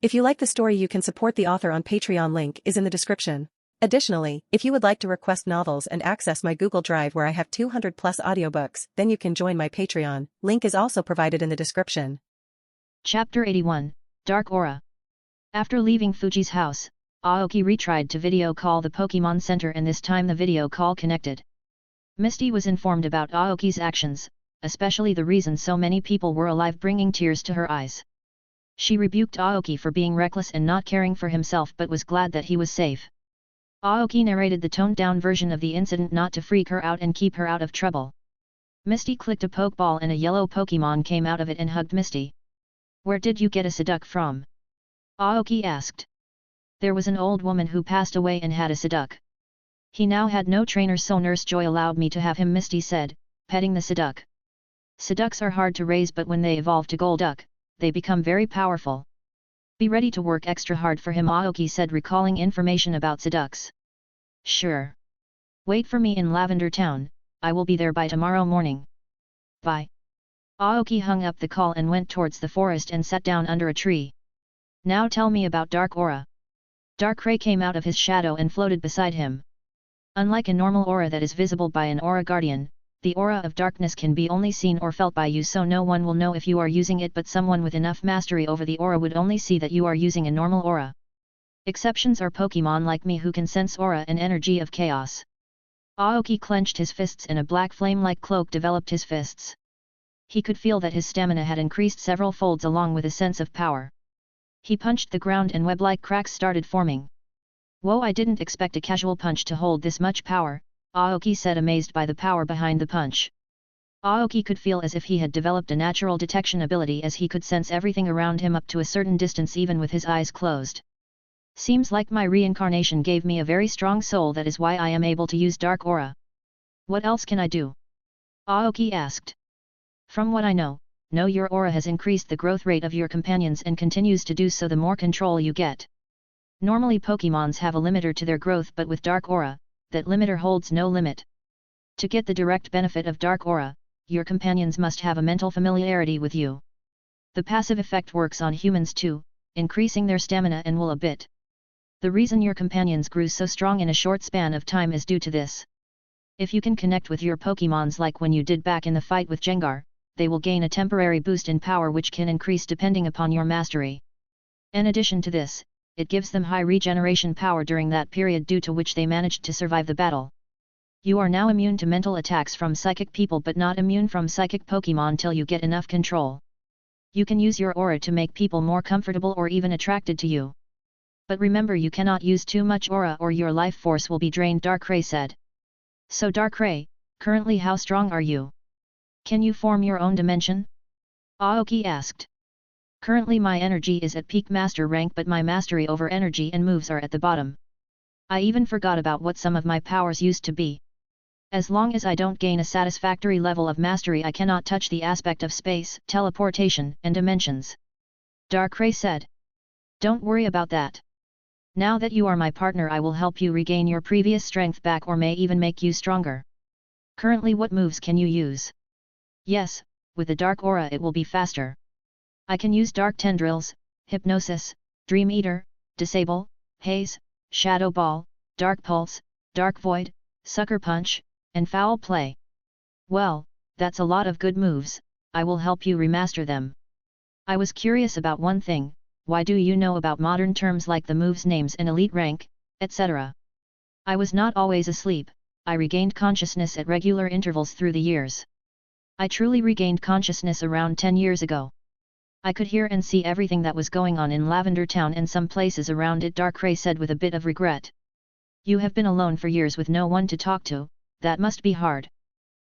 If you like the story, you can support the author on Patreon. Link is in the description. Additionally, if you would like to request novels and access my Google Drive where I have 200 plus audiobooks, then you can join my Patreon. Link is also provided in the description. Chapter 81, Dark Aura. After leaving Fuji's house, Aoki retried to video call the Pokémon Center, and this time the video call connected. Misty was informed about Aoki's actions, especially the reason so many people were alive, bringing tears to her eyes. She rebuked Aoki for being reckless and not caring for himself, but was glad that he was safe. Aoki narrated the toned-down version of the incident not to freak her out and keep her out of trouble. Misty clicked a Pokeball and a yellow Pokémon came out of it and hugged Misty. "Where did you get a Psyduck from?" Aoki asked. "There was an old woman who passed away and had a Psyduck. He now had no trainer, so Nurse Joy allowed me to have him," Misty said, petting the Psyduck. "Psyducks are hard to raise, but when they evolve to Golduck, they become very powerful. Be ready to work extra hard for him," Aoki said, recalling information about Psyducks. "Sure. Wait for me in Lavender Town, I will be there by tomorrow morning. Bye." Aoki hung up the call and went towards the forest and sat down under a tree. "Now tell me about Dark Aura." Darkrai came out of his shadow and floated beside him. Unlike a normal aura that is visible by an aura guardian, the aura of darkness can be only seen or felt by you, so no one will know if you are using it, but someone with enough mastery over the aura would only see that you are using a normal aura. Exceptions are Pokémon like me who can sense aura and energy of chaos. Aoki clenched his fists and a black flame-like cloak developed his fists. He could feel that his stamina had increased several folds along with a sense of power. He punched the ground and web-like cracks started forming. "Whoa, I didn't expect a casual punch to hold this much power," Aoki said, amazed by the power behind the punch. Aoki could feel as if he had developed a natural detection ability, as he could sense everything around him up to a certain distance even with his eyes closed. "Seems like my reincarnation gave me a very strong soul, that is why I am able to use Dark Aura. What else can I do?" Aoki asked. "From what I know, your aura has increased the growth rate of your companions and continues to do so the more control you get. Normally Pokémons have a limiter to their growth, but with Dark Aura, that limiter holds no limit. To get the direct benefit of Dark Aura, your companions must have a mental familiarity with you. The passive effect works on humans too, increasing their stamina and will a bit. The reason your companions grew so strong in a short span of time is due to this. If you can connect with your Pokémons like when you did back in the fight with Gengar, they will gain a temporary boost in power which can increase depending upon your mastery. In addition to this, it gives them high regeneration power during that period due to which they managed to survive the battle. You are now immune to mental attacks from psychic people but not immune from psychic Pokémon till you get enough control. You can use your aura to make people more comfortable or even attracted to you. But remember, you cannot use too much aura or your life force will be drained," Darkrai said. "So Darkrai, currently how strong are you? Can you form your own dimension?" Aoki asked. "Currently my energy is at peak master rank, but my mastery over energy and moves are at the bottom. I even forgot about what some of my powers used to be. As long as I don't gain a satisfactory level of mastery, I cannot touch the aspect of space, teleportation, and dimensions," Darkrai said. "Don't worry about that. Now that you are my partner, I will help you regain your previous strength back, or may even make you stronger. Currently what moves can you use?" "Yes, with the Dark Aura it will be faster. I can use Dark Tendrils, Hypnosis, Dream Eater, Disable, Haze, Shadow Ball, Dark Pulse, Dark Void, Sucker Punch, and Foul Play." "Well, that's a lot of good moves, I will help you remaster them. I was curious about one thing, why do you know about modern terms like the moves names and elite rank, etc.? I was not always asleep, I regained consciousness at regular intervals through the years. I truly regained consciousness around 10 years ago. I could hear and see everything that was going on in Lavender Town and some places around it," Darkrai said with a bit of regret. "You have been alone for years with no one to talk to, that must be hard."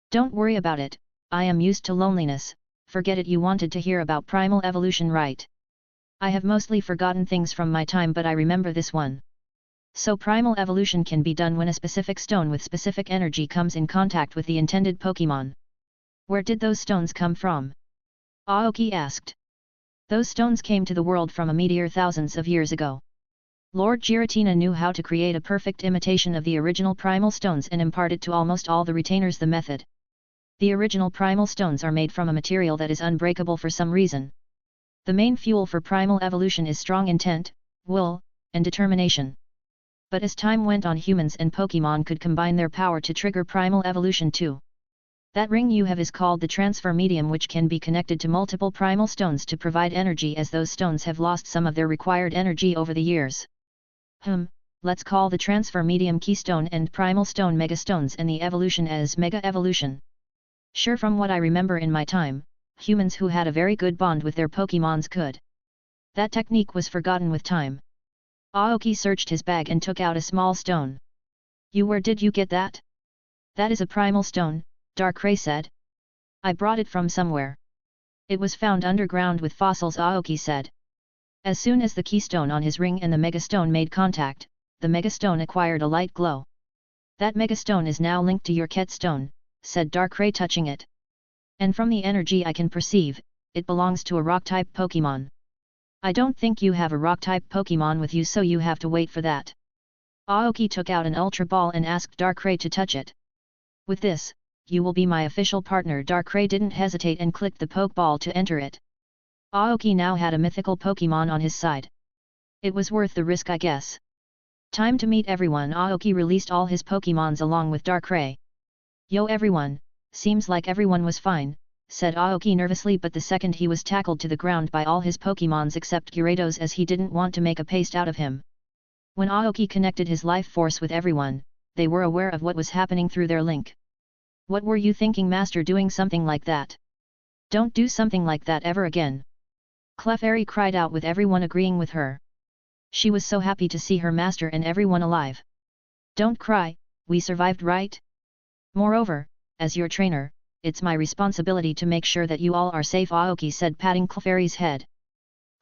"Don't worry about it, I am used to loneliness. Forget it. You wanted to hear about primal evolution, right? I have mostly forgotten things from my time, but I remember this one. So primal evolution can be done when a specific stone with specific energy comes in contact with the intended Pokémon. Where did those stones come from?" Aoki asked. "Those stones came to the world from a meteor thousands of years ago. Lord Giratina knew how to create a perfect imitation of the original primal stones and imparted to almost all the retainers the method. The original primal stones are made from a material that is unbreakable for some reason. The main fuel for primal evolution is strong intent, will, and determination. But as time went on, humans and Pokémon could combine their power to trigger primal evolution too. That ring you have is called the transfer medium, which can be connected to multiple primal stones to provide energy, as those stones have lost some of their required energy over the years. Let's call the transfer medium Keystone and primal stone Megastones, and the evolution as Mega Evolution. Sure, from what I remember in my time, humans who had a very good bond with their Pokémons could. That technique was forgotten with time. Aoki searched his bag and took out a small stone. Where did you get that? That is a primal stone, Darkrai said. I brought it from somewhere. It was found underground with fossils, Aoki said. As soon as the keystone on his ring and the megastone made contact, the megastone acquired a light glow. That megastone is now linked to your Ket stone, said Darkrai, touching it. And from the energy I can perceive, it belongs to a rock-type Pokémon. I don't think you have a rock-type Pokémon with you, so you have to wait for that. Aoki took out an Ultra Ball and asked Darkrai to touch it. With this, you will be my official partner. Darkrai didn't hesitate and clicked the Pokeball to enter it. Aoki now had a mythical Pokémon on his side. It was worth the risk, I guess. Time to meet everyone. Aoki released all his Pokémons along with Darkrai. Yo everyone, seems like everyone was fine, said Aoki nervously, but the second he was tackled to the ground by all his Pokémons except Gyarados, as he didn't want to make a paste out of him. When Aoki connected his life force with everyone, they were aware of what was happening through their link. What were you thinking, Master, doing something like that? Don't do something like that ever again. Clefairy cried out, with everyone agreeing with her. She was so happy to see her master and everyone alive. Don't cry, we survived, right? Moreover, as your trainer, it's my responsibility to make sure that you all are safe, Aoki said, patting Clefairy's head.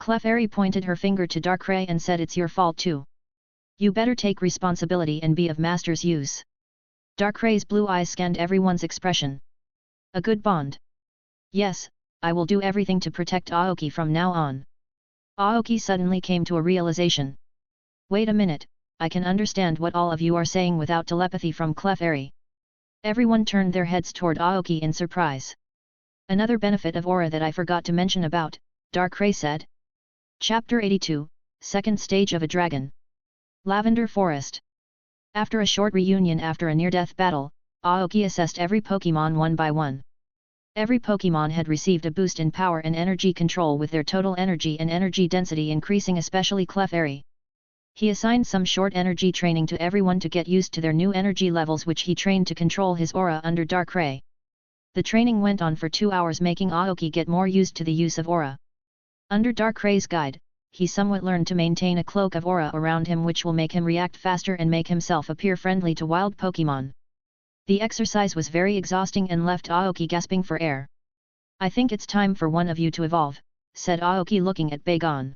Clefairy pointed her finger to Darkrai and said, it's your fault too. You better take responsibility and be of master's use. Darkrai's blue eyes scanned everyone's expression. A good bond. Yes, I will do everything to protect Aoki from now on. Aoki suddenly came to a realization. Wait a minute, I can understand what all of you are saying without telepathy from Clefairy. Everyone turned their heads toward Aoki in surprise. Another benefit of aura that I forgot to mention about, Darkrai said. Chapter 82, Second Stage of a Dragon. Lavender Forest. After a short reunion after a near-death battle, Aoki assessed every Pokémon one by one. Every Pokémon had received a boost in power and energy control, with their total energy and energy density increasing, especially Clefairy. He assigned some short energy training to everyone to get used to their new energy levels, which he trained to control his aura under Darkrai. The training went on for 2 hours, making Aoki get more used to the use of aura. Under Darkrai's guide, he somewhat learned to maintain a cloak of aura around him, which will make him react faster and make himself appear friendly to wild Pokémon. The exercise was very exhausting and left Aoki gasping for air. I think it's time for one of you to evolve, said Aoki, looking at Bagon.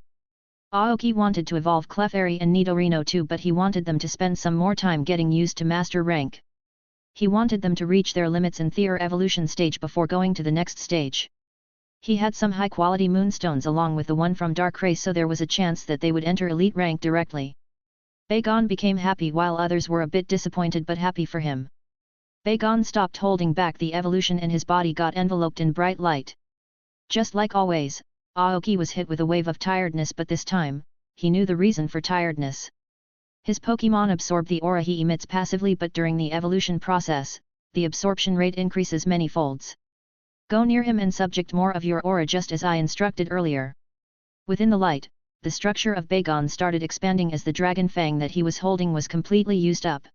Aoki wanted to evolve Clefairy and Nidorino too, but he wanted them to spend some more time getting used to master rank. He wanted them to reach their limits in their evolution stage before going to the next stage. He had some high-quality moonstones along with the one from Darkrai, so there was a chance that they would enter elite rank directly. Bagon became happy while others were a bit disappointed but happy for him. Bagon stopped holding back the evolution and his body got enveloped in bright light. Just like always, Aoki was hit with a wave of tiredness, but this time, he knew the reason for tiredness. His Pokémon absorb the aura he emits passively, but during the evolution process, the absorption rate increases many folds. Go near him and subject more of your aura just as I instructed earlier. Within the light, the structure of Bagon started expanding as the dragon fang that he was holding was completely used up.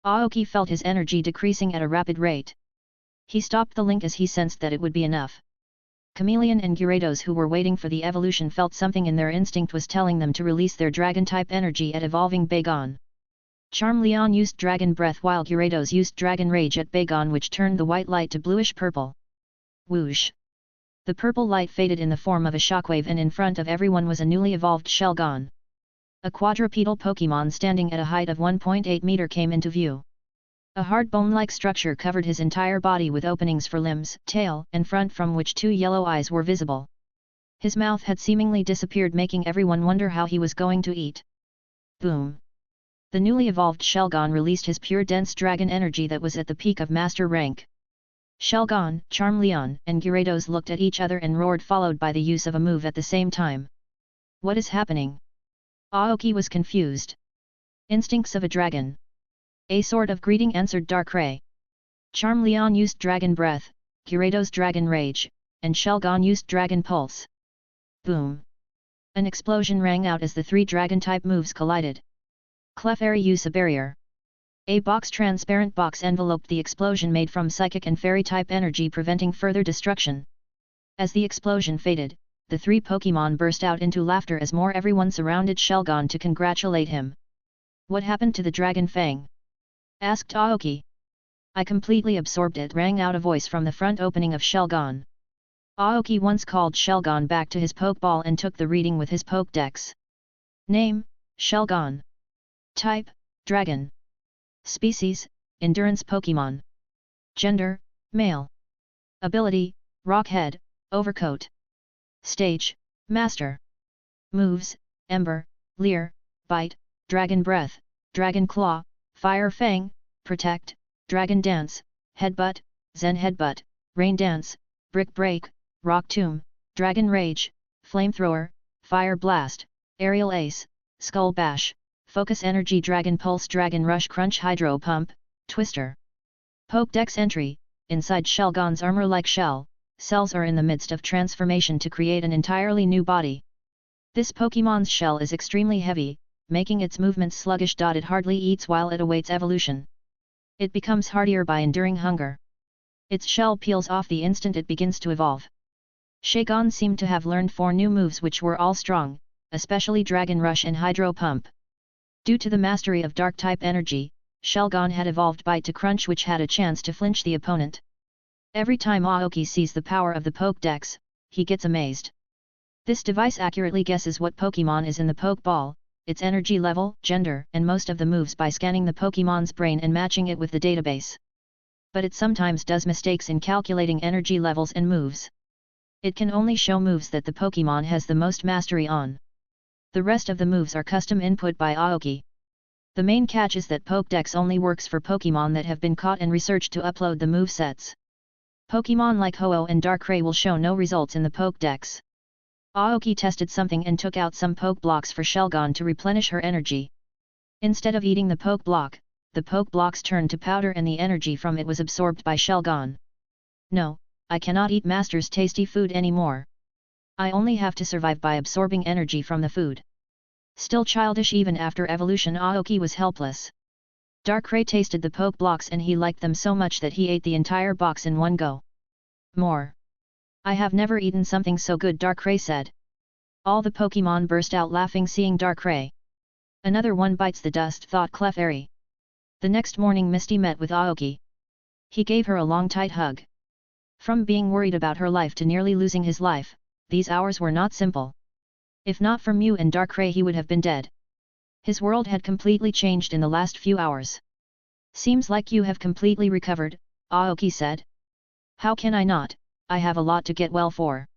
Aoki felt his energy decreasing at a rapid rate. He stopped the link as he sensed that it would be enough. Chameleon and Gyarados, who were waiting for the evolution, felt something in their instinct was telling them to release their dragon-type energy at evolving Bagon. Charmeleon used Dragon Breath while Gyarados used Dragon Rage at Bagon, which turned the white light to bluish-purple. Whoosh! The purple light faded in the form of a shockwave, and in front of everyone was a newly evolved Shelgon. A quadrupedal Pokémon standing at a height of 1.8 meter came into view. A hard bone-like structure covered his entire body with openings for limbs, tail, and front, from which 2 yellow eyes were visible. His mouth had seemingly disappeared, making everyone wonder how he was going to eat. Boom! The newly evolved Shelgon released his pure dense dragon energy that was at the peak of master rank. Shelgon, Charmeleon, and Gyarados looked at each other and roared, followed by the use of a move at the same time. What is happening? Aoki was confused. Instincts of a dragon. A sort of greeting, answered Darkrai. Charmeleon used Dragon Breath, Gyarados Dragon Rage, and Shelgon used Dragon Pulse. Boom! An explosion rang out as the three Dragon-type moves collided. Clefairy use a barrier. A transparent box enveloped the explosion made from Psychic and Fairy-type energy, preventing further destruction. As the explosion faded, the three Pokémon burst out into laughter as everyone surrounded Shelgon to congratulate him. What happened to the Dragon Fang? Asked Aoki. I completely absorbed it, rang out a voice from the front opening of Shelgon. Aoki once called Shelgon back to his Pokeball and took the reading with his Pokédex. Name, Shelgon. Type, Dragon. Species, Endurance Pokémon. Gender, Male. Ability, Rockhead, Overcoat. Stage, Master. Moves, Ember, Leer, Bite, Dragon Breath, Dragon Claw, Fire Fang, Protect, Dragon Dance, Headbutt, Zen Headbutt, Rain Dance, Brick Break, Rock Tomb, Dragon Rage, Flamethrower, Fire Blast, Aerial Ace, Skull Bash, Focus Energy, Dragon Pulse, Dragon Rush, Crunch, Hydro Pump, Twister. Pokédex entry: inside Shelgon's armor-like shell, cells are in the midst of transformation to create an entirely new body. This Pokémon's shell is extremely heavy, making its movements sluggish. It hardly eats while it awaits evolution. It becomes hardier by enduring hunger. Its shell peels off the instant it begins to evolve. Shelgon seemed to have learned 4 new moves which were all strong, especially Dragon Rush and Hydro Pump. Due to the mastery of Dark-type energy, Shelgon had evolved Bite to Crunch, which had a chance to flinch the opponent. Every time Aoki sees the power of the Pokédex, he gets amazed. This device accurately guesses what Pokémon is in the Pokeball, its energy level, gender, and most of the moves by scanning the Pokémon's brain and matching it with the database. But it sometimes does mistakes in calculating energy levels and moves. It can only show moves that the Pokémon has the most mastery on. The rest of the moves are custom input by Aoki. The main catch is that Pokédex only works for Pokémon that have been caught and researched to upload the movesets. Pokémon like Ho-Oh and Darkrai will show no results in the Pokédex. Aoki tested something and took out some Pokeblocks for Shelgon to replenish her energy. Instead of eating the Pokeblock, the Pokeblocks turned to powder and the energy from it was absorbed by Shelgon. No, I cannot eat Master's tasty food anymore. I only have to survive by absorbing energy from the food. Still childish even after evolution, Aoki was helpless. Darkrai tasted the Pokeblocks and he liked them so much that he ate the entire box in one go. More. I have never eaten something so good, Darkrai said. All the Pokémon burst out laughing seeing Darkrai. Another one bites the dust, thought Clefairy. The next morning Misty met with Aoki. He gave her a long tight hug. From being worried about her life to nearly losing his life, these hours were not simple. If not for Mew and Darkrai he would have been dead. His world had completely changed in the last few hours. Seems like you have completely recovered, Aoki said. How can I not? I have a lot to get well for.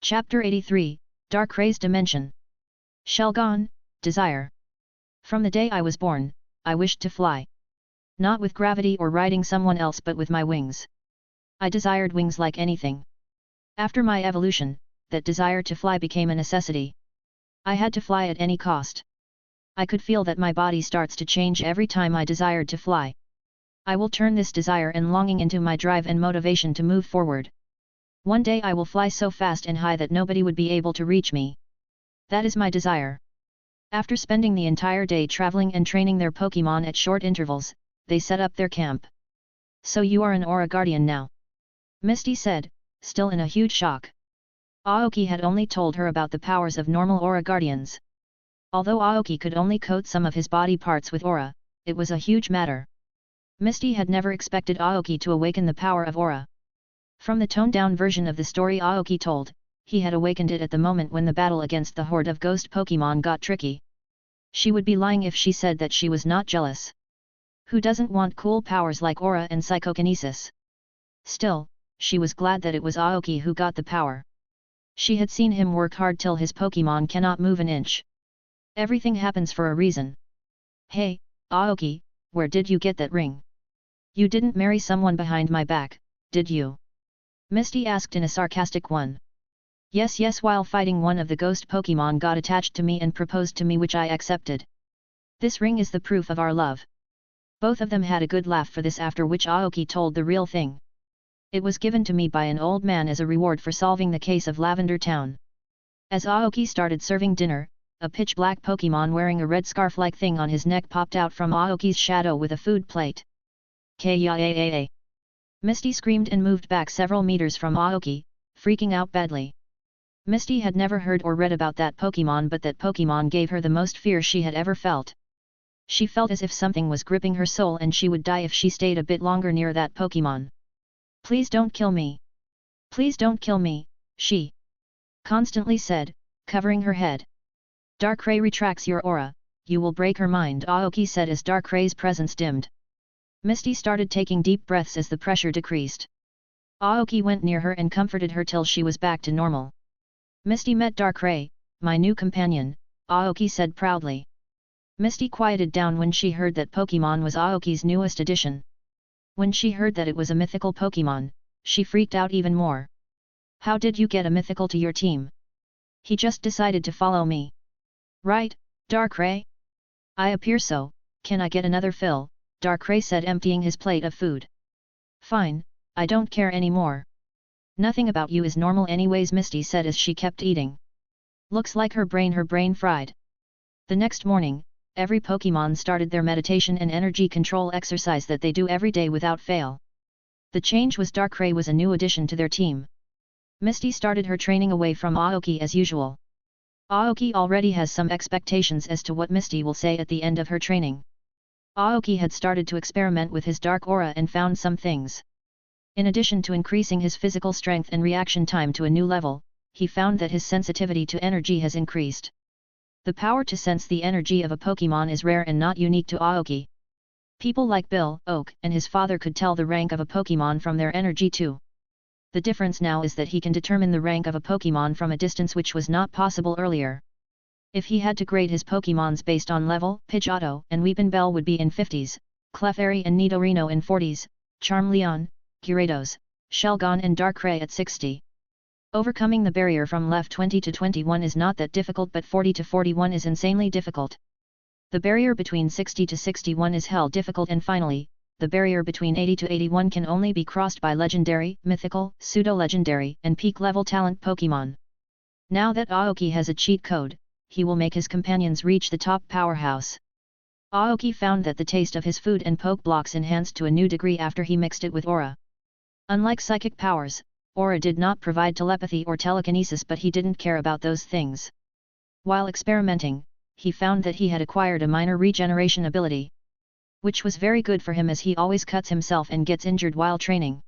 Chapter 83, Darkrai's Dimension. Shelgon, Desire. From the day I was born, I wished to fly. Not with gravity or riding someone else but with my wings. I desired wings like anything. After my evolution, that desire to fly became a necessity. I had to fly at any cost. I could feel that my body starts to change every time I desired to fly. I will turn this desire and longing into my drive and motivation to move forward. One day I will fly so fast and high that nobody would be able to reach me. That is my desire. After spending the entire day traveling and training their Pokémon at short intervals, they set up their camp. So you are an Aura Guardian now? Misty said, still in a huge shock. Aoki had only told her about the powers of normal Aura Guardians. Although Aoki could only coat some of his body parts with aura, it was a huge matter. Misty had never expected Aoki to awaken the power of aura. From the toned-down version of the story Aoki told, he had awakened it at the moment when the battle against the horde of ghost Pokémon got tricky. She would be lying if she said that she was not jealous. Who doesn't want cool powers like aura and psychokinesis? Still, she was glad that it was Aoki who got the power. She had seen him work hard till his Pokémon cannot move an inch. Everything happens for a reason. Hey, Aoki, where did you get that ring? You didn't marry someone behind my back, did you? Misty asked in a sarcastic one. Yes, while fighting one of the ghost Pokémon got attached to me and proposed to me, which I accepted. This ring is the proof of our love. Both of them had a good laugh for this, after which Aoki told the real thing. It was given to me by an old man as a reward for solving the case of Lavender Town. As Aoki started serving dinner, a pitch-black Pokémon wearing a red scarf-like thing on his neck popped out from Aoki's shadow with a food plate. K-ya-a-a-a. Misty screamed and moved back several meters from Aoki, freaking out badly. Misty had never heard or read about that Pokémon, but that Pokémon gave her the most fear she had ever felt. She felt as if something was gripping her soul and she would die if she stayed a bit longer near that Pokémon. Please don't kill me. Please don't kill me, she constantly said, covering her head. Darkrai retracts your aura, you will break her mind, Aoki said as Darkrai's presence dimmed. Misty started taking deep breaths as the pressure decreased. Aoki went near her and comforted her till she was back to normal. Misty met Darkrai, my new companion, Aoki said proudly. Misty quieted down when she heard that Pokémon was Aoki's newest addition. When she heard that it was a mythical Pokémon, she freaked out even more. How did you get a mythical to your team? He just decided to follow me. Right, Darkrai? I appear so. Can I get another fill? Darkrai said, emptying his plate of food. Fine, I don't care anymore. Nothing about you is normal anyways, Misty said as she kept eating. Looks like her brain fried. The next morning, every Pokémon started their meditation and energy control exercise that they do every day without fail. The change was Darkrai was a new addition to their team. Misty started her training away from Aoki as usual. Aoki already has some expectations as to what Misty will say at the end of her training. Aoki had started to experiment with his dark aura and found some things. In addition to increasing his physical strength and reaction time to a new level, he found that his sensitivity to energy has increased. The power to sense the energy of a Pokémon is rare and not unique to Aoki. People like Bill, Oak, and his father could tell the rank of a Pokémon from their energy too. The difference now is that he can determine the rank of a Pokémon from a distance, which was not possible earlier. If he had to grade his Pokémons based on level, Pidgeotto and Weepinbell would be in 50s, Clefairy and Nidorino in 40s, Charmeleon, Gyarados, Shelgon and Darkrai at 60. Overcoming the barrier from left 20 to 21 is not that difficult, but 40 to 41 is insanely difficult. The barrier between 60 to 61 is hell difficult, and finally, the barrier between 80 to 81 can only be crossed by legendary, mythical, pseudo-legendary, and peak-level talent Pokémon. Now that Aoki has a cheat code, he will make his companions reach the top powerhouse. Aoki found that the taste of his food and poke blocks enhanced to a new degree after he mixed it with aura. Unlike psychic powers, aura did not provide telepathy or telekinesis, but he didn't care about those things. While experimenting, he found that he had acquired a minor regeneration ability, which was very good for him as he always cuts himself and gets injured while training.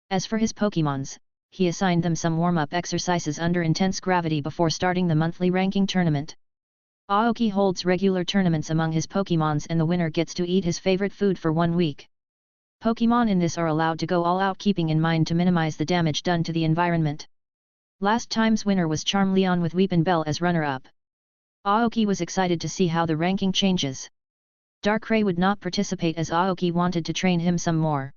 As for his Pokémons, he assigned them some warm-up exercises under intense gravity before starting the monthly ranking tournament. Aoki holds regular tournaments among his Pokémons and the winner gets to eat his favorite food for 1 week. Pokémon in this are allowed to go all out, keeping in mind to minimize the damage done to the environment. Last time's winner was Charmeleon with Weepinbell as runner-up. Aoki was excited to see how the ranking changes. Darkrai would not participate as Aoki wanted to train him some more.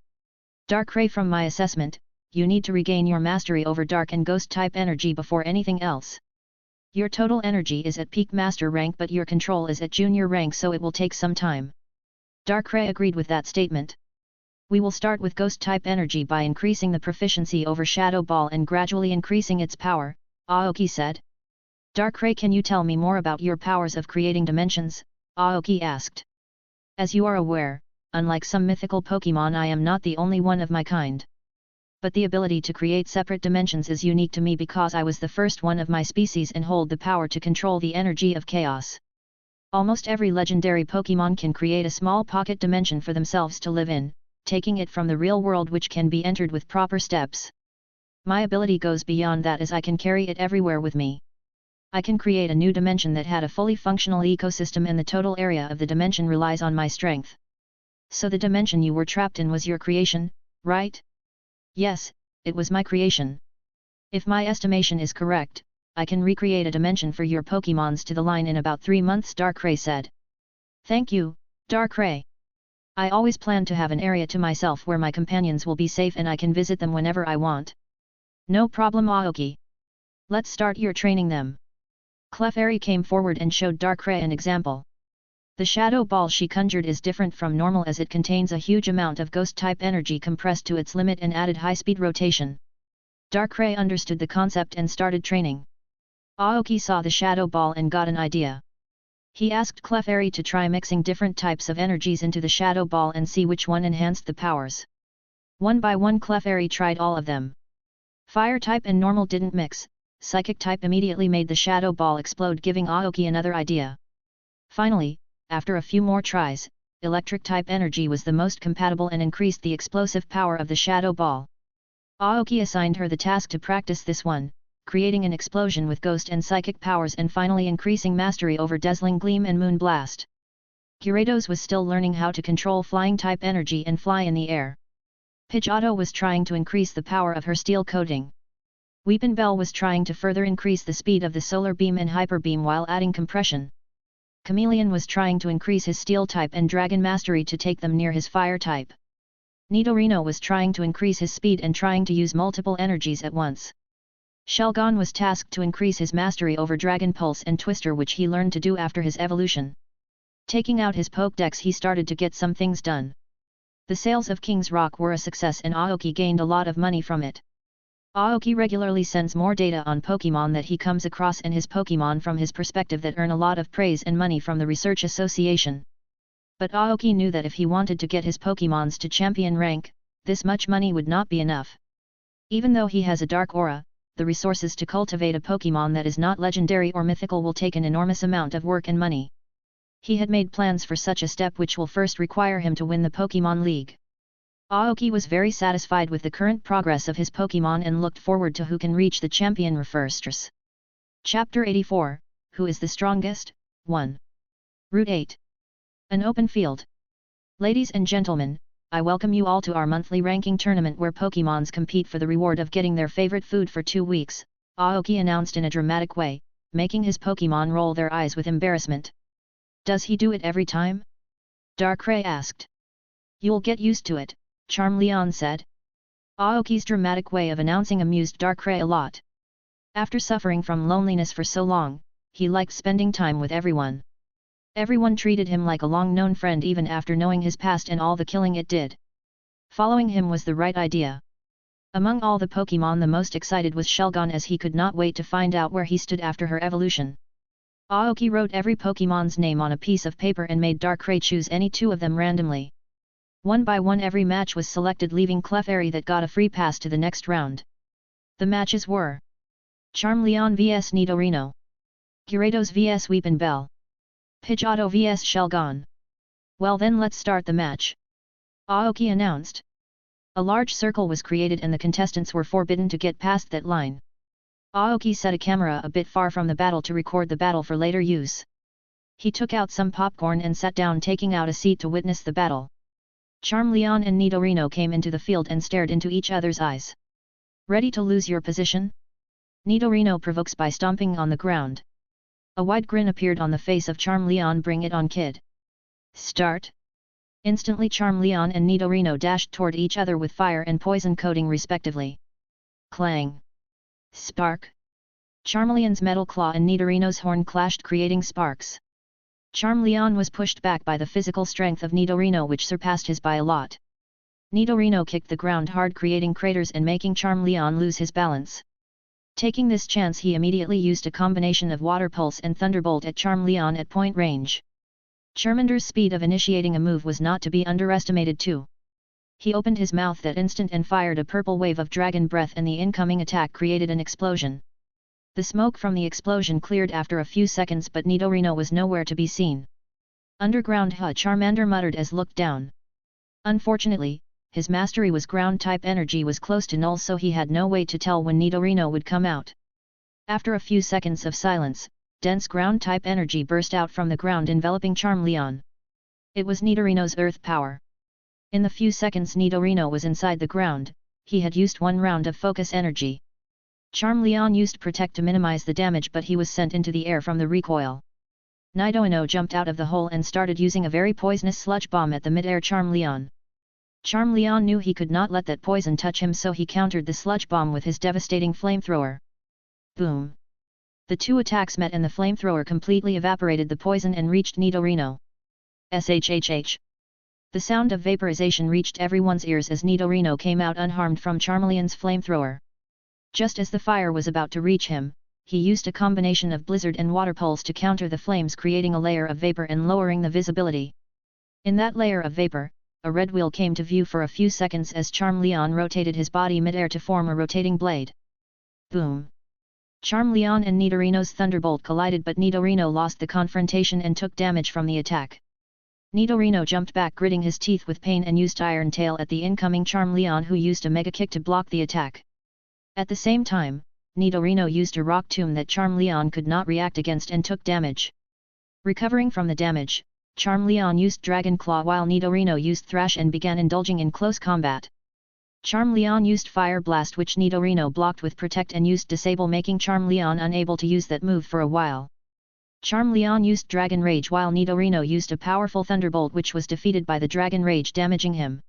Darkrai, from my assessment, you need to regain your mastery over dark and ghost type energy before anything else. Your total energy is at peak master rank, but your control is at junior rank, so it will take some time. Darkrai agreed with that statement. We will start with ghost type energy by increasing the proficiency over Shadow Ball and gradually increasing its power, Aoki said. Darkrai, can you tell me more about your powers of creating dimensions? Aoki asked. As you are aware, unlike some mythical Pokémon, I am not the only one of my kind. But the ability to create separate dimensions is unique to me because I was the first one of my species and hold the power to control the energy of chaos. Almost every legendary Pokémon can create a small pocket dimension for themselves to live in, taking it from the real world, which can be entered with proper steps. My ability goes beyond that, as I can carry it everywhere with me. I can create a new dimension that had a fully functional ecosystem, and the total area of the dimension relies on my strength. So the dimension you were trapped in was your creation, right? Yes, it was my creation. If my estimation is correct, I can recreate a dimension for your Pokémons to the line in about 3 months, Darkrai said. Thank you, Darkrai. I always plan to have an area to myself where my companions will be safe and I can visit them whenever I want. No problem, Aoki. Let's start your training them. Clefairy came forward and showed Darkrai an example. The shadow ball she conjured is different from normal as it contains a huge amount of ghost-type energy compressed to its limit and added high-speed rotation. Darkrai understood the concept and started training. Aoki saw the shadow ball and got an idea. He asked Clefairy to try mixing different types of energies into the shadow ball and see which one enhanced the powers. One by one Clefairy tried all of them. Fire type and normal didn't mix, psychic type immediately made the shadow ball explode, giving Aoki another idea. Finally, after a few more tries, electric type energy was the most compatible and increased the explosive power of the shadow ball. Aoki assigned her the task to practice this one, creating an explosion with ghost and psychic powers and finally increasing mastery over Dazzling Gleam and Moon Blast. Gyarados was still learning how to control flying type energy and fly in the air. Pidgeotto was trying to increase the power of her steel coating. Weepinbell was trying to further increase the speed of the solar beam and hyper beam while adding compression. Chameleon was trying to increase his steel type and dragon mastery to take them near his fire type. Nidorino was trying to increase his speed and trying to use multiple energies at once. Shelgon was tasked to increase his mastery over Dragon Pulse and Twister, which he learned to do after his evolution. Taking out his Pokédex, he started to get some things done. The sales of King's Rock were a success and Aoki gained a lot of money from it. Aoki regularly sends more data on Pokémon that he comes across and his Pokémon from his perspective that earn a lot of praise and money from the Research Association. But Aoki knew that if he wanted to get his Pokémons to champion rank, this much money would not be enough. Even though he has a dark aura, the resources to cultivate a Pokémon that is not legendary or mythical will take an enormous amount of work and money. He had made plans for such a step, which will first require him to win the Pokémon League. Aoki was very satisfied with the current progress of his Pokémon and looked forward to who can reach the champion first. Chapter 84, Who is the Strongest? 1. Route 8. An open field. Ladies and gentlemen, I welcome you all to our monthly ranking tournament where Pokémons compete for the reward of getting their favorite food for 2 weeks, Aoki announced in a dramatic way, making his Pokémon roll their eyes with embarrassment. Does he do it every time? Darkrai asked. You'll get used to it, Charmeleon said. Aoki's dramatic way of announcing amused Darkrai a lot. After suffering from loneliness for so long, he liked spending time with everyone. Everyone treated him like a long-known friend even after knowing his past and all the killing it did. Following him was the right idea. Among all the Pokémon, the most excited was Shelgon, as he could not wait to find out where he stood after her evolution. Aoki wrote every Pokémon's name on a piece of paper and made Darkrai choose any 2 of them randomly. One by one every match was selected, leaving Clefairy that got a free pass to the next round. The matches were Charmeleon vs Nidorino, Gyarados vs Weepinbell, Pidgeotto vs Shelgon. Well then, let's start the match, Aoki announced. A large circle was created and the contestants were forbidden to get past that line. Aoki set a camera a bit far from the battle to record the battle for later use. He took out some popcorn and sat down, taking out a seat to witness the battle. Charmeleon and Nidorino came into the field and stared into each other's eyes. Ready to lose your position? Nidorino provokes by stomping on the ground. A wide grin appeared on the face of Charmeleon. Bring it on, kid. Start. Instantly Charmeleon and Nidorino dashed toward each other with fire and poison coating respectively. Clang. Spark. Charmeleon's metal claw and Nidorino's horn clashed, creating sparks. Charmeleon was pushed back by the physical strength of Nidorino, which surpassed his by a lot. Nidorino kicked the ground hard, creating craters and making Charmeleon lose his balance. Taking this chance, he immediately used a combination of Water Pulse and Thunderbolt at Charmeleon at point range. Charmander's speed of initiating a move was not to be underestimated too. He opened his mouth that instant and fired a purple wave of Dragon Breath, and the incoming attack created an explosion. The smoke from the explosion cleared after a few seconds, but Nidorino was nowhere to be seen. Underground Charmander muttered as looked down. Unfortunately, his mastery was ground-type energy was close to null, so he had no way to tell when Nidorino would come out. After a few seconds of silence, dense ground-type energy burst out from the ground, enveloping Charmeleon. It was Nidorino's earth power. In the few seconds Nidorino was inside the ground, he had used 1 round of focus energy. Charmeleon used Protect to minimize the damage, but he was sent into the air from the recoil. Nidorino jumped out of the hole and started using a very poisonous sludge bomb at the mid-air Charmeleon. Charmeleon knew he could not let that poison touch him, so he countered the sludge bomb with his devastating flamethrower. Boom! The two attacks met and the flamethrower completely evaporated the poison and reached Nidorino. Shhh! The sound of vaporization reached everyone's ears as Nidorino came out unharmed from Charmeleon's flamethrower. Just as the fire was about to reach him, he used a combination of blizzard and water pulse to counter the flames, creating a layer of vapor and lowering the visibility. In that layer of vapor, a red wheel came to view for a few seconds as Charmeleon rotated his body mid-air to form a rotating blade. Boom! Charmeleon and Nidorino's thunderbolt collided, but Nidorino lost the confrontation and took damage from the attack. Nidorino jumped back, gritting his teeth with pain, and used Iron Tail at the incoming Charmeleon, who used a Mega Kick to block the attack. At the same time, Nidorino used a Rock Tomb that Charmeleon could not react against and took damage. Recovering from the damage, Charmeleon used Dragon Claw while Nidorino used Thrash and began indulging in close combat. Charmeleon used Fire Blast, which Nidorino blocked with Protect, and used Disable, making Charmeleon unable to use that move for a while. Charmeleon used Dragon Rage while Nidorino used a powerful Thunderbolt, which was defeated by the Dragon Rage, damaging him.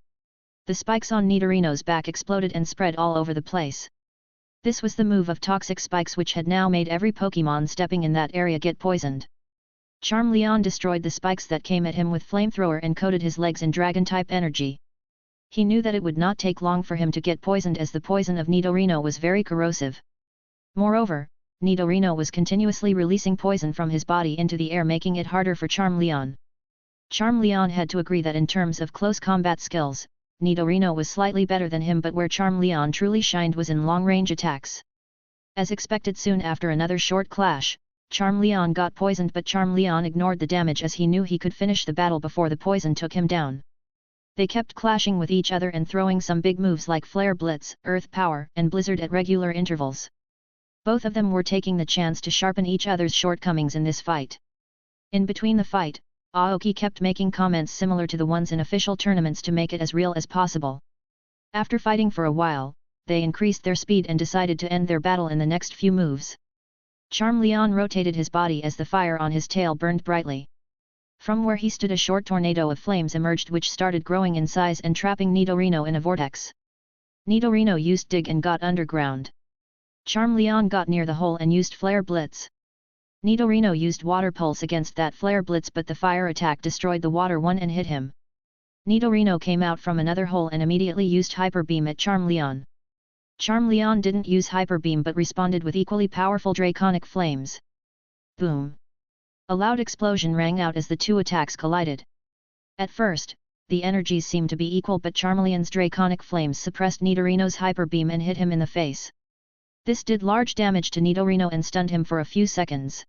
The spikes on Nidorino's back exploded and spread all over the place. This was the move of Toxic Spikes, which had now made every Pokémon stepping in that area get poisoned. Charmeleon destroyed the spikes that came at him with Flamethrower and coated his legs in Dragon-type energy. He knew that it would not take long for him to get poisoned, as the poison of Nidorino was very corrosive. Moreover, Nidorino was continuously releasing poison from his body into the air, making it harder for Charmeleon. Charmeleon had to agree that in terms of close combat skills, Nidorino was slightly better than him, but where Charmeleon truly shined was in long-range attacks. As expected, soon after another short clash, Charmeleon got poisoned, but Charmeleon ignored the damage as he knew he could finish the battle before the poison took him down. They kept clashing with each other and throwing some big moves like Flare Blitz, Earth Power, and Blizzard at regular intervals. Both of them were taking the chance to sharpen each other's shortcomings in this fight. In between the fight, Aoki kept making comments similar to the ones in official tournaments to make it as real as possible. After fighting for a while, they increased their speed and decided to end their battle in the next few moves. Charmeleon rotated his body as the fire on his tail burned brightly. From where he stood, a short tornado of flames emerged, which started growing in size and trapping Nidorino in a vortex. Nidorino used Dig and got underground. Charmeleon got near the hole and used Flare Blitz. Nidorino used Water Pulse against that Flare Blitz, but the fire attack destroyed the water one and hit him. Nidorino came out from another hole and immediately used Hyper Beam at Charmeleon. Charmeleon didn't use Hyper Beam but responded with equally powerful Draconic Flames. Boom! A loud explosion rang out as the two attacks collided. At first, the energies seemed to be equal, but Charmeleon's Draconic Flames suppressed Nidorino's Hyper Beam and hit him in the face. This did large damage to Nidorino and stunned him for a few seconds.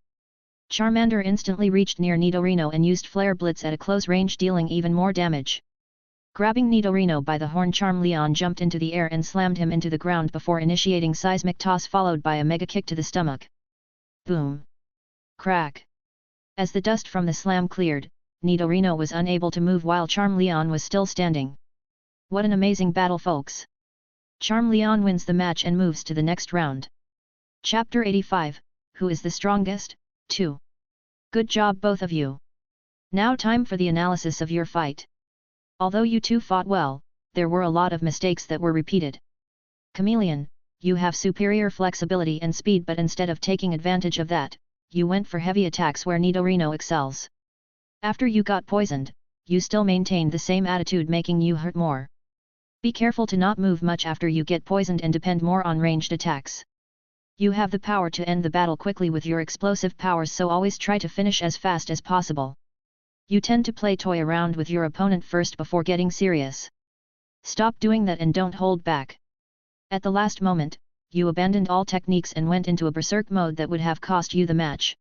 Charmander instantly reached near Nidorino and used Flare Blitz at a close range, dealing even more damage. Grabbing Nidorino by the horn, Charmeleon jumped into the air and slammed him into the ground before initiating Seismic Toss, followed by a Mega Kick to the stomach. Boom! Crack! As the dust from the slam cleared, Nidorino was unable to move while Charmeleon was still standing. What an amazing battle, folks! Charmeleon wins the match and moves to the next round. Chapter 85, Who is the Strongest? 2. Good job, both of you. Now time for the analysis of your fight. Although you two fought well, there were a lot of mistakes that were repeated. Chameleon, you have superior flexibility and speed, but instead of taking advantage of that, you went for heavy attacks where Nidorino excels. After you got poisoned, you still maintained the same attitude, making you hurt more. Be careful to not move much after you get poisoned and depend more on ranged attacks. You have the power to end the battle quickly with your explosive powers, so always try to finish as fast as possible. You tend to play toy around with your opponent first before getting serious. Stop doing that and don't hold back. At the last moment, you abandoned all techniques and went into a berserk mode that would have cost you the match.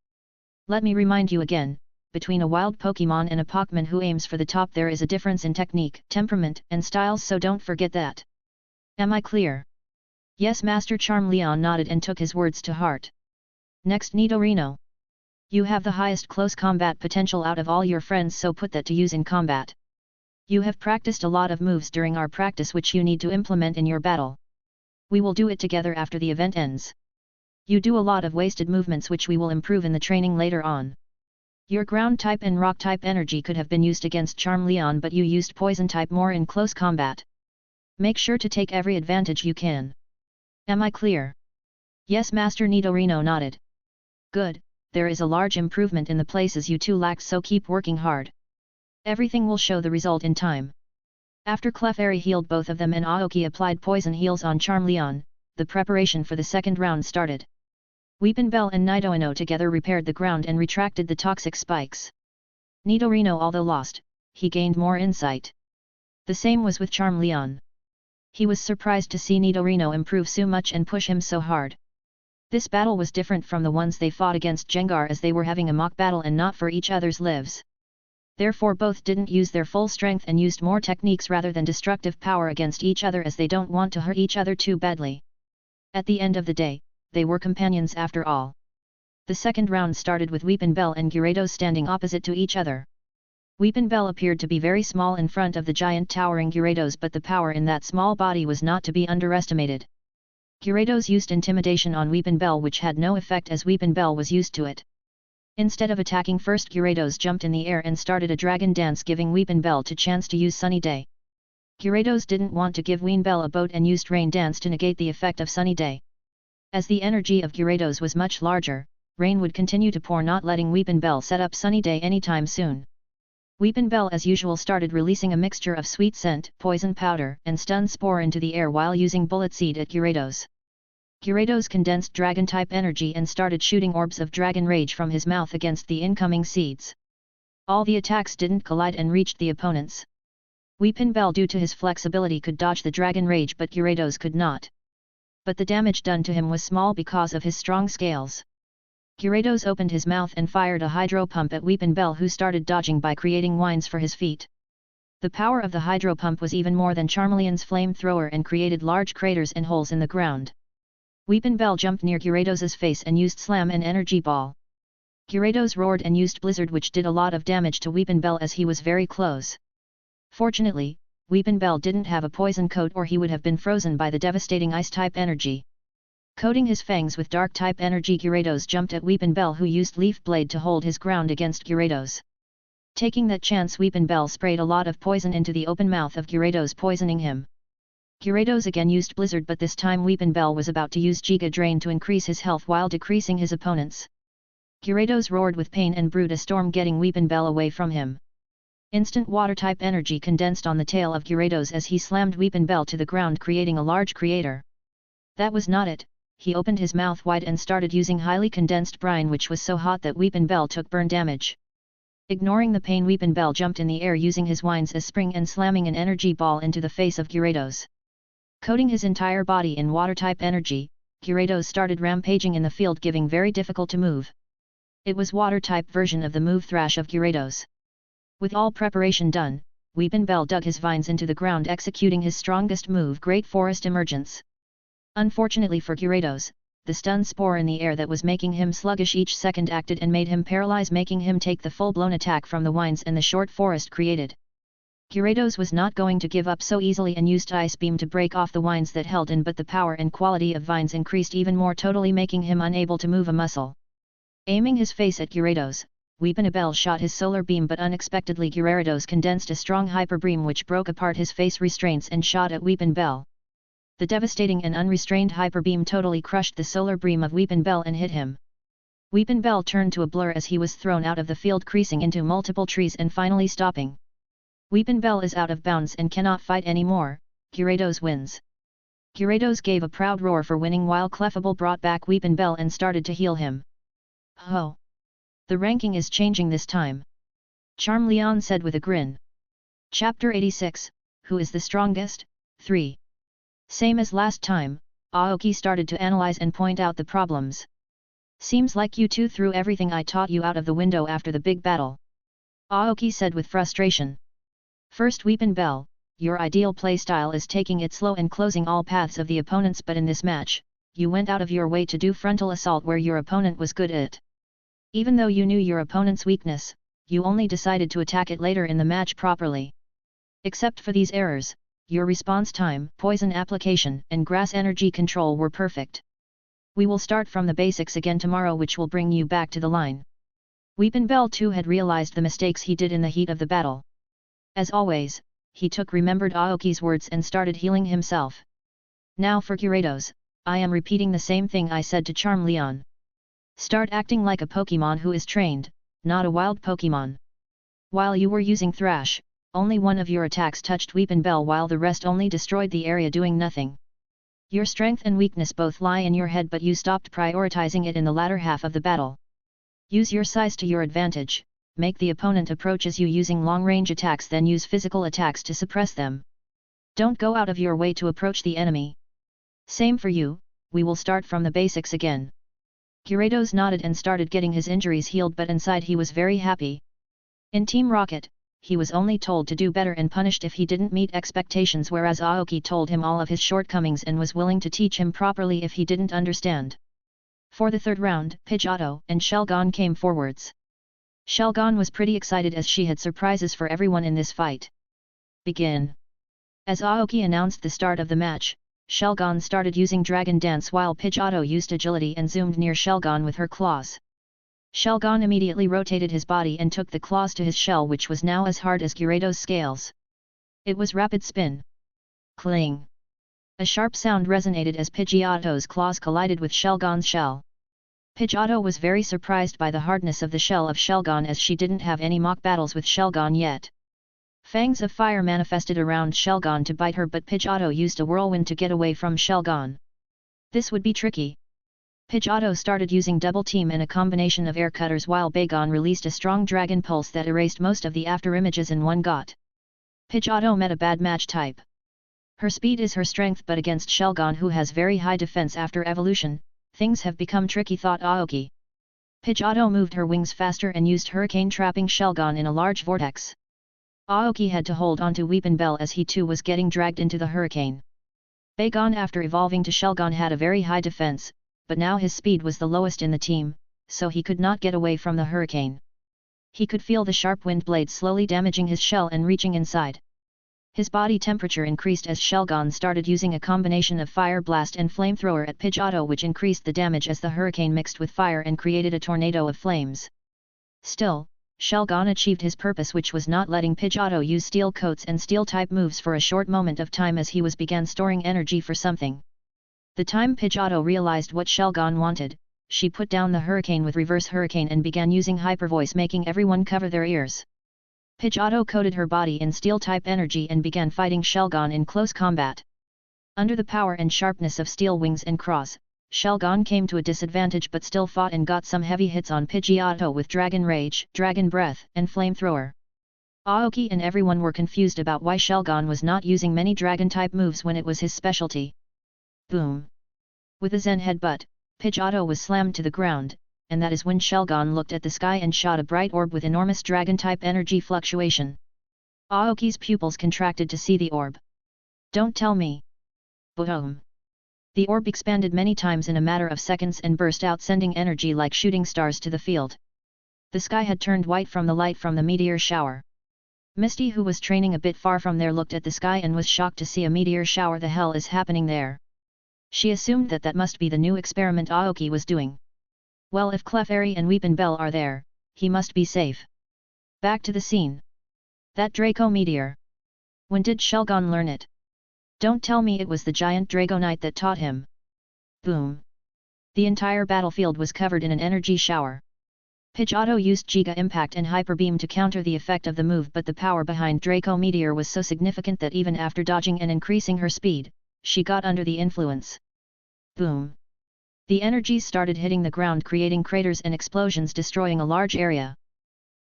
Let me remind you again, between a wild Pokémon and a Pokémon who aims for the top, there is a difference in technique, temperament, and styles, so don't forget that. Am I clear? Yes, Master. Charmeleon nodded and took his words to heart. Next, Nidorino. You have the highest close combat potential out of all your friends, so put that to use in combat. You have practiced a lot of moves during our practice which you need to implement in your battle. We will do it together after the event ends. You do a lot of wasted movements which we will improve in the training later on. Your ground type and rock type energy could have been used against Charmeleon, but you used poison type more in close combat. Make sure to take every advantage you can. Am I clear? Yes, Master Nidorino nodded. Good, there is a large improvement in the places you two lacked, so keep working hard. Everything will show the result in time. After Clefairy healed both of them and Aoki applied poison heals on Charmeleon, the preparation for the second round started. Weepinbell and Nidorino together repaired the ground and retracted the toxic spikes. Nidorino, although lost, he gained more insight. The same was with Charmeleon. He was surprised to see Nidorino improve so much and push him so hard. This battle was different from the ones they fought against Gengar, as they were having a mock battle and not for each other's lives. Therefore both didn't use their full strength and used more techniques rather than destructive power against each other, as they don't want to hurt each other too badly. At the end of the day, they were companions after all. The second round started with Weepinbell and Gyarados standing opposite to each other. Weepinbell appeared to be very small in front of the giant towering Gyarados, but the power in that small body was not to be underestimated. Gyarados used intimidation on Weepinbell, which had no effect as Weepinbell was used to it. Instead of attacking first, Gyarados jumped in the air and started a dragon dance, giving Weepinbell a chance to use Sunny Day. Gyarados didn't want to give Weepinbell a boat and used Rain Dance to negate the effect of Sunny Day. As the energy of Gyarados was much larger, rain would continue to pour, not letting Weepinbell set up Sunny Day anytime soon. Weepinbell as usual started releasing a mixture of sweet scent, poison powder, and stun spore into the air while using bullet seed at Gyarados. Gyarados condensed dragon-type energy and started shooting orbs of dragon rage from his mouth against the incoming seeds. All the attacks didn't collide and reached the opponents. Weepinbell, due to his flexibility, could dodge the dragon rage, but Gyarados could not. But the damage done to him was small because of his strong scales. Gyarados opened his mouth and fired a hydro pump at Weepinbell, who started dodging by creating wines for his feet. The power of the hydro pump was even more than Charmeleon's flamethrower and created large craters and holes in the ground. Weepinbell jumped near Gyarados' face and used Slam and Energy Ball. Gyarados roared and used Blizzard, which did a lot of damage to Weepinbell as he was very close. Fortunately, Weepinbell didn't have a poison coat, or he would have been frozen by the devastating ice-type energy. Coating his fangs with dark-type energy, Gyarados jumped at Weepinbell, who used Leaf Blade to hold his ground against Gyarados. Taking that chance, Weepinbell sprayed a lot of poison into the open mouth of Gyarados, poisoning him. Gyarados again used Blizzard, but this time Weepinbell was about to use Giga Drain to increase his health while decreasing his opponent's. Gyarados roared with pain and brewed a storm, getting Weepinbell away from him. Instant water-type energy condensed on the tail of Gyarados as he slammed Weepinbell to the ground, creating a large crater. That was not it. He opened his mouth wide and started using highly condensed brine, which was so hot that Weepinbell took burn damage. Ignoring the pain, Weepinbell jumped in the air using his wines as spring and slamming an energy ball into the face of Gyarados. Coating his entire body in water-type energy, Gyarados started rampaging in the field, giving very difficult to move. It was water-type version of the move Thrash of Gyarados. With all preparation done, Weepinbell dug his vines into the ground, executing his strongest move, Great Forest Emergence. Unfortunately for Gyarados, the stun spore in the air that was making him sluggish each second acted and made him paralyze, making him take the full-blown attack from the vines and the short forest created. Gyarados was not going to give up so easily and used Ice Beam to break off the vines that held in, but the power and quality of vines increased even more, totally making him unable to move a muscle. Aiming his face at Gyarados, Weepinbell shot his solar beam, but unexpectedly Gyarados condensed a strong hyper beam which broke apart his face restraints and shot at Weepinbell. The devastating and unrestrained hyper beam totally crushed the solar beam of Weepinbell and hit him. Weepinbell turned to a blur as he was thrown out of the field, creasing into multiple trees and finally stopping. Weepinbell is out of bounds and cannot fight anymore. Gyarados wins. Gyarados gave a proud roar for winning, while Clefable brought back Weepinbell and started to heal him. Oh! The ranking is changing this time. Charmeleon said with a grin. Chapter 86, Who is the strongest? 3. Same as last time, Aoki started to analyze and point out the problems. Seems like you two threw everything I taught you out of the window after the big battle. Aoki said with frustration. First, Weepinbell, your ideal playstyle is taking it slow and closing all paths of the opponents, but in this match, you went out of your way to do frontal assault where your opponent was good at it. Even though you knew your opponent's weakness, you only decided to attack it later in the match properly. Except for these errors, your response time, poison application, and grass energy control were perfect. We will start from the basics again tomorrow, which will bring you back to the line. Weepinbell too had realized the mistakes he did in the heat of the battle. As always, he remembered Aoki's words and started healing himself. Now for Gyarados, I am repeating the same thing I said to Charmeleon. Start acting like a Pokémon who is trained, not a wild Pokémon. While you were using Thrash, only one of your attacks touched Weepinbell while the rest only destroyed the area doing nothing. Your strength and weakness both lie in your head, but you stopped prioritizing it in the latter half of the battle. Use your size to your advantage, make the opponent approaches you using long-range attacks, then use physical attacks to suppress them. Don't go out of your way to approach the enemy. Same for you, we will start from the basics again. Gyarados nodded and started getting his injuries healed, but inside he was very happy. In Team Rocket, he was only told to do better and punished if he didn't meet expectations, whereas Aoki told him all of his shortcomings and was willing to teach him properly if he didn't understand. For the third round, Pidgeotto and Shelgon came forwards. Shelgon was pretty excited as she had surprises for everyone in this fight. Begin. As Aoki announced the start of the match, Shelgon started using Dragon Dance while Pidgeotto used agility and zoomed near Shelgon with her claws. Shelgon immediately rotated his body and took the claws to his shell, which was now as hard as Gyarados' scales. It was rapid spin. Cling! A sharp sound resonated as Pidgeotto's claws collided with Shelgon's shell. Pidgeotto was very surprised by the hardness of the shell of Shelgon, as she didn't have any mock battles with Shelgon yet. Fangs of fire manifested around Shelgon to bite her, but Pidgeotto used a whirlwind to get away from Shelgon. This would be tricky. Pidgeotto started using Double Team and a combination of air cutters, while Bagon released a strong Dragon Pulse that erased most of the after images in one got. Pidgeotto met a bad match type. Her speed is her strength, but against Shelgon, who has very high defense after evolution, things have become tricky, thought Aoki. Pidgeotto moved her wings faster and used Hurricane, trapping Shelgon in a large vortex. Aoki had to hold onto Weepinbell as he too was getting dragged into the hurricane. Bagon, after evolving to Shelgon, had a very high defense, but now his speed was the lowest in the team, so he could not get away from the hurricane. He could feel the sharp wind blades slowly damaging his shell and reaching inside. His body temperature increased as Shelgon started using a combination of Fire Blast and Flamethrower at Pidgeotto, which increased the damage as the hurricane mixed with fire and created a tornado of flames. Still, Shelgon achieved his purpose, which was not letting Pidgeotto use Steel Coats and Steel-type moves for a short moment of time as he began storing energy for something. The time Pidgeotto realized what Shelgon wanted, she put down the hurricane with Reverse Hurricane and began using Hyper Voice, making everyone cover their ears. Pidgeotto coated her body in Steel-type energy and began fighting Shelgon in close combat. Under the power and sharpness of Steel Wings and Cross, Shelgon came to a disadvantage, but still fought and got some heavy hits on Pidgeotto with Dragon Rage, Dragon Breath, and Flamethrower. Aoki and everyone were confused about why Shelgon was not using many Dragon-type moves when it was his specialty. Boom! With a Zen Headbutt, Pidgeotto was slammed to the ground, and that is when Shelgon looked at the sky and shot a bright orb with enormous Dragon-type energy fluctuation. Aoki's pupils contracted to see the orb. Don't tell me! Boom! The orb expanded many times in a matter of seconds and burst out, sending energy like shooting stars to the field. The sky had turned white from the light from the meteor shower. Misty, who was training a bit far from there, looked at the sky and was shocked to see a meteor shower. The hell is happening there? She assumed that must be the new experiment Aoki was doing. Well, if Clefairy and Weepinbell are there, he must be safe. Back to the scene. That Draco meteor. When did Shelgon learn it? Don't tell me it was the giant Dragonite that taught him. Boom! The entire battlefield was covered in an energy shower. Pidgeotto used Giga Impact and Hyper Beam to counter the effect of the move, but the power behind Draco Meteor was so significant that even after dodging and increasing her speed, she got under the influence. Boom! The energies started hitting the ground, creating craters and explosions, destroying a large area.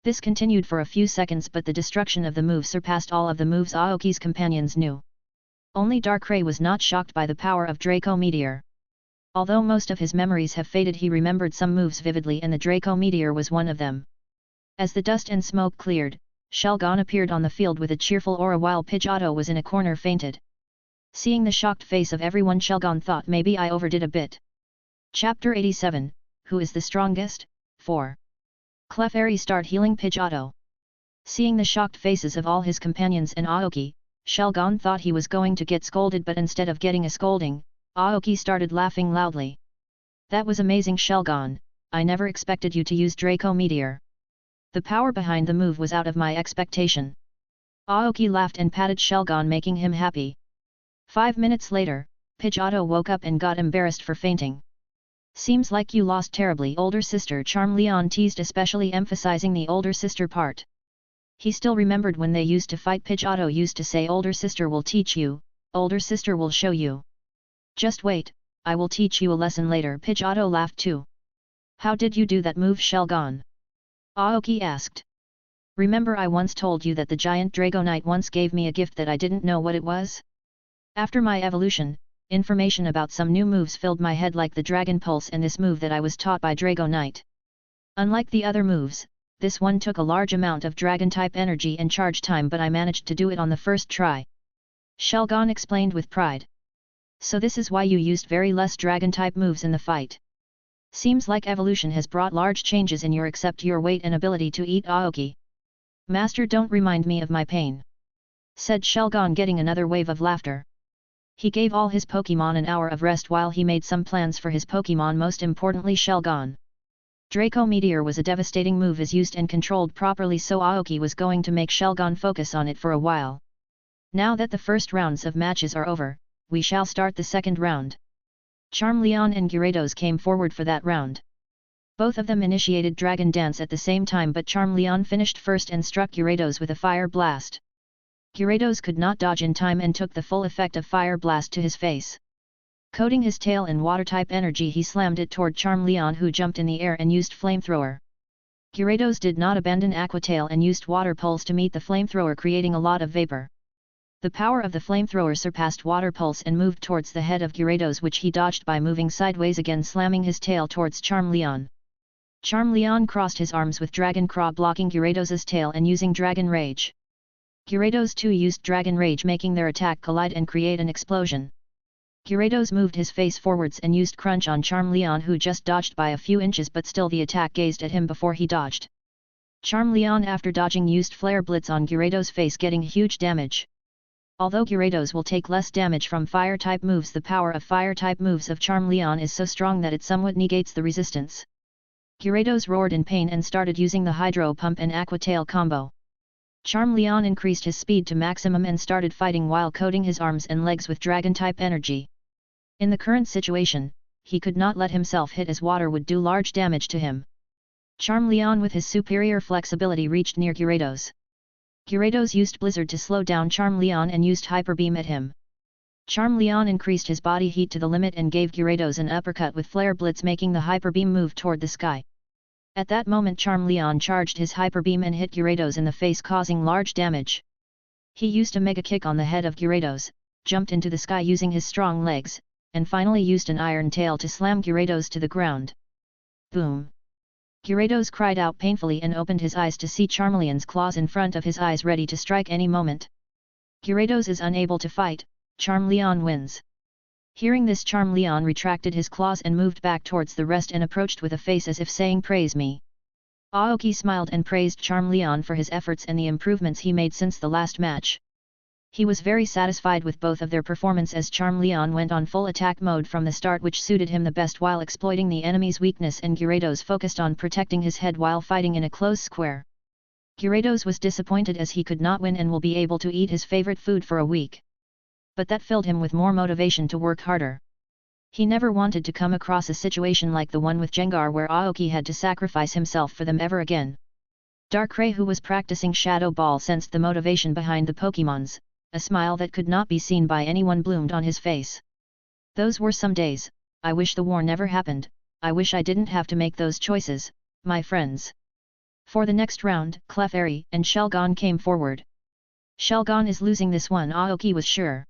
This continued for a few seconds, but the destruction of the move surpassed all of the moves Aoki's companions knew. Only Darkrai was not shocked by the power of Draco Meteor. Although most of his memories have faded, he remembered some moves vividly, and the Draco Meteor was one of them. As the dust and smoke cleared, Shelgon appeared on the field with a cheerful aura while Pidgeotto was in a corner fainted. Seeing the shocked face of everyone, Shelgon thought, maybe I overdid a bit. Chapter 87, Who is the Strongest? 4. Clefairy start healing Pidgeotto. Seeing the shocked faces of all his companions and Aoki, Shelgon thought he was going to get scolded, but instead of getting a scolding, Aoki started laughing loudly. That was amazing, Shelgon. I never expected you to use Draco Meteor. The power behind the move was out of my expectation. Aoki laughed and patted Shelgon, making him happy. 5 minutes later, Pidgeotto woke up and got embarrassed for fainting. Seems like you lost terribly, older sister, Charmeleon teased, especially emphasizing the older sister part. He still remembered when they used to fight. Pidgeotto used to say, older sister will teach you, older sister will show you. Just wait, I will teach you a lesson later. Pidgeotto laughed too. How did you do that move, Shelgon? Aoki asked. Remember I once told you that the giant Dragonite once gave me a gift that I didn't know what it was? After my evolution, information about some new moves filled my head, like the Dragon Pulse and this move that I was taught by Dragonite. Unlike the other moves, this one took a large amount of Dragon-type energy and charge time, but I managed to do it on the first try. Shelgon explained with pride. So this is why you used very less Dragon-type moves in the fight. Seems like evolution has brought large changes in your except your weight and ability to eat. Aoki. Master, don't remind me of my pain, said Shelgon, getting another wave of laughter. He gave all his Pokémon an hour of rest while he made some plans for his Pokémon, most importantly Shelgon. Draco Meteor was a devastating move as used and controlled properly, so Aoki was going to make Shelgon focus on it for a while. Now that the first rounds of matches are over, we shall start the second round. Charmeleon and Gyarados came forward for that round. Both of them initiated Dragon Dance at the same time, but Charmeleon finished first and struck Gyarados with a Fire Blast. Gyarados could not dodge in time and took the full effect of Fire Blast to his face. Coating his tail in Water-type energy, he slammed it toward Charmeleon, who jumped in the air and used Flamethrower. Gyarados did not abandon Aqua Tail and used Water Pulse to meet the Flamethrower, creating a lot of vapor. The power of the Flamethrower surpassed Water Pulse and moved towards the head of Gyarados, which he dodged by moving sideways again, slamming his tail towards Charmeleon. Charmeleon crossed his arms with Dragon Claw, blocking Gyarados' tail and using Dragon Rage. Gyarados too used Dragon Rage, making their attack collide and create an explosion. Gyarados moved his face forwards and used Crunch on Charmeleon, who just dodged by a few inches, but still the attack gazed at him before he dodged. Charmeleon, after dodging, used Flare Blitz on Gyarados' face, getting huge damage. Although Gyarados will take less damage from Fire-type moves, the power of Fire-type moves of Charmeleon is so strong that it somewhat negates the resistance. Gyarados roared in pain and started using the Hydro Pump and Aqua Tail combo. Charmeleon increased his speed to maximum and started fighting while coating his arms and legs with Dragon-type energy. In the current situation, he could not let himself hit, as water would do large damage to him. Charmeleon, with his superior flexibility, reached near Gyarados. Gyarados used Blizzard to slow down Charmeleon and used Hyper Beam at him. Charmeleon increased his body heat to the limit and gave Gyarados an uppercut with Flare Blitz, making the Hyper Beam move toward the sky. At that moment, Charmeleon charged his Hyper Beam and hit Gyarados in the face, causing large damage. He used a Mega Kick on the head of Gyarados, jumped into the sky using his strong legs, and finally used an Iron Tail to slam Gyarados to the ground. Boom! Gyarados cried out painfully and opened his eyes to see Charmeleon's claws in front of his eyes, ready to strike any moment. Gyarados is unable to fight, Charmeleon wins. Hearing this, Charmeleon retracted his claws and moved back towards the rest and approached with a face as if saying, "Praise me." Aoki smiled and praised Charmeleon for his efforts and the improvements he made since the last match. He was very satisfied with both of their performance, as Charmeleon went on full attack mode from the start, which suited him the best while exploiting the enemy's weakness, and Gyarados focused on protecting his head while fighting in a close square. Gyarados was disappointed as he could not win and will be able to eat his favorite food for a week. But that filled him with more motivation to work harder. He never wanted to come across a situation like the one with Gengar, where Aoki had to sacrifice himself for them ever again. Darkrai, who was practicing Shadow Ball, sensed the motivation behind the Pokémons. A smile that could not be seen by anyone bloomed on his face. Those were some days. I wish the war never happened. I wish I didn't have to make those choices, my friends. For the next round, Clefairy and Shelgon came forward. Shelgon is losing this one, Aoki was sure.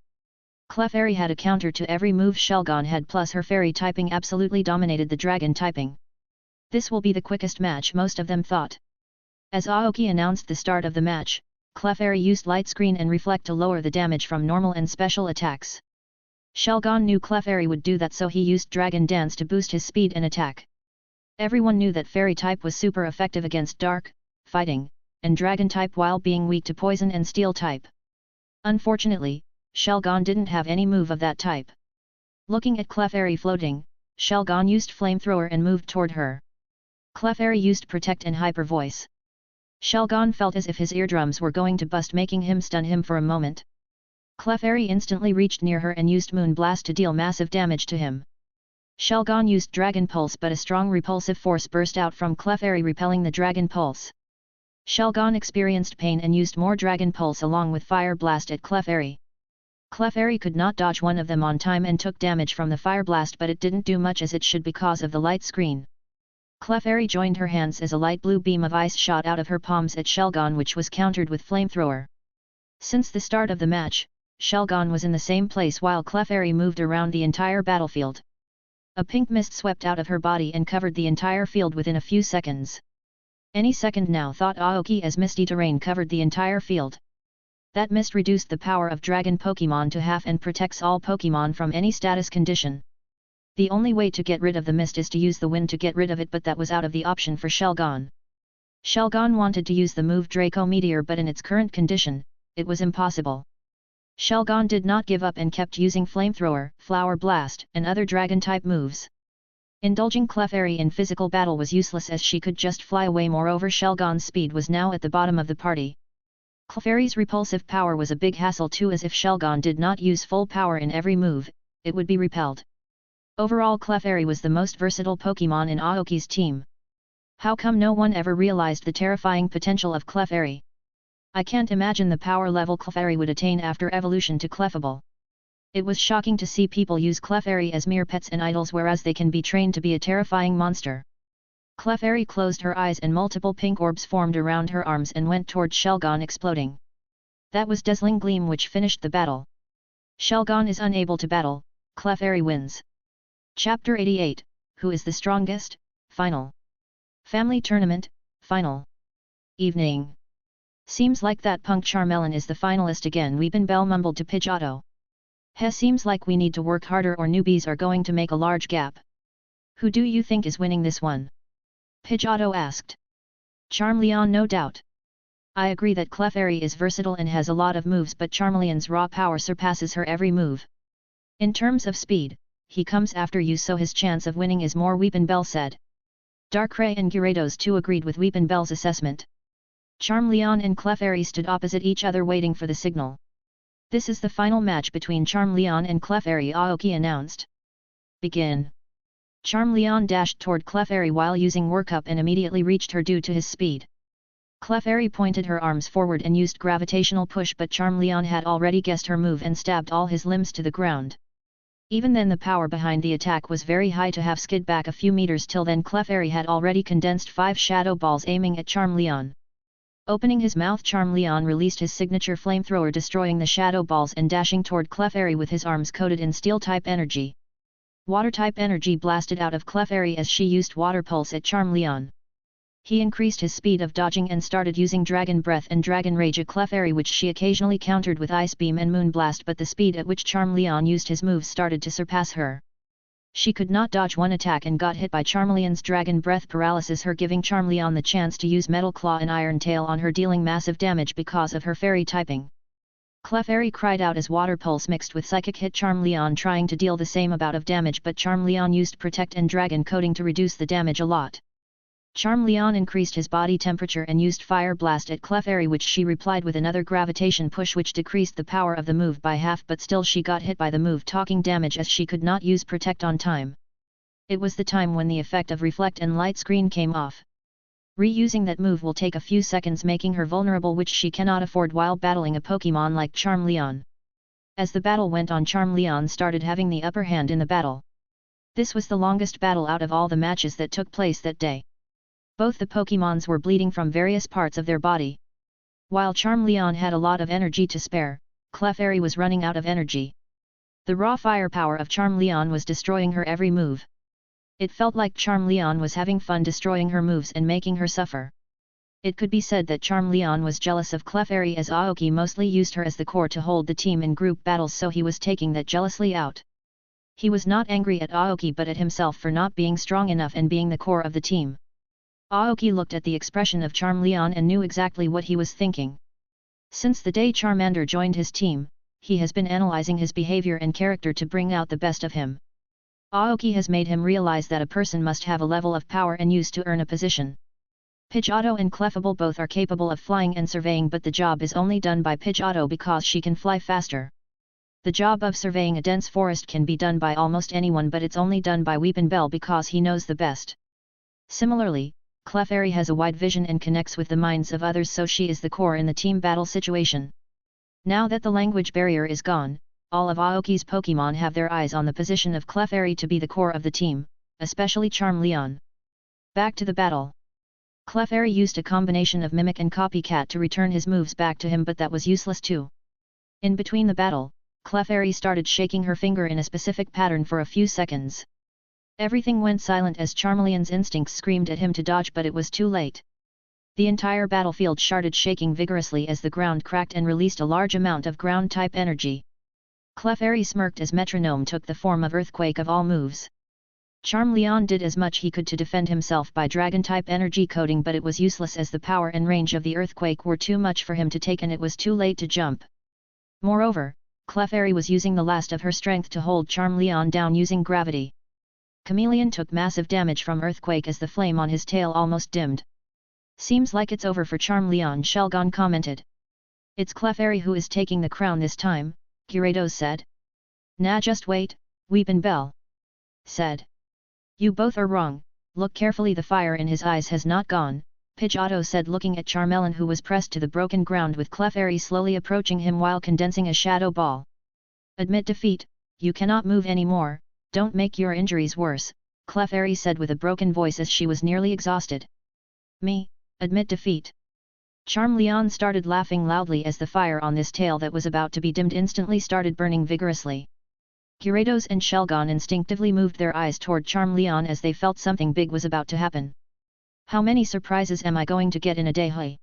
Clefairy had a counter to every move Shelgon had, plus her fairy typing absolutely dominated the dragon typing. This will be the quickest match, most of them thought. As Aoki announced the start of the match, Clefairy used Light Screen and Reflect to lower the damage from normal and special attacks. Shelgon knew Clefairy would do that, so he used Dragon Dance to boost his speed and attack. Everyone knew that Fairy type was super effective against Dark, Fighting, and Dragon type while being weak to Poison and Steel type. Unfortunately, Shelgon didn't have any move of that type. Looking at Clefairy floating, Shelgon used Flamethrower and moved toward her. Clefairy used Protect and Hyper Voice. Shelgon felt as if his eardrums were going to bust, making him stun him for a moment. Clefairy instantly reached near her and used Moon Blast to deal massive damage to him. Shelgon used Dragon Pulse, but a strong repulsive force burst out from Clefairy, repelling the Dragon Pulse. Shelgon experienced pain and used more Dragon Pulse along with Fire Blast at Clefairy. Clefairy could not dodge one of them on time and took damage from the Fire Blast, but it didn't do much as it should because of the light screen. Clefairy joined her hands as a light blue beam of ice shot out of her palms at Shelgon, which was countered with Flamethrower. Since the start of the match, Shelgon was in the same place while Clefairy moved around the entire battlefield. A pink mist swept out of her body and covered the entire field within a few seconds. Any second now, thought Aoki, as misty terrain covered the entire field. That mist reduced the power of Dragon Pokémon to half and protects all Pokémon from any status condition. The only way to get rid of the mist is to use the wind to get rid of it, but that was out of the option for Shelgon. Shelgon wanted to use the move Draco Meteor, but in its current condition, it was impossible. Shelgon did not give up and kept using Flamethrower, Flower Blast, and other Dragon-type moves. Indulging Clefairy in physical battle was useless as she could just fly away. Moreover, Shelgon's speed was now at the bottom of the party. Clefairy's repulsive power was a big hassle too, as if Shelgon did not use full power in every move, it would be repelled. Overall, Clefairy was the most versatile Pokémon in Aoki's team. How come no one ever realized the terrifying potential of Clefairy? I can't imagine the power level Clefairy would attain after evolution to Clefable. It was shocking to see people use Clefairy as mere pets and idols, whereas they can be trained to be a terrifying monster. Clefairy closed her eyes and multiple pink orbs formed around her arms and went towards Shelgon, exploding. That was Dazzling Gleam, which finished the battle. Shelgon is unable to battle, Clefairy wins. Chapter 88, Who is the Strongest? Final. Family Tournament, Final. Evening. Seems like that punk Charmeleon is the finalist again, Weepinbell mumbled to Pidgeotto. Seems like we need to work harder or newbies are going to make a large gap. Who do you think is winning this one? Pidgeotto asked. Charmeleon, no doubt. I agree that Clefairy is versatile and has a lot of moves, but Charmeleon's raw power surpasses her every move. In terms of speed, he comes after you, so his chance of winning is more, Weepinbell said. Darkrai and Gyarados too agreed with Weepinbell's assessment. Charmeleon and Clefairy stood opposite each other waiting for the signal. This is the final match between Charmeleon and Clefairy, Aoki announced. Begin. Charmeleon dashed toward Clefairy while using Work Up and immediately reached her due to his speed. Clefairy pointed her arms forward and used Gravitational Push, but Charmeleon had already guessed her move and stabbed all his limbs to the ground. Even then the power behind the attack was very high to have skid back a few meters. Till then Clefairy had already condensed 5 shadow balls aiming at Charmeleon. Opening his mouth, Charmeleon released his signature Flamethrower, destroying the shadow balls and dashing toward Clefairy with his arms coated in Steel-type energy. Water-type energy blasted out of Clefairy as she used Water Pulse at Charmeleon. He increased his speed of dodging and started using Dragon Breath and Dragon Rage at Clefairy, which she occasionally countered with Ice Beam and Moon Blast, but the speed at which Charmeleon used his moves started to surpass her. She could not dodge one attack and got hit by Charmeleon's Dragon Breath Paralysis, her giving Charmeleon the chance to use Metal Claw and Iron Tail on her, dealing massive damage because of her fairy typing. Clefairy cried out as Water Pulse mixed with Psychic hit Charmeleon, trying to deal the same amount of damage, but Charmeleon used Protect and Dragon Coating to reduce the damage a lot. Charmeleon increased his body temperature and used Fire Blast at Clefairy, which she replied with another Gravitation Push, which decreased the power of the move by half, but still she got hit by the move talking damage as she could not use Protect on time. It was the time when the effect of Reflect and Light Screen came off. Reusing that move will take a few seconds, making her vulnerable, which she cannot afford while battling a Pokémon like Charmeleon. As the battle went on, Charmeleon started having the upper hand in the battle. This was the longest battle out of all the matches that took place that day. Both the Pokémons were bleeding from various parts of their body. While Charmeleon had a lot of energy to spare, Clefairy was running out of energy. The raw firepower of Charmeleon was destroying her every move. It felt like Charmeleon was having fun destroying her moves and making her suffer. It could be said that Charmeleon was jealous of Clefairy, as Aoki mostly used her as the core to hold the team in group battles, so he was taking that jealously out. He was not angry at Aoki but at himself for not being strong enough and being the core of the team. Aoki looked at the expression of Charmeleon and knew exactly what he was thinking. Since the day Charmander joined his team, he has been analyzing his behavior and character to bring out the best of him. Aoki has made him realize that a person must have a level of power and use to earn a position. Pidgeotto and Clefable both are capable of flying and surveying, but the job is only done by Pidgeotto because she can fly faster. The job of surveying a dense forest can be done by almost anyone, but it's only done by Weepinbell because he knows the best. Similarly, Clefairy has a wide vision and connects with the minds of others, so she is the core in the team battle situation. Now that the language barrier is gone, all of Aoki's Pokémon have their eyes on the position of Clefairy to be the core of the team, especially Charmeleon. Back to the battle. Clefairy used a combination of Mimic and Copycat to return his moves back to him, but that was useless too. In between the battle, Clefairy started shaking her finger in a specific pattern for a few seconds. Everything went silent as Charmeleon's instincts screamed at him to dodge, but it was too late. The entire battlefield started shaking vigorously as the ground cracked and released a large amount of ground-type energy. Clefairy smirked as Metronome took the form of Earthquake of all moves. Charmeleon did as much he could to defend himself by Dragon-type energy coating, but it was useless as the power and range of the Earthquake were too much for him to take and it was too late to jump. Moreover, Clefairy was using the last of her strength to hold Charmeleon down using gravity. Chameleon took massive damage from Earthquake as the flame on his tail almost dimmed. Seems like it's over for Charmeleon, Shelgon commented. It's Clefairy who is taking the crown this time, Gyarados said. Nah, just wait, Weepinbell said. You both are wrong, look carefully, the fire in his eyes has not gone, Pidgeotto said, looking at Charmeleon, who was pressed to the broken ground with Clefairy slowly approaching him while condensing a shadow ball. Admit defeat, you cannot move anymore, don't make your injuries worse, Clefairy said with a broken voice as she was nearly exhausted. Me, admit defeat. Charmeleon started laughing loudly as the fire on this tail that was about to be dimmed instantly started burning vigorously. Gyarados and Shelgon instinctively moved their eyes toward Charmeleon as they felt something big was about to happen. How many surprises am I going to get in a day, hey?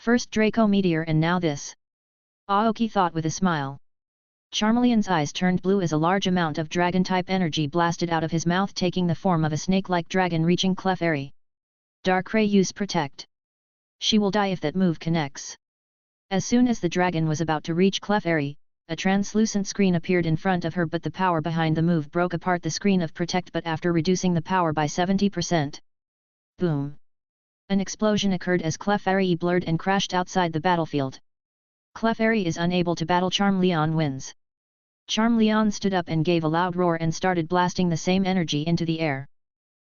First Draco Meteor and now this. Aoki thought with a smile. Charmeleon's eyes turned blue as a large amount of dragon-type energy blasted out of his mouth, taking the form of a snake-like dragon reaching Clefairy. Darkrai, use Protect. She will die if that move connects. As soon as the dragon was about to reach Clefairy, a translucent screen appeared in front of her, but the power behind the move broke apart the screen of Protect, but after reducing the power by 70%. Boom! An explosion occurred as Clefairy blurred and crashed outside the battlefield. Clefairy is unable to battle, Charmeleon wins. Charmeleon stood up and gave a loud roar and started blasting the same energy into the air.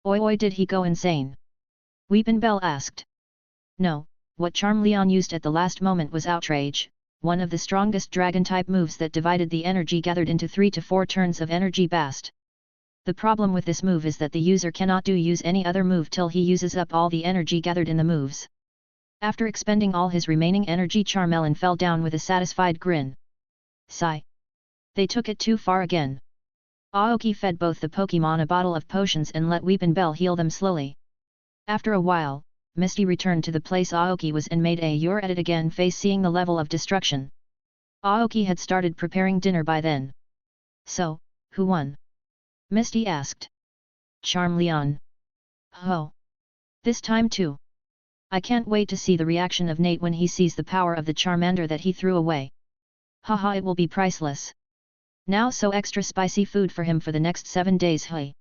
Oi, did he go insane? Weepinbell asked. No, what Charmeleon used at the last moment was Outrage, one of the strongest dragon-type moves that divided the energy gathered into 3 to 4 turns of energy bast. The problem with this move is that the user cannot use any other move till he uses up all the energy gathered in the moves. After expending all his remaining energy, Charmeleon fell down with a satisfied grin. Sigh. They took it too far again. Aoki fed both the Pokémon a bottle of potions and let Weepinbell heal them slowly. After a while, Misty returned to the place Aoki was and made a "you're at it again" face, seeing the level of destruction. Aoki had started preparing dinner by then. So, who won? Misty asked. Charmeleon. Oh. This time too. I can't wait to see the reaction of Nate when he sees the power of the Charmander that he threw away. Haha, it will be priceless. Now so extra spicy food for him for the next 7 days, hey.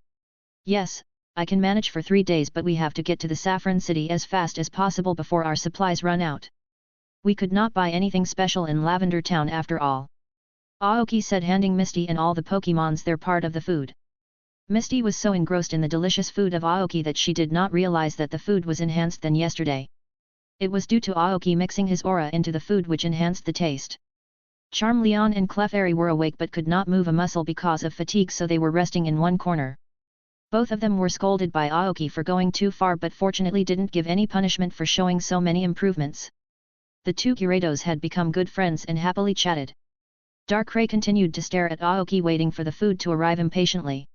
Yes, I can manage for 3 days, but we have to get to the Saffron City as fast as possible before our supplies run out. We could not buy anything special in Lavender Town after all. Aoki said, handing Misty and all the Pokémons their part of the food. Misty was so engrossed in the delicious food of Aoki that she did not realize that the food was enhanced than yesterday. It was due to Aoki mixing his aura into the food which enhanced the taste. Charmeleon and Clefairy were awake but could not move a muscle because of fatigue, so they were resting in one corner. Both of them were scolded by Aoki for going too far, but fortunately didn't give any punishment for showing so many improvements. The two Gyarados had become good friends and happily chatted. Darkrai continued to stare at Aoki, waiting for the food to arrive impatiently.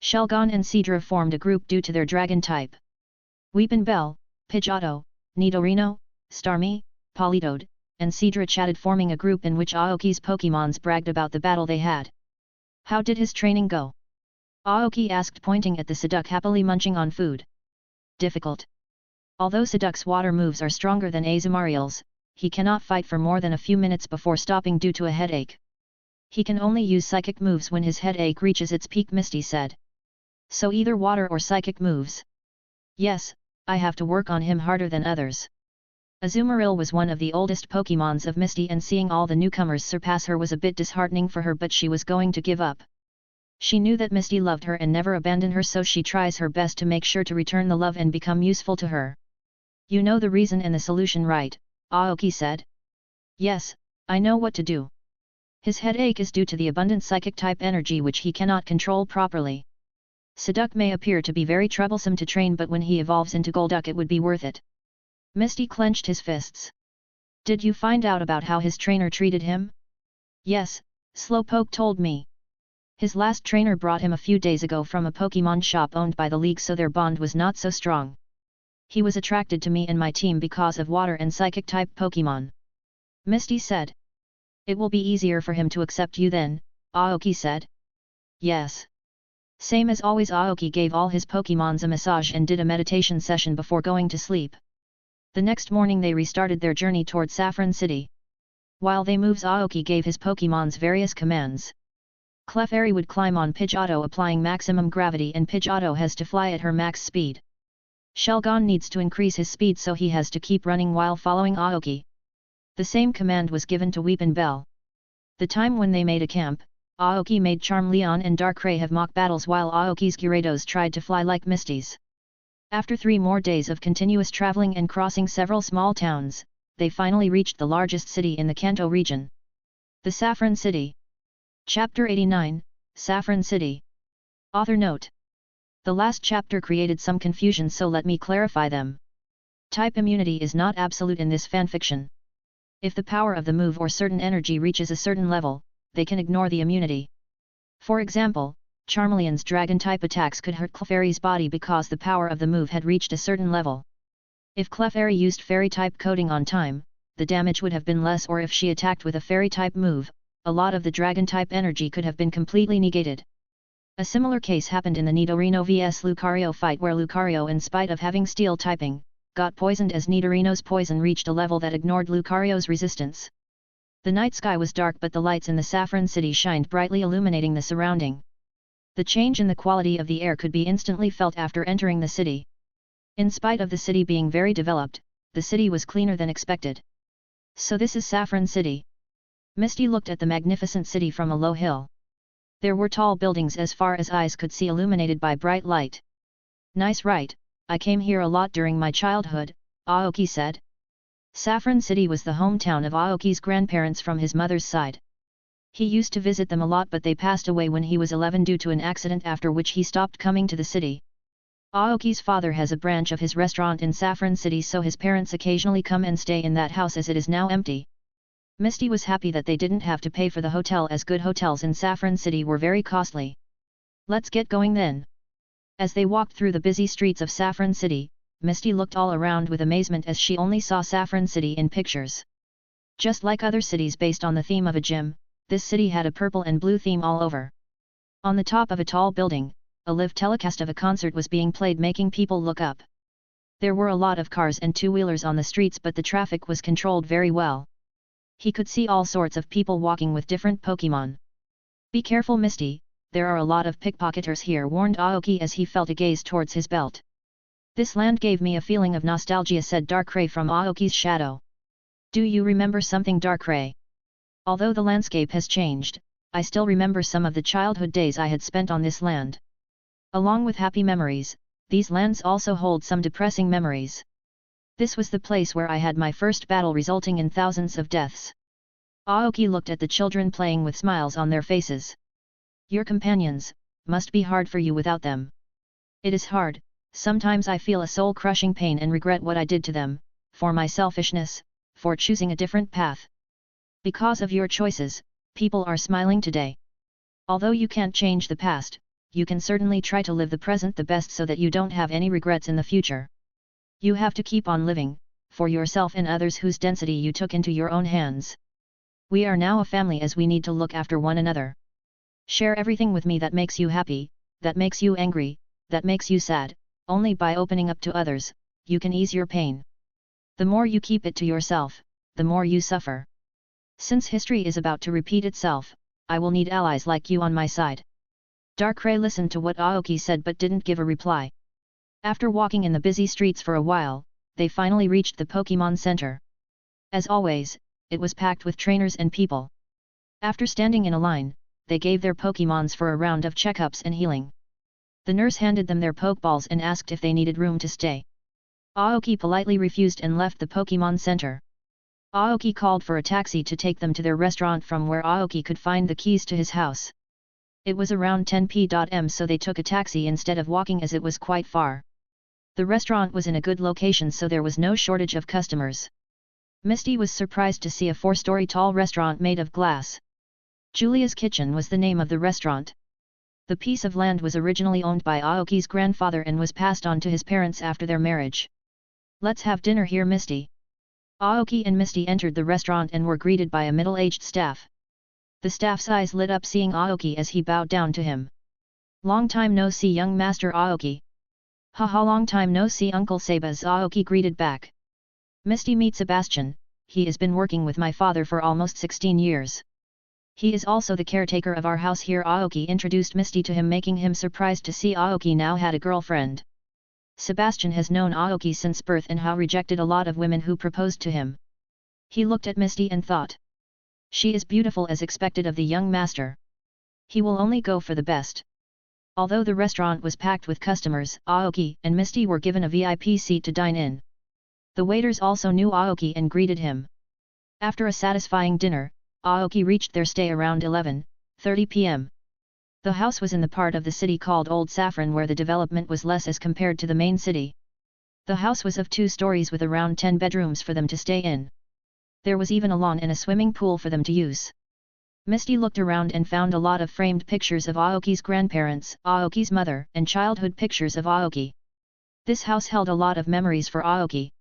Shelgon and Seadra formed a group due to their dragon type. Weepinbell, Pidgeotto, Nidorino, Starmie, Politoed, and Seadra chatted, forming a group in which Aoki's Pokémons bragged about the battle they had. How did his training go? Aoki asked, pointing at the Psyduck happily munching on food. Difficult. Although Psyduck's water moves are stronger than Azumariel's, he cannot fight for more than a few minutes before stopping due to a headache. He can only use psychic moves when his headache reaches its peak, Misty said. So either water or psychic moves. Yes, I have to work on him harder than others. Azumarill was one of the oldest Pokémons of Misty, and seeing all the newcomers surpass her was a bit disheartening for her, but she was going to give up. She knew that Misty loved her and never abandoned her, so she tries her best to make sure to return the love and become useful to her. You know the reason and the solution, right? Aoki said. Yes, I know what to do. His headache is due to the abundant psychic type energy which he cannot control properly. Psyduck may appear to be very troublesome to train, but when he evolves into Golduck it would be worth it. Misty clenched his fists. Did you find out about how his trainer treated him? Yes, Slowpoke told me. His last trainer brought him a few days ago from a Pokémon shop owned by the League, so their bond was not so strong. He was attracted to me and my team because of water and psychic type Pokémon. Misty said. It will be easier for him to accept you then, Aoki said. Yes. Same as always, Aoki gave all his Pokémons a massage and did a meditation session before going to sleep. The next morning they restarted their journey toward Saffron City. While they moved, Aoki gave his Pokémons various commands. Clefairy would climb on Pidgeotto applying maximum gravity, and Pidgeotto has to fly at her max speed. Shelgon needs to increase his speed, so he has to keep running while following Aoki. The same command was given to Weepinbell. The time when they made a camp, Aoki made Charmeleon and Darkrai have mock battles while Aoki's Gyarados tried to fly like Misty's. After 3 more days of continuous traveling and crossing several small towns, they finally reached the largest city in the Kanto region. The Saffron City. Chapter 89, Saffron City. Author note. The last chapter created some confusion, so let me clarify them. Type immunity is not absolute in this fanfiction. If the power of the move or certain energy reaches a certain level, they can ignore the immunity. For example, Charmeleon's dragon-type attacks could hurt Clefairy's body because the power of the move had reached a certain level. If Clefairy used fairy-type coating on time, the damage would have been less, or if she attacked with a fairy-type move, a lot of the dragon-type energy could have been completely negated. A similar case happened in the Nidorino vs Lucario fight, where Lucario, in spite of having steel typing, got poisoned as Nidorino's poison reached a level that ignored Lucario's resistance. The night sky was dark, but the lights in the Saffron City shined brightly, illuminating the surrounding. The change in the quality of the air could be instantly felt after entering the city. In spite of the city being very developed, the city was cleaner than expected. So this is Saffron City. Misty looked at the magnificent city from a low hill. There were tall buildings as far as eyes could see, illuminated by bright light. Nice, right? I came here a lot during my childhood, Aoki said. Saffron City was the hometown of Aoki's grandparents from his mother's side. He used to visit them a lot, but they passed away when he was 11 due to an accident, after which he stopped coming to the city. Aoki's father has a branch of his restaurant in Saffron City, so his parents occasionally come and stay in that house, as it is now empty. Misty was happy that they didn't have to pay for the hotel, as good hotels in Saffron City were very costly. Let's get going then. As they walked through the busy streets of Saffron City, Misty looked all around with amazement, as she only saw Saffron City in pictures. Just like other cities based on the theme of a gym, this city had a purple and blue theme all over. On the top of a tall building, a live telecast of a concert was being played, making people look up. There were a lot of cars and two-wheelers on the streets, but the traffic was controlled very well. He could see all sorts of people walking with different Pokémon. Be careful, Misty, there are a lot of pickpocketers here, warned Aoki as he felt a gaze towards his belt. This land gave me a feeling of nostalgia, said Darkrai from Aoki's shadow. Do you remember something, Darkrai? Although the landscape has changed, I still remember some of the childhood days I had spent on this land. Along with happy memories, these lands also hold some depressing memories. This was the place where I had my first battle, resulting in thousands of deaths. Aoki looked at the children playing with smiles on their faces. Your companions, must be hard for you without them. It is hard, sometimes I feel a soul-crushing pain and regret what I did to them, for my selfishness, for choosing a different path. Because of your choices, people are smiling today. Although you can't change the past, you can certainly try to live the present the best so that you don't have any regrets in the future. You have to keep on living, for yourself and others whose density you took into your own hands. We are now a family, as we need to look after one another. Share everything with me that makes you happy, that makes you angry, that makes you sad. Only by opening up to others, you can ease your pain. The more you keep it to yourself, the more you suffer. Since history is about to repeat itself, I will need allies like you on my side. Darkrai listened to what Aoki said but didn't give a reply. After walking in the busy streets for a while, they finally reached the Pokémon Center. As always, it was packed with trainers and people. After standing in a line, they gave their Pokémons for a round of checkups and healing. The nurse handed them their Pokeballs and asked if they needed room to stay. Aoki politely refused and left the Pokémon Center. Aoki called for a taxi to take them to their restaurant from where Aoki could find the keys to his house. It was around 10 p.m. so they took a taxi instead of walking as it was quite far. The restaurant was in a good location so there was no shortage of customers. Misty was surprised to see a 4-story tall restaurant made of glass. Julia's Kitchen was the name of the restaurant. The piece of land was originally owned by Aoki's grandfather and was passed on to his parents after their marriage. "Let's have dinner here, Misty." Aoki and Misty entered the restaurant and were greeted by a middle-aged staff. The staff's eyes lit up seeing Aoki as he bowed down to him. "Long time no see, young master Aoki." "Haha, long time no see, Uncle Sabas," Aoki greeted back. "Misty, meet Sebastian, he has been working with my father for almost 16 years. He is also the caretaker of our house here." Aoki introduced Misty to him, making him surprised to see Aoki now had a girlfriend. Sebastian has known Aoki since birth and how rejected a lot of women who proposed to him. He looked at Misty and thought, she is beautiful as expected of the young master. He will only go for the best. Although the restaurant was packed with customers, Aoki and Misty were given a VIP seat to dine in. The waiters also knew Aoki and greeted him. After a satisfying dinner, Aoki reached their stay around 11:30 p.m. The house was in the part of the city called Old Saffron where the development was less as compared to the main city. The house was of 2 stories with around 10 bedrooms for them to stay in. There was even a lawn and a swimming pool for them to use. Misty looked around and found a lot of framed pictures of Aoki's grandparents, Aoki's mother, and childhood pictures of Aoki. This house held a lot of memories for Aoki.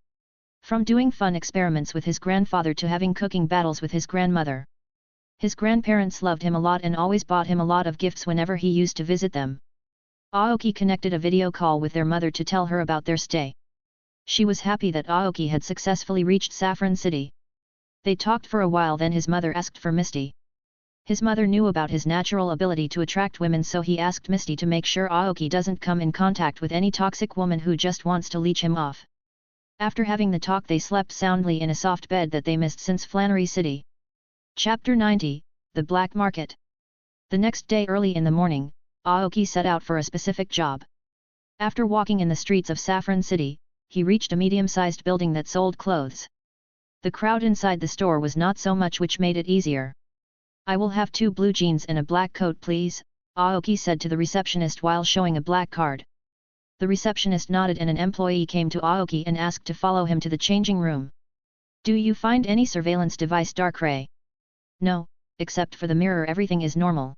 From doing fun experiments with his grandfather to having cooking battles with his grandmother. His grandparents loved him a lot and always bought him a lot of gifts whenever he used to visit them. Aoki connected a video call with their mother to tell her about their stay. She was happy that Aoki had successfully reached Saffron City. They talked for a while, then his mother asked for Misty. His mother knew about his natural ability to attract women, so he asked Misty to make sure Aoki doesn't come in contact with any toxic woman who just wants to leech him off. After having the talk, they slept soundly in a soft bed that they missed since Flannery City. Chapter 90, The Black Market. The next day early in the morning, Aoki set out for a specific job. After walking in the streets of Saffron City, he reached a medium-sized building that sold clothes. The crowd inside the store was not so much, which made it easier. "I will have 2 blue jeans and a black coat, please," Aoki said to the receptionist while showing a black card. The receptionist nodded and an employee came to Aoki and asked to follow him to the changing room. "Do you find any surveillance device, Darkrai?" "No, except for the mirror, everything is normal."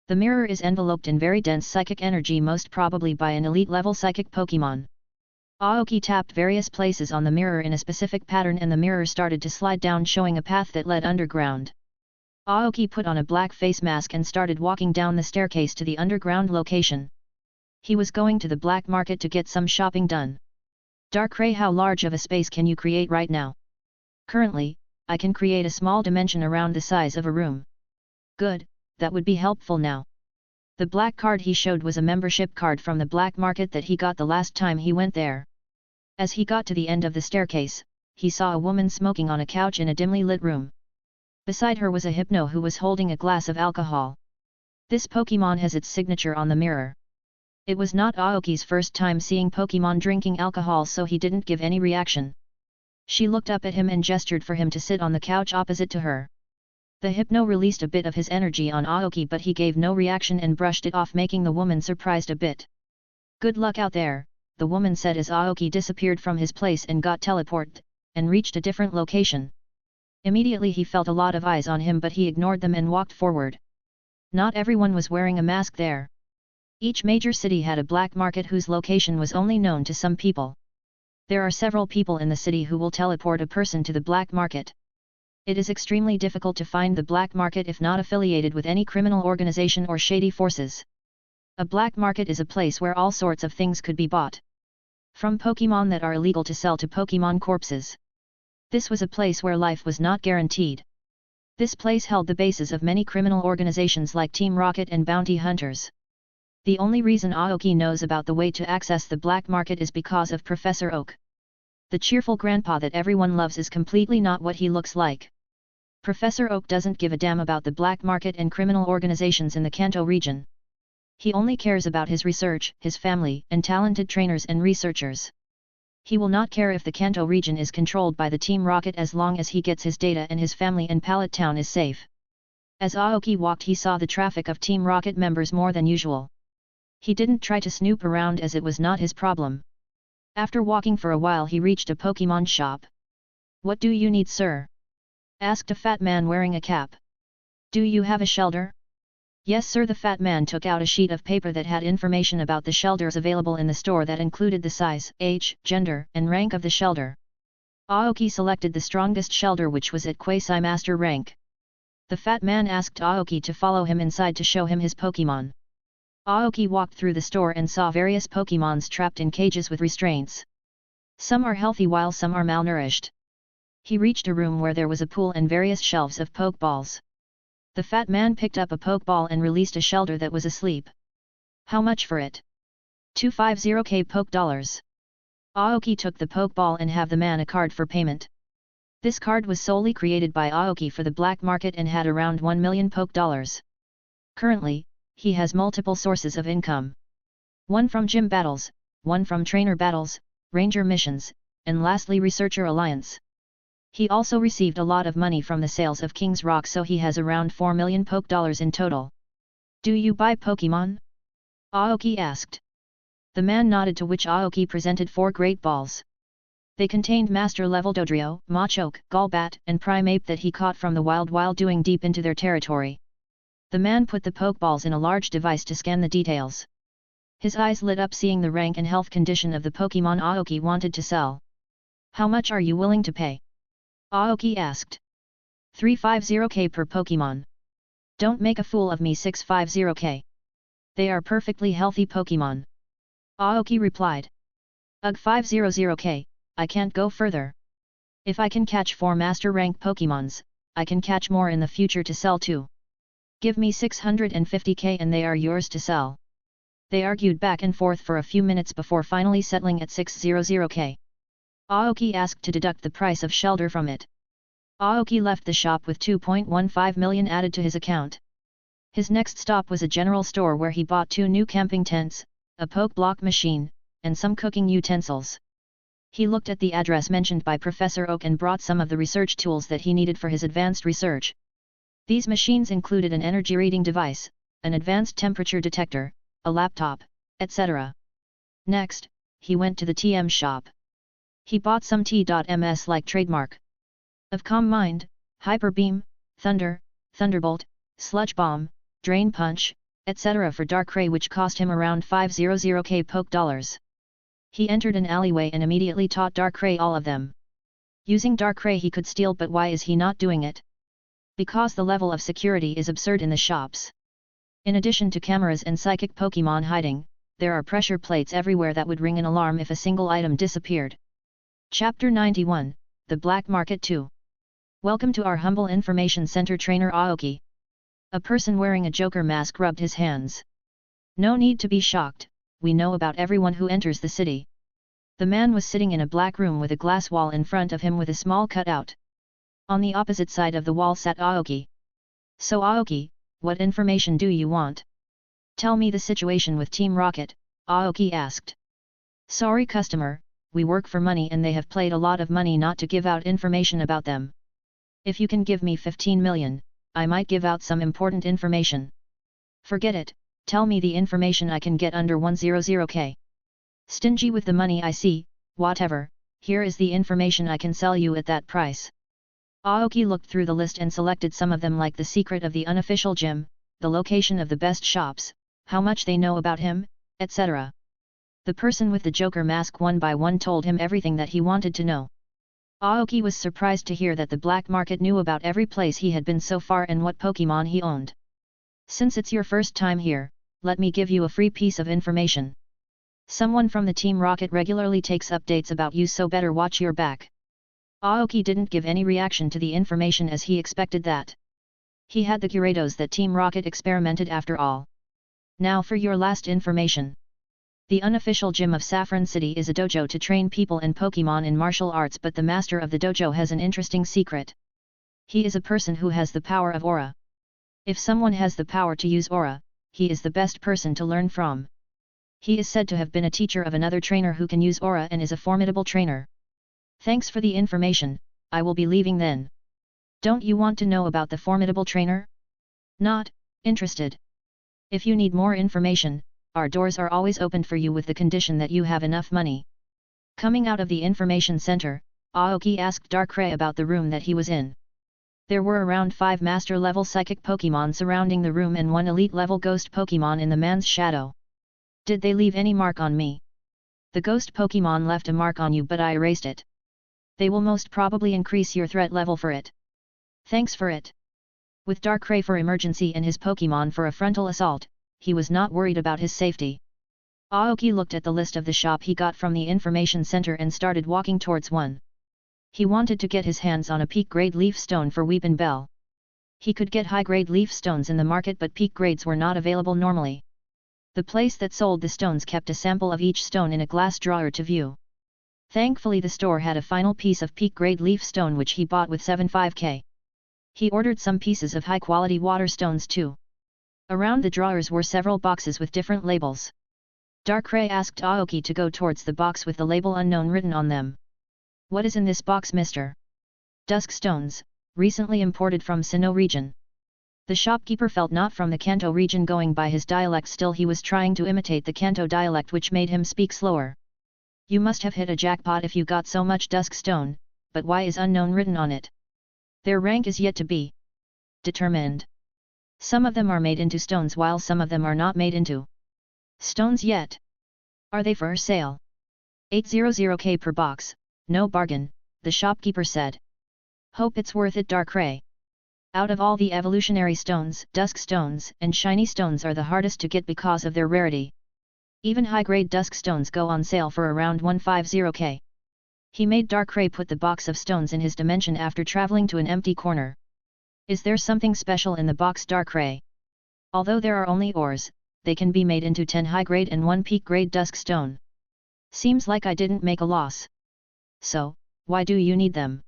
The mirror is enveloped in very dense psychic energy, most probably by an elite-level psychic Pokémon. Aoki tapped various places on the mirror in a specific pattern and the mirror started to slide down, showing a path that led underground. Aoki put on a black face mask and started walking down the staircase to the underground location. He was going to the black market to get some shopping done. "Darkrai, how large of a space can you create right now?" "Currently, I can create a small dimension around the size of a room." "Good, that would be helpful now." The black card he showed was a membership card from the black market that he got the last time he went there. As he got to the end of the staircase, he saw a woman smoking on a couch in a dimly lit room. Beside her was a Hypno who was holding a glass of alcohol. This Pokémon has its signature on the mirror. It was not Aoki's first time seeing Pokémon drinking alcohol, so he didn't give any reaction. She looked up at him and gestured for him to sit on the couch opposite to her. The Hypno released a bit of his energy on Aoki, but he gave no reaction and brushed it off, making the woman surprised a bit. "Good luck out there," the woman said as Aoki disappeared from his place and got teleported, and reached a different location. Immediately he felt a lot of eyes on him, but he ignored them and walked forward. Not everyone was wearing a mask there. Each major city had a black market whose location was only known to some people. There are several people in the city who will teleport a person to the black market. It is extremely difficult to find the black market if not affiliated with any criminal organization or shady forces. A black market is a place where all sorts of things could be bought. From Pokémon that are illegal to sell to Pokémon corpses. This was a place where life was not guaranteed. This place held the bases of many criminal organizations like Team Rocket and Bounty Hunters. The only reason Aoki knows about the way to access the black market is because of Professor Oak. The cheerful grandpa that everyone loves is completely not what he looks like. Professor Oak doesn't give a damn about the black market and criminal organizations in the Kanto region. He only cares about his research, his family, and talented trainers and researchers. He will not care if the Kanto region is controlled by the Team Rocket as long as he gets his data and his family and Pallet Town is safe. As Aoki walked, he saw the traffic of Team Rocket members more than usual. He didn't try to snoop around as it was not his problem. After walking for a while, he reached a Pokémon shop. "What do you need, sir?" asked a fat man wearing a cap. "Do you have a shelter?" "Yes, sir." The fat man took out a sheet of paper that had information about the shelters available in the store that included the size, age, gender, and rank of the shelter. Aoki selected the strongest shelter, which was at Quasi Master rank. The fat man asked Aoki to follow him inside to show him his Pokémon. Aoki walked through the store and saw various Pokémons trapped in cages with restraints. Some are healthy while some are malnourished. He reached a room where there was a pool and various shelves of Pokeballs. The fat man picked up a Pokeball and released a shelter that was asleep. "How much for it?" "250k Poke dollars." Aoki took the Pokeball and have the man a card for payment. This card was solely created by Aoki for the black market and had around 1 million Poke dollars. Currently, he has multiple sources of income. One from gym battles, one from trainer battles, ranger missions, and lastly Researcher Alliance. He also received a lot of money from the sales of King's Rock, so he has around 4 million Poke dollars in total. "Do you buy Pokémon?" Aoki asked. The man nodded, to which Aoki presented 4 great balls. They contained Master Level Dodrio, Machoke, Golbat, and Primeape that he caught from the wild while doing deep into their territory. The man put the Pokeballs in a large device to scan the details. His eyes lit up seeing the rank and health condition of the Pokémon Aoki wanted to sell. "How much are you willing to pay?" Aoki asked. 350k per Pokémon. "Don't make a fool of me." 650k. They are perfectly healthy Pokémon. Aoki replied. "Ugh, 500k, I can't go further. If I can catch 4 master rank Pokémons, I can catch more in the future to sell too. Give me 650k and they are yours to sell." They argued back and forth for a few minutes before finally settling at 600k. Aoki asked to deduct the price of shelter from it. Aoki left the shop with 2.15 million added to his account. His next stop was a general store where he bought 2 new camping tents, a poke block machine, and some cooking utensils. He looked at the address mentioned by Professor Oak and brought some of the research tools that he needed for his advanced research. These machines included an energy reading device, an advanced temperature detector, a laptop, etc. Next, he went to the TM shop. He bought some T.MS like trademark of Calm Mind, Hyper Beam, Thunder, Thunderbolt, Sludge Bomb, Drain Punch, etc. for Darkrai, which cost him around 500k Poke dollars. He entered an alleyway and immediately taught Darkrai all of them. Using Darkrai he could steal, but why is he not doing it? Because the level of security is absurd in the shops. In addition to cameras and psychic Pokémon hiding, there are pressure plates everywhere that would ring an alarm if a single item disappeared. Chapter 91, The Black Market 2. Welcome to our humble information center, Trainer Aoki. A person wearing a Joker mask rubbed his hands. No need to be shocked, we know about everyone who enters the city. The man was sitting in a black room with a glass wall in front of him with a small cutout. On the opposite side of the wall sat Aoki. "So Aoki, what information do you want?" "Tell me the situation with Team Rocket," Aoki asked. "Sorry customer, we work for money and they have played a lot of money not to give out information about them. If you can give me 15 million, I might give out some important information." "Forget it, tell me the information I can get under 100k. Stingy with the money, I see, whatever, here is the information I can sell you at that price." Aoki looked through the list and selected some of them, like the secret of the unofficial gym, the location of the best shops, how much they know about him, etc. The person with the Joker mask one by one told him everything that he wanted to know. Aoki was surprised to hear that the black market knew about every place he had been so far and what Pokémon he owned. "Since it's your first time here, let me give you a free piece of information. Someone from the Team Rocket regularly takes updates about you, so better watch your back." Aoki didn't give any reaction to the information as he expected that. He had the Gyarados that Team Rocket experimented after all. Now for your last information. The unofficial gym of Saffron City is a dojo to train people and Pokémon in martial arts, but the master of the dojo has an interesting secret. He is a person who has the power of aura. If someone has the power to use aura, he is the best person to learn from. He is said to have been a teacher of another trainer who can use aura and is a formidable trainer. Thanks for the information, I will be leaving then. Don't you want to know about the formidable trainer? Not interested. If you need more information, our doors are always open for you with the condition that you have enough money. Coming out of the information center, Aoki asked Darkrai about the room that he was in. There were around 5 master-level psychic Pokémon surrounding the room and 1 elite-level ghost Pokémon in the man's shadow. Did they leave any mark on me? The ghost Pokémon left a mark on you, but I erased it. They will most probably increase your threat level for it. Thanks for it. With Darkrai for emergency and his Pokémon for a frontal assault, he was not worried about his safety. Aoki looked at the list of the shop he got from the information center and started walking towards one. He wanted to get his hands on a peak-grade leaf stone for Weepin' Bell. He could get high-grade leaf stones in the market, but peak grades were not available normally. The place that sold the stones kept a sample of each stone in a glass drawer to view. Thankfully the store had a final piece of peak-grade leaf stone which he bought with 75k. He ordered some pieces of high-quality water stones too. Around the drawers were several boxes with different labels. Darkrai asked Aoki to go towards the box with the label unknown written on them. What is in this box, mister? Dusk stones, recently imported from Sinnoh region. The shopkeeper felt not from the Kanto region. Going by his dialect, still he was trying to imitate the Kanto dialect, which made him speak slower. You must have hit a jackpot if you got so much dusk stone, but why is unknown written on it? Their rank is yet to be determined. Some of them are made into stones while some of them are not made into stones yet. Are they for sale? 800k per box, no bargain, the shopkeeper said. Hope it's worth it, Darkrai. Out of all the evolutionary stones, dusk stones and shiny stones are the hardest to get because of their rarity. Even high-grade dusk stones go on sale for around 150k. He made Darkrai put the box of stones in his dimension after traveling to an empty corner. Is there something special in the box, Darkrai? Although there are only ores, they can be made into 10 high-grade and 1 peak-grade dusk stone. Seems like I didn't make a loss. So, why do you need them?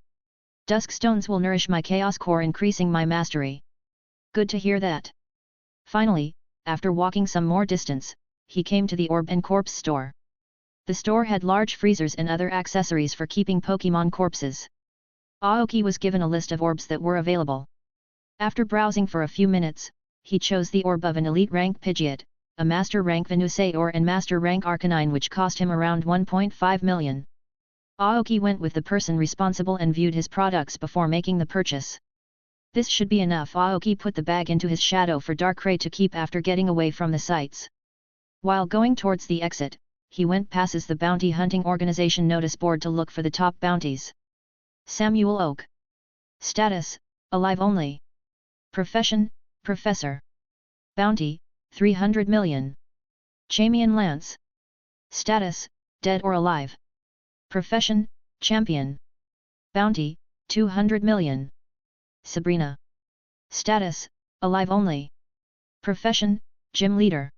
Dusk stones will nourish my chaos core, increasing my mastery. Good to hear that. Finally, after walking some more distance, he came to the Orb and Corpse store. The store had large freezers and other accessories for keeping Pokémon corpses. Aoki was given a list of orbs that were available. After browsing for a few minutes, he chose the orb of an elite rank Pidgeot, a master rank Venusaur and master rank Arcanine, which cost him around 1.5 million. Aoki went with the person responsible and viewed his products before making the purchase. This should be enough. Aoki put the bag into his shadow for Darkrai to keep after getting away from the sights. While going towards the exit, he went past the bounty hunting organization notice board to look for the top bounties. Samuel Oak. Status, alive only. Profession, Professor. Bounty, 300 million. Chamian Lance. Status, dead or alive. Profession, Champion. Bounty, 200 million. Sabrina. Status, alive only. Profession, Gym Leader.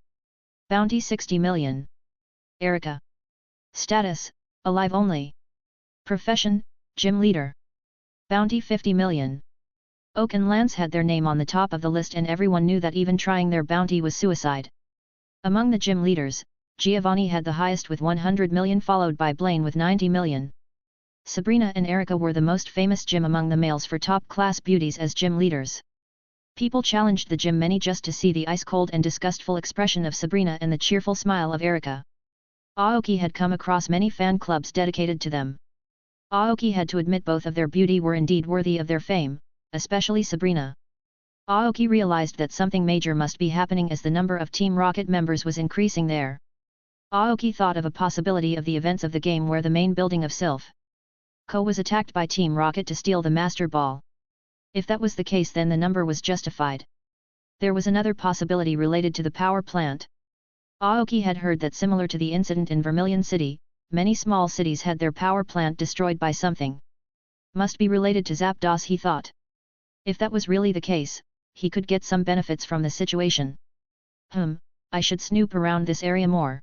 Bounty 60 million. Erica. Status, alive only. Profession, Gym Leader. Bounty 50 million. Oak and Lance had their name on the top of the list, and everyone knew that even trying their bounty was suicide. Among the gym leaders, Giovanni had the highest with 100 million, followed by Blaine with 90 million. Sabrina and Erica were the most famous gym among the males for top-class beauties as gym leaders. People challenged the gym many just to see the ice-cold and disgustful expression of Sabrina and the cheerful smile of Erica. Aoki had come across many fan clubs dedicated to them. Aoki had to admit both of their beauty were indeed worthy of their fame, especially Sabrina. Aoki realized that something major must be happening as the number of Team Rocket members was increasing there. Aoki thought of a possibility of the events of the game where the main building of Sylph Co was attacked by Team Rocket to steal the Master Ball. If that was the case, then the number was justified. There was another possibility related to the power plant. Aoki had heard that similar to the incident in Vermilion City, many small cities had their power plant destroyed by something. Must be related to Zapdos, he thought. If that was really the case, he could get some benefits from the situation. I should snoop around this area more.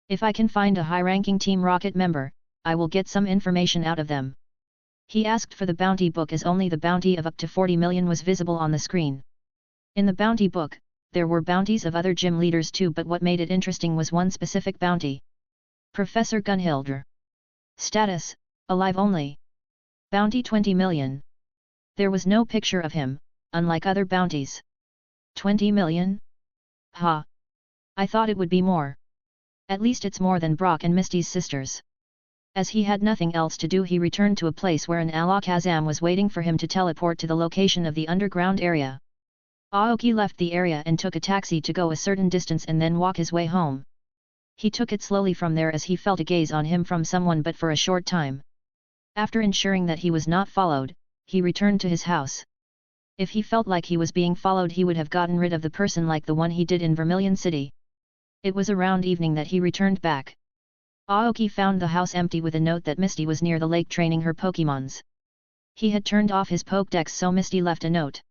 If I can find a high-ranking Team Rocket member, I will get some information out of them. He asked for the bounty book as only the bounty of up to 40 million was visible on the screen. In the bounty book, there were bounties of other gym leaders too, but what made it interesting was one specific bounty. Professor Gunhilder. Status, alive only. Bounty 20 million. There was no picture of him, unlike other bounties. 20 million? Ha! I thought it would be more. At least it's more than Brock and Misty's sisters. As he had nothing else to do, he returned to a place where an Alakazam was waiting for him to teleport to the location of the underground area. Aoki left the area and took a taxi to go a certain distance and then walk his way home. He took it slowly from there as he felt a gaze on him from someone, but for a short time. After ensuring that he was not followed, he returned to his house. If he felt like he was being followed, he would have gotten rid of the person like the one he did in Vermilion City. It was around evening that he returned back. Aoki found the house empty with a note that Misty was near the lake training her Pokémons. He had turned off his Pokédex, so Misty left a note.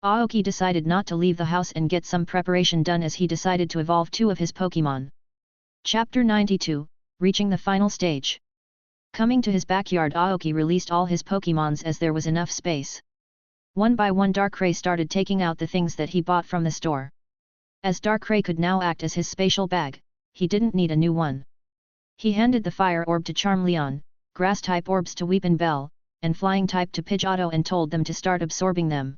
Aoki decided not to leave the house and get some preparation done as he decided to evolve 2 of his Pokémon. Chapter 92, Reaching the Final Stage. Coming to his backyard, Aoki released all his Pokémons as there was enough space. One by one Darkrai started taking out the things that he bought from the store. As Darkrai could now act as his spatial bag, he didn't need a new one. He handed the Fire Orb to Charmeleon, Grass-type orbs to Weepinbell, and Flying-type to Pidgeotto and told them to start absorbing them.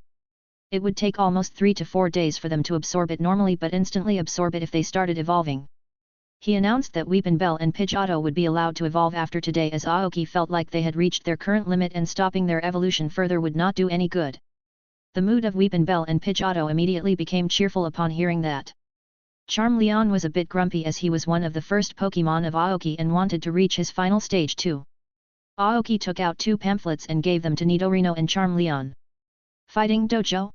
It would take almost 3 to 4 days for them to absorb it normally, but instantly absorb it if they started evolving. He announced that Weepinbell and Pidgeotto would be allowed to evolve after today, as Aoki felt like they had reached their current limit and stopping their evolution further would not do any good. The mood of Weepinbell and Pidgeotto immediately became cheerful upon hearing that. Charmeleon was a bit grumpy as he was one of the first Pokémon of Aoki and wanted to reach his final stage too. Aoki took out 2 pamphlets and gave them to Nidorino and Charmeleon. Fighting Dojo?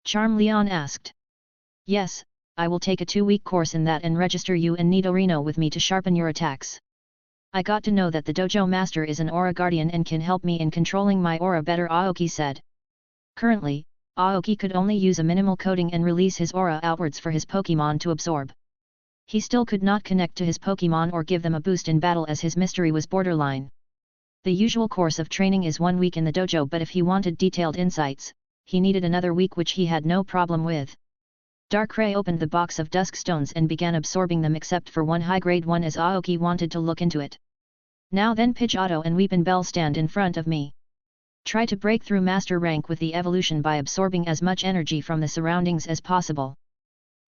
Charmeleon asked. Yes, I will take a 2-week course in that and register you and Nidorino with me to sharpen your attacks. I got to know that the Dojo Master is an Aura Guardian and can help me in controlling my aura better, Aoki said. Currently, Aoki could only use a minimal coating and release his aura outwards for his Pokémon to absorb. He still could not connect to his Pokémon or give them a boost in battle as his mystery was borderline. The usual course of training is 1 week in the dojo, but if he wanted detailed insights, he needed another week, which he had no problem with. Darkrai opened the box of dusk stones and began absorbing them except for one high-grade one as Aoki wanted to look into it. Now then, Pidgeotto and Weepinbell, stand in front of me. Try to break through master rank with the evolution by absorbing as much energy from the surroundings as possible.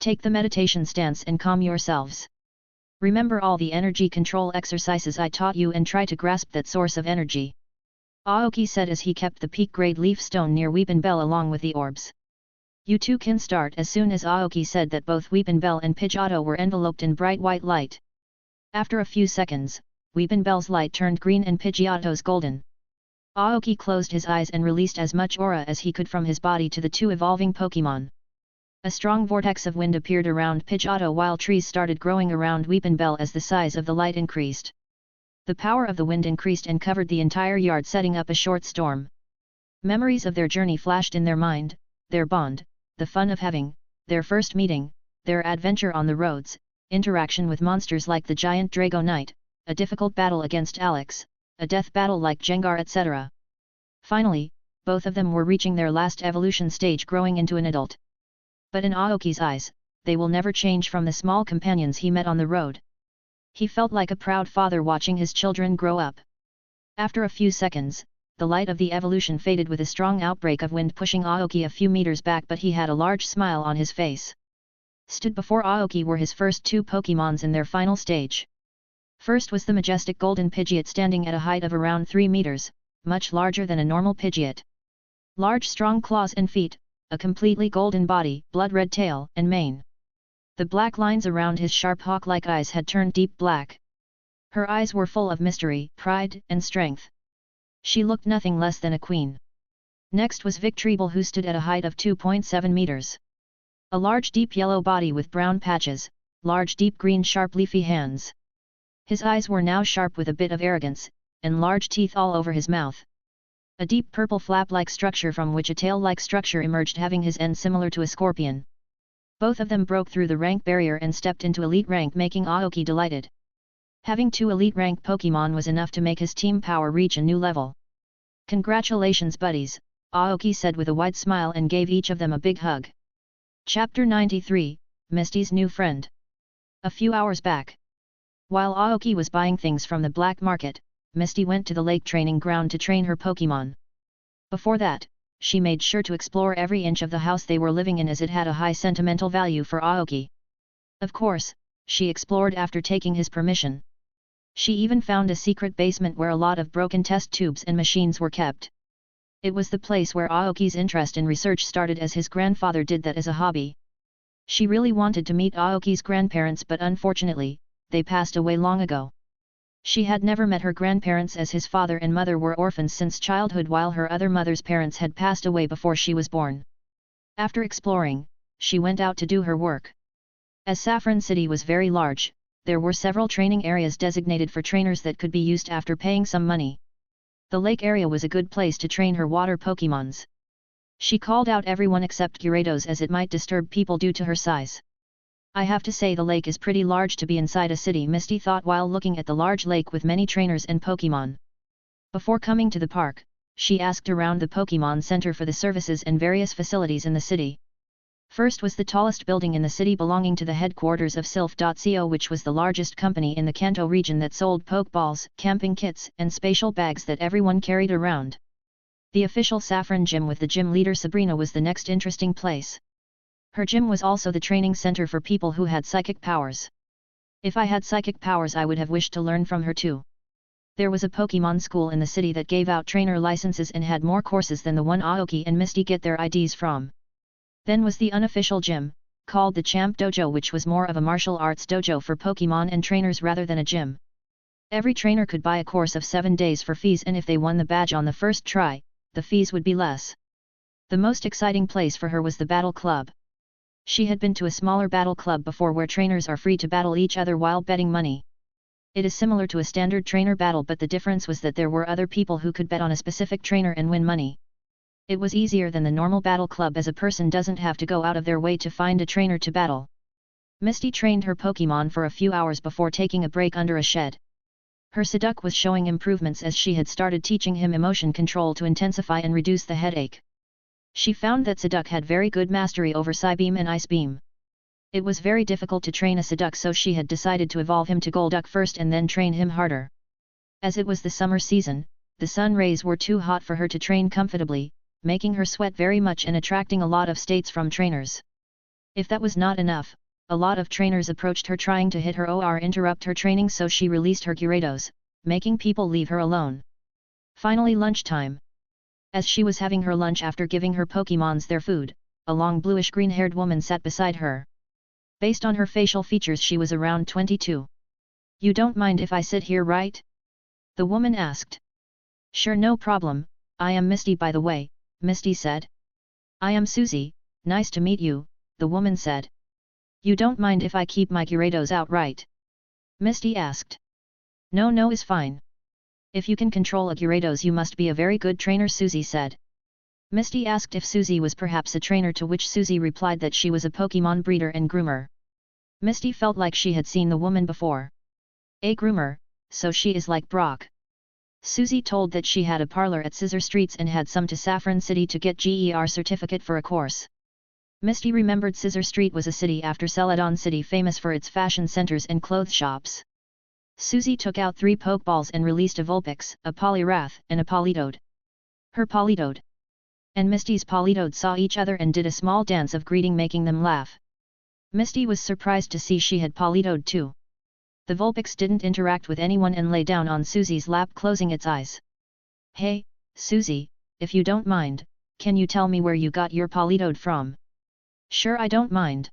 Take the meditation stance and calm yourselves. Remember all the energy control exercises I taught you and try to grasp that source of energy. Aoki said as he kept the peak grade leaf stone near Weepinbell along with the orbs. You two can start as soon as Aoki said that both Weepinbell and Pidgeotto were enveloped in bright white light. After a few seconds, Weepinbell's light turned green and Pidgeotto's golden. Aoki closed his eyes and released as much aura as he could from his body to the 2 evolving Pokémon. A strong vortex of wind appeared around Pidgeotto while trees started growing around Weepinbell as the size of the light increased. The power of the wind increased and covered the entire yard, setting up a short storm. Memories of their journey flashed in their mind, their bond, the fun of having, their first meeting, their adventure on the roads, interaction with monsters like the giant Drago Knight, a difficult battle against Alex, a death battle like Jengar, etc. Finally, both of them were reaching their last evolution stage, growing into an adult. But in Aoki's eyes, they will never change from the small companions he met on the road. He felt like a proud father watching his children grow up. After a few seconds, the light of the evolution faded with a strong outbreak of wind pushing Aoki a few meters back, but he had a large smile on his face. Stood before Aoki were his first 2 Pokémons in their final stage. First was the majestic golden Pidgeot, standing at a height of around 3 meters, much larger than a normal Pidgeot. Large strong claws and feet, a completely golden body, blood-red tail and mane. The black lines around his sharp hawk-like eyes had turned deep black. Her eyes were full of mystery, pride, and strength. She looked nothing less than a queen. Next was Victreebel, who stood at a height of 2.7 meters. A large deep yellow body with brown patches, large deep green sharp leafy hands. His eyes were now sharp with a bit of arrogance, and large teeth all over his mouth. A deep purple flap-like structure from which a tail-like structure emerged, having his end similar to a scorpion. Both of them broke through the rank barrier and stepped into elite rank, making Aoki delighted. Having 2 elite rank Pokémon was enough to make his team power reach a new level. "Congratulations buddies," Aoki said with a wide smile and gave each of them a big hug. Chapter 93, Misty's New Friend. A few hours back. While Aoki was buying things from the black market, Misty went to the lake training ground to train her Pokémon. Before that, she made sure to explore every inch of the house they were living in as it had a high sentimental value for Aoki. Of course, she explored after taking his permission. She even found a secret basement where a lot of broken test tubes and machines were kept. It was the place where Aoki's interest in research started, as his grandfather did that as a hobby. She really wanted to meet Aoki's grandparents, but unfortunately, they passed away long ago. She had never met her grandparents as his father and mother were orphans since childhood, while her other mother's parents had passed away before she was born. After exploring, she went out to do her work. As Saffron City was very large, there were several training areas designated for trainers that could be used after paying some money. The lake area was a good place to train her water Pokémons. She called out everyone except Gyarados as it might disturb people due to her size. "I have to say the lake is pretty large to be inside a city," Misty thought while looking at the large lake with many trainers and Pokémon. Before coming to the park, she asked around the Pokémon Center for the services and various facilities in the city. First was the tallest building in the city, belonging to the headquarters of Sylph.co, which was the largest company in the Kanto region that sold Pokeballs, camping kits, and spatial bags that everyone carried around. The official Saffron gym with the gym leader Sabrina was the next interesting place. Her gym was also the training center for people who had psychic powers. If I had psychic powers, I would have wished to learn from her too. There was a Pokémon school in the city that gave out trainer licenses and had more courses than the one Aoki and Misty get their IDs from. Then was the unofficial gym, called the Champ Dojo, which was more of a martial arts dojo for Pokémon and trainers rather than a gym. Every trainer could buy a course of 7 days for fees, and if they won the badge on the first try, the fees would be less. The most exciting place for her was the battle club. She had been to a smaller battle club before where trainers are free to battle each other while betting money. It is similar to a standard trainer battle, but the difference was that there were other people who could bet on a specific trainer and win money. It was easier than the normal battle club, as a person doesn't have to go out of their way to find a trainer to battle. Misty trained her Pokémon for a few hours before taking a break under a shed. Her Psyduck was showing improvements as she had started teaching him emotion control to intensify and reduce the headache. She found that Psyduck had very good mastery over Psybeam and Ice Beam. It was very difficult to train a Psyduck, so she had decided to evolve him to Golduck first and then train him harder. As it was the summer season, the sun rays were too hot for her to train comfortably, making her sweat very much and attracting a lot of states from trainers. If that was not enough, a lot of trainers approached her trying to hit her or interrupt her training, so she released her Gyarados, making people leave her alone. Finally, lunchtime. As she was having her lunch after giving her Pokémons their food, a long bluish-green-haired woman sat beside her. Based on her facial features, she was around 22. "You don't mind if I sit here, right?" the woman asked. "Sure, no problem. I am Misty, by the way," Misty said. "I am Susie, nice to meet you," the woman said. "You don't mind if I keep my Gyarados out, right?" Misty asked. No, is fine. If you can control a Gyarados, you must be a very good trainer," Susie said. Misty asked if Susie was perhaps a trainer, to which Susie replied that she was a Pokémon breeder and groomer. Misty felt like she had seen the woman before. "A groomer, so she is like Brock." Susie told that she had a parlor at Scissor Streets and had some to Saffron City to get GER certificate for a course. Misty remembered Scissor Street was a city after Celadon City, famous for its fashion centers and clothes shops. Susie took out 3 Pokeballs and released a Vulpix, a Poliwrath, and a Politoed. Her Politoed and Misty's Politoed saw each other and did a small dance of greeting, making them laugh. Misty was surprised to see she had Politoed too. The Vulpix didn't interact with anyone and lay down on Susie's lap, closing its eyes. "Hey, Susie, if you don't mind, can you tell me where you got your Politoed from?" "Sure, I don't mind.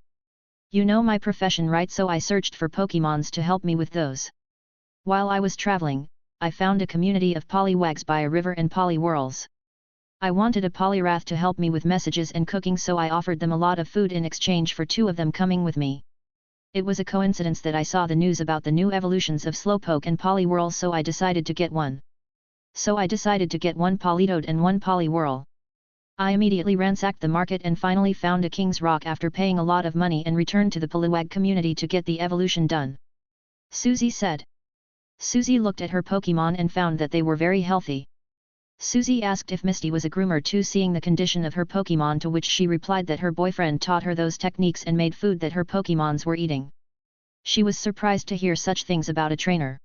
You know my profession, right? So I searched for Pokémons to help me with those. While I was traveling, I found a community of Poliwags by a river and Poliwhirls. I wanted a Poliwrath to help me with messages and cooking, so I offered them a lot of food in exchange for 2 of them coming with me. It was a coincidence that I saw the news about the new evolutions of Slowpoke and Poliwhirl, so I decided to get one. So I decided to get 1 Politoed and 1 Poliwhirl. I immediately ransacked the market and finally found a king's rock after paying a lot of money and returned to the Poliwag community to get the evolution done. Susie said. Susie looked at her Pokémon and found that they were very healthy. Susie asked if Misty was a groomer too, seeing the condition of her Pokémon, to which she replied that her boyfriend taught her those techniques and made food that her Pokémons were eating. She was surprised to hear such things about a trainer.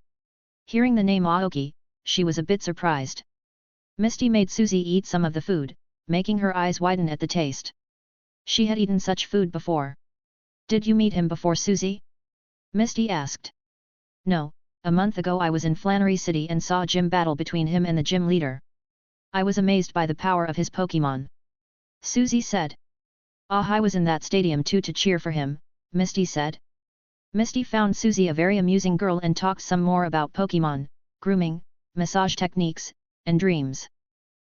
Hearing the name Aoki, she was a bit surprised. Misty made Susie eat some of the food, making her eyes widen at the taste. She had eaten such food before. Did you meet him before, Susie? Misty asked. No, a month ago I was in Flannery City and saw a gym battle between him and the gym leader. I was amazed by the power of his Pokémon. Susie said. I was in that stadium too to cheer for him, Misty said. Misty found Susie a very amusing girl and talked some more about Pokémon, grooming, massage techniques, and dreams.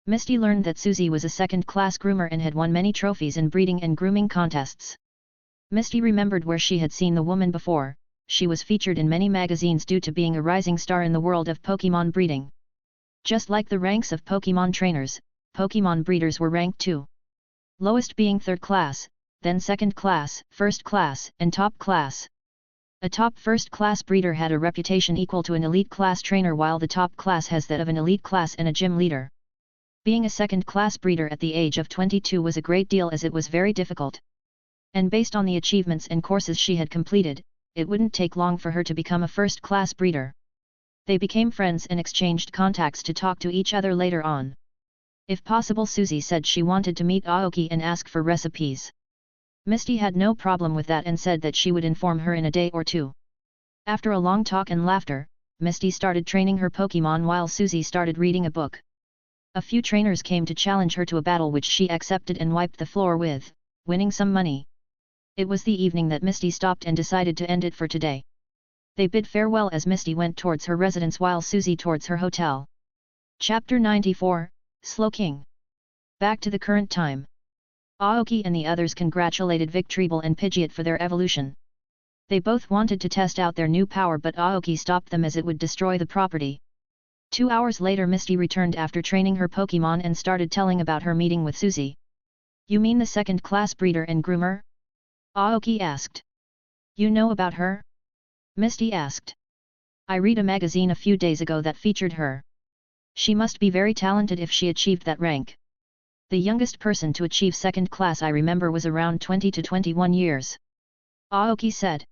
Misty learned that Susie was a second-class groomer and had won many trophies in breeding and grooming contests. Misty remembered where she had seen the woman before. She was featured in many magazines due to being a rising star in the world of Pokémon breeding. Just like the ranks of Pokémon trainers, Pokémon breeders were ranked too. Lowest being third class, then second class, first class, and top class. A top first class breeder had a reputation equal to an elite class trainer, while the top class has that of an elite class and a gym leader. Being a second-class breeder at the age of 22 was a great deal, as it was very difficult. And based on the achievements and courses she had completed, it wouldn't take long for her to become a first-class breeder. They became friends and exchanged contacts to talk to each other later on. If possible, Susie said she wanted to meet Aoki and ask for recipes. Misty had no problem with that and said that she would inform her in a day or two. After a long talk and laughter, Misty started training her Pokémon while Susie started reading a book. A few trainers came to challenge her to a battle, which she accepted and wiped the floor with, winning some money. It was the evening that Misty stopped and decided to end it for today. They bid farewell as Misty went towards her residence while Susie towards her hotel. Chapter 94, Slowking. Back to the current time. Aoki and the others congratulated Victreebel and Pidgeot for their evolution. They both wanted to test out their new power, but Aoki stopped them as it would destroy the property. 2 hours later, Misty returned after training her Pokémon and started telling about her meeting with Susie. You mean the second-class breeder and groomer? Aoki asked. You know about her? Misty asked. I read a magazine a few days ago that featured her. She must be very talented if she achieved that rank. The youngest person to achieve second class I remember was around 20 to 21 years. Aoki said.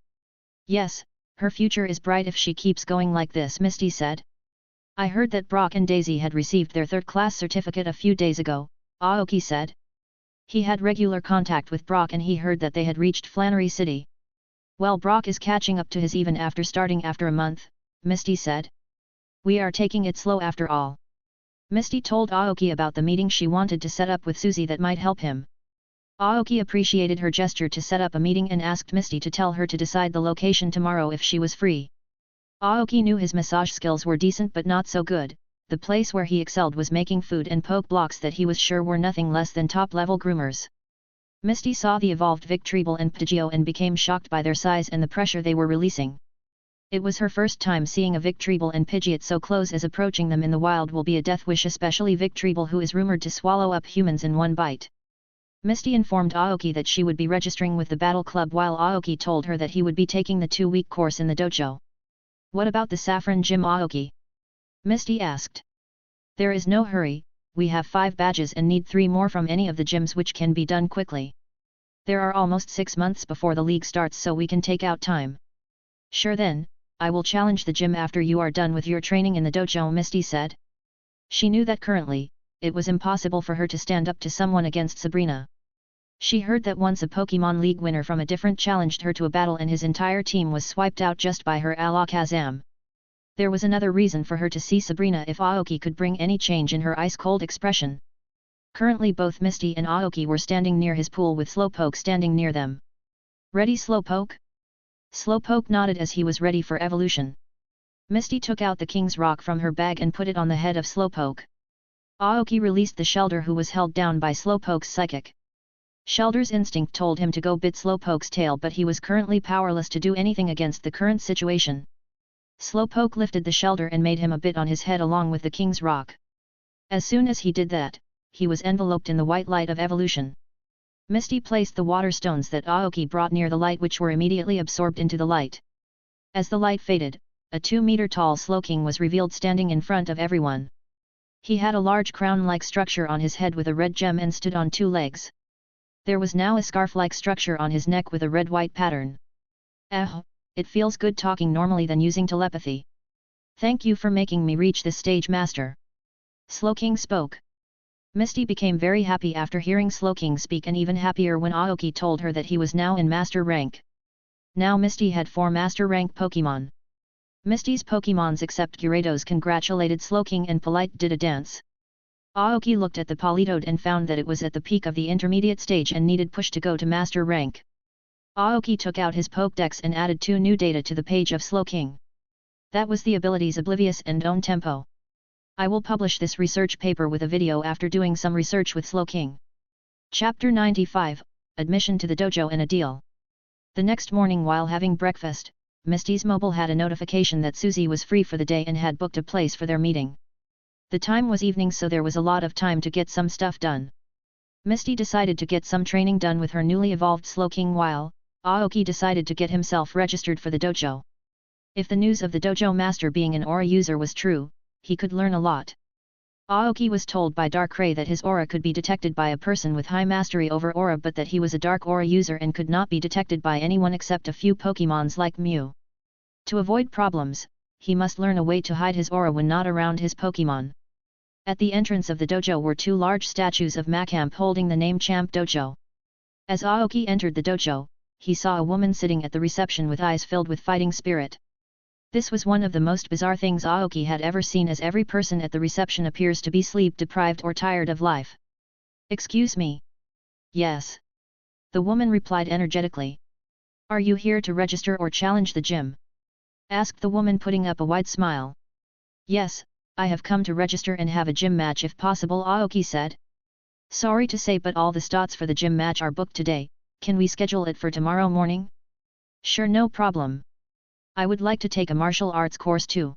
Yes, her future is bright if she keeps going like this, Misty said. I heard that Brock and Daisy had received their third-class certificate a few days ago, Aoki said. He had regular contact with Brock and he heard that they had reached Flannery City. Well, Brock is catching up to his even after starting after a month, Misty said. We are taking it slow after all. Misty told Aoki about the meeting she wanted to set up with Susie that might help him. Aoki appreciated her gesture to set up a meeting and asked Misty to tell her to decide the location tomorrow if she was free. Aoki knew his massage skills were decent but not so good. The place where he excelled was making food and poke blocks that he was sure were nothing less than top-level groomers. Misty saw the evolved Victreebel and Pidgeot and became shocked by their size and the pressure they were releasing. It was her first time seeing a Victreebel and Pidgeot so close, as approaching them in the wild will be a death wish, especially Victreebel, who is rumored to swallow up humans in one bite. Misty informed Aoki that she would be registering with the Battle Club, while Aoki told her that he would be taking the 2-week course in the dojo. What about the Saffron gym, Aoki? Misty asked. There is no hurry, we have 5 badges and need 3 more from any of the gyms, which can be done quickly. There are almost 6 months before the league starts, so we can take out time. Sure, then, I will challenge the gym after you are done with your training in the dojo, Misty said. She knew that currently, it was impossible for her to stand up to someone against Sabrina. She heard that once a Pokémon League winner from a different challenged her to a battle and his entire team was swiped out just by her Alakazam. There was another reason for her to see Sabrina if Aoki could bring any change in her ice-cold expression. Currently both Misty and Aoki were standing near his pool with Slowpoke standing near them. Ready, Slowpoke? Slowpoke nodded as he was ready for evolution. Misty took out the King's Rock from her bag and put it on the head of Slowpoke. Aoki released the Shelder, who was held down by Slowpoke's psychic. Shelder's instinct told him to go bit Slowpoke's tail, but he was currently powerless to do anything against the current situation. Slowpoke lifted the Shelder and made him a bit on his head along with the King's Rock. As soon as he did that, he was enveloped in the white light of evolution. Misty placed the water stones that Aoki brought near the light, which were immediately absorbed into the light. As the light faded, a 2-meter-tall Slowking was revealed standing in front of everyone. He had a large crown-like structure on his head with a red gem and stood on 2 legs. There was now a scarf-like structure on his neck with a red-white pattern. It feels good talking normally than using telepathy. Thank you for making me reach this stage, Master. Slowking spoke. Misty became very happy after hearing Slowking speak, and even happier when Aoki told her that he was now in Master rank. Now Misty had 4 Master rank Pokémon. Misty's Pokémons except Gyarados congratulated Slowking and Polite did a dance. Aoki looked at the Politoed and found that it was at the peak of the intermediate stage and needed push to go to Master rank. Aoki took out his Pokédex and added 2 new data to the page of Slowking. That was the abilities Oblivious and Own Tempo. I will publish this research paper with a video after doing some research with Slowking. Chapter 95, Admission to the Dojo and a Deal. The next morning while having breakfast, Misty's mobile had a notification that Susie was free for the day and had booked a place for their meeting. The time was evening, so there was a lot of time to get some stuff done. Misty decided to get some training done with her newly evolved Slowking, while Aoki decided to get himself registered for the dojo. If the news of the dojo master being an aura user was true, he could learn a lot. Aoki was told by Darkrai that his aura could be detected by a person with high mastery over aura, but that he was a dark aura user and could not be detected by anyone except a few Pokémons like Mew. To avoid problems, he must learn a way to hide his aura when not around his Pokémon. At the entrance of the dojo were 2 large statues of Macamp holding the name Champ Dojo. As Aoki entered the dojo, he saw a woman sitting at the reception with eyes filled with fighting spirit. This was one of the most bizarre things Aoki had ever seen, as every person at the reception appears to be sleep-deprived or tired of life. Excuse me? Yes. The woman replied energetically. Are you here to register or challenge the gym? Asked the woman, putting up a wide smile. Yes, I have come to register and have a gym match if possible, Aoki said. Sorry to say, but all the slots for the gym match are booked today. Can we schedule it for tomorrow morning? Sure, no problem. I would like to take a martial arts course too.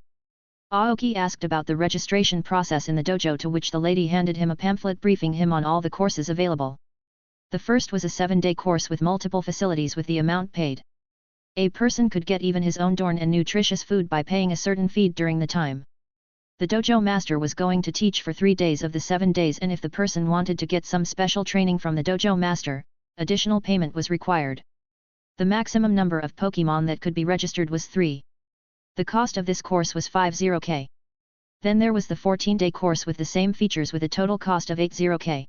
Aoki asked about the registration process in the dojo, to which the lady handed him a pamphlet briefing him on all the courses available. The first was a 7-day course with multiple facilities with the amount paid. A person could get even his own dorm and nutritious food by paying a certain fee during the time. The dojo master was going to teach for 3 days of the 7 days, and if the person wanted to get some special training from the dojo master, additional payment was required. The maximum number of Pokémon that could be registered was 3. The cost of this course was 50k. Then there was the 14-day course with the same features with a total cost of 80k.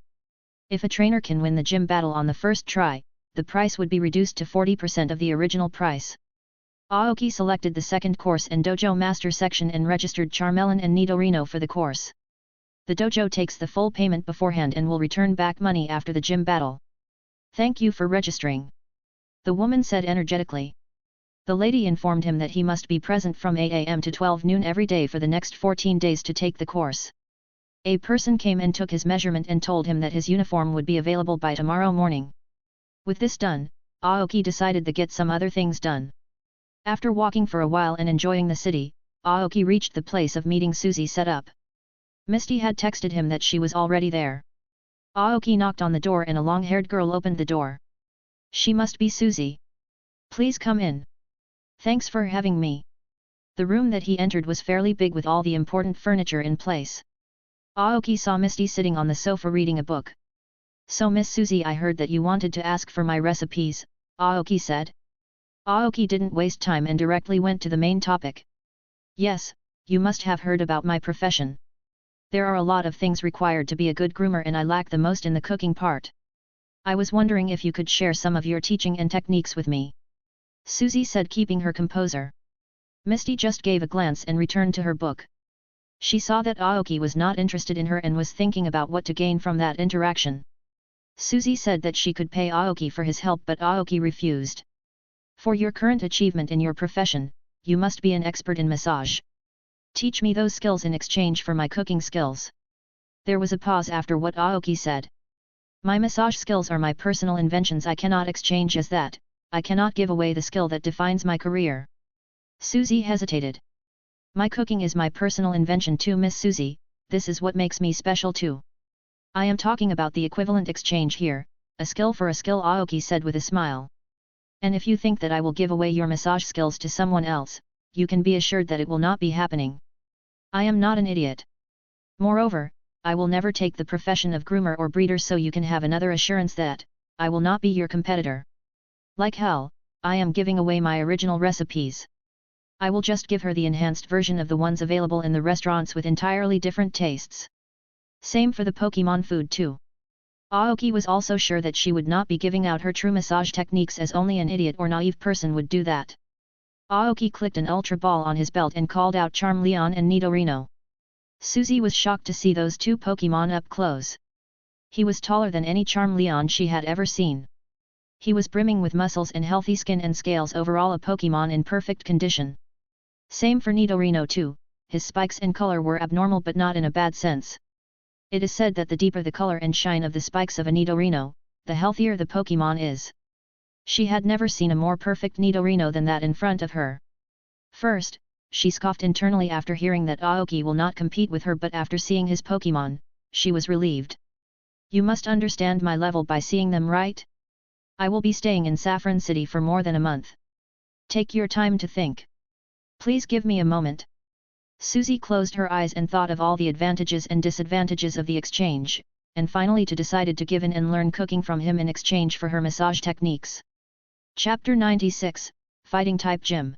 If a trainer can win the gym battle on the first try, the price would be reduced to 40% of the original price. Aoki selected the second course and dojo master section and registered Charmeleon and Nidorino for the course. The dojo takes the full payment beforehand and will return back money after the gym battle. Thank you for registering. The woman said energetically. The lady informed him that he must be present from 8 a.m. to 12 noon every day for the next 14 days to take the course. A person came and took his measurement and told him that his uniform would be available by tomorrow morning. With this done, Aoki decided to get some other things done. After walking for a while and enjoying the city, Aoki reached the place of meeting Susie set up. Misty had texted him that she was already there. Aoki knocked on the door and a long-haired girl opened the door. She must be Susie. Please come in. Thanks for having me. The room that he entered was fairly big with all the important furniture in place. Aoki saw Misty sitting on the sofa reading a book. So Miss Susie, I heard that you wanted to ask for my recipes, Aoki said. Aoki didn't waste time and directly went to the main topic. Yes, you must have heard about my profession. There are a lot of things required to be a good groomer and I lack the most in the cooking part. I was wondering if you could share some of your teaching and techniques with me. Susie said, keeping her composure. Misty just gave a glance and returned to her book. She saw that Aoki was not interested in her and was thinking about what to gain from that interaction. Susie said that she could pay Aoki for his help, but Aoki refused. For your current achievement in your profession, you must be an expert in massage. Teach me those skills in exchange for my cooking skills. There was a pause after what Aoki said. My massage skills are my personal inventions. I cannot exchange as that. I cannot give away the skill that defines my career. Susie hesitated. My cooking is my personal invention too, Miss Susie, this is what makes me special too. I am talking about the equivalent exchange here, a skill for a skill, Aoki said with a smile. And if you think that I will give away your massage skills to someone else, you can be assured that it will not be happening. I am not an idiot. Moreover, I will never take the profession of groomer or breeder, so you can have another assurance that I will not be your competitor. Like hell, I am giving away my original recipes. I will just give her the enhanced version of the ones available in the restaurants with entirely different tastes. Same for the Pokémon food too. Aoki was also sure that she would not be giving out her true massage techniques, as only an idiot or naive person would do that. Aoki clicked an Ultra Ball on his belt and called out Charmeleon and Nidorino. Suzy was shocked to see those two Pokémon up close. He was taller than any Charmeleon she had ever seen. He was brimming with muscles and healthy skin and scales, overall a Pokémon in perfect condition. Same for Nidorino too, his spikes and color were abnormal but not in a bad sense. It is said that the deeper the color and shine of the spikes of a Nidorino, the healthier the Pokémon is. She had never seen a more perfect Nidorino than that in front of her. First, she scoffed internally after hearing that Aoki will not compete with her, but after seeing his Pokémon, she was relieved. You must understand my level by seeing them, right? I will be staying in Saffron City for more than a month. Take your time to think. Please give me a moment. Suzy closed her eyes and thought of all the advantages and disadvantages of the exchange, and finally decided to give in and learn cooking from him in exchange for her massage techniques. Chapter 96, Fighting Type Gym.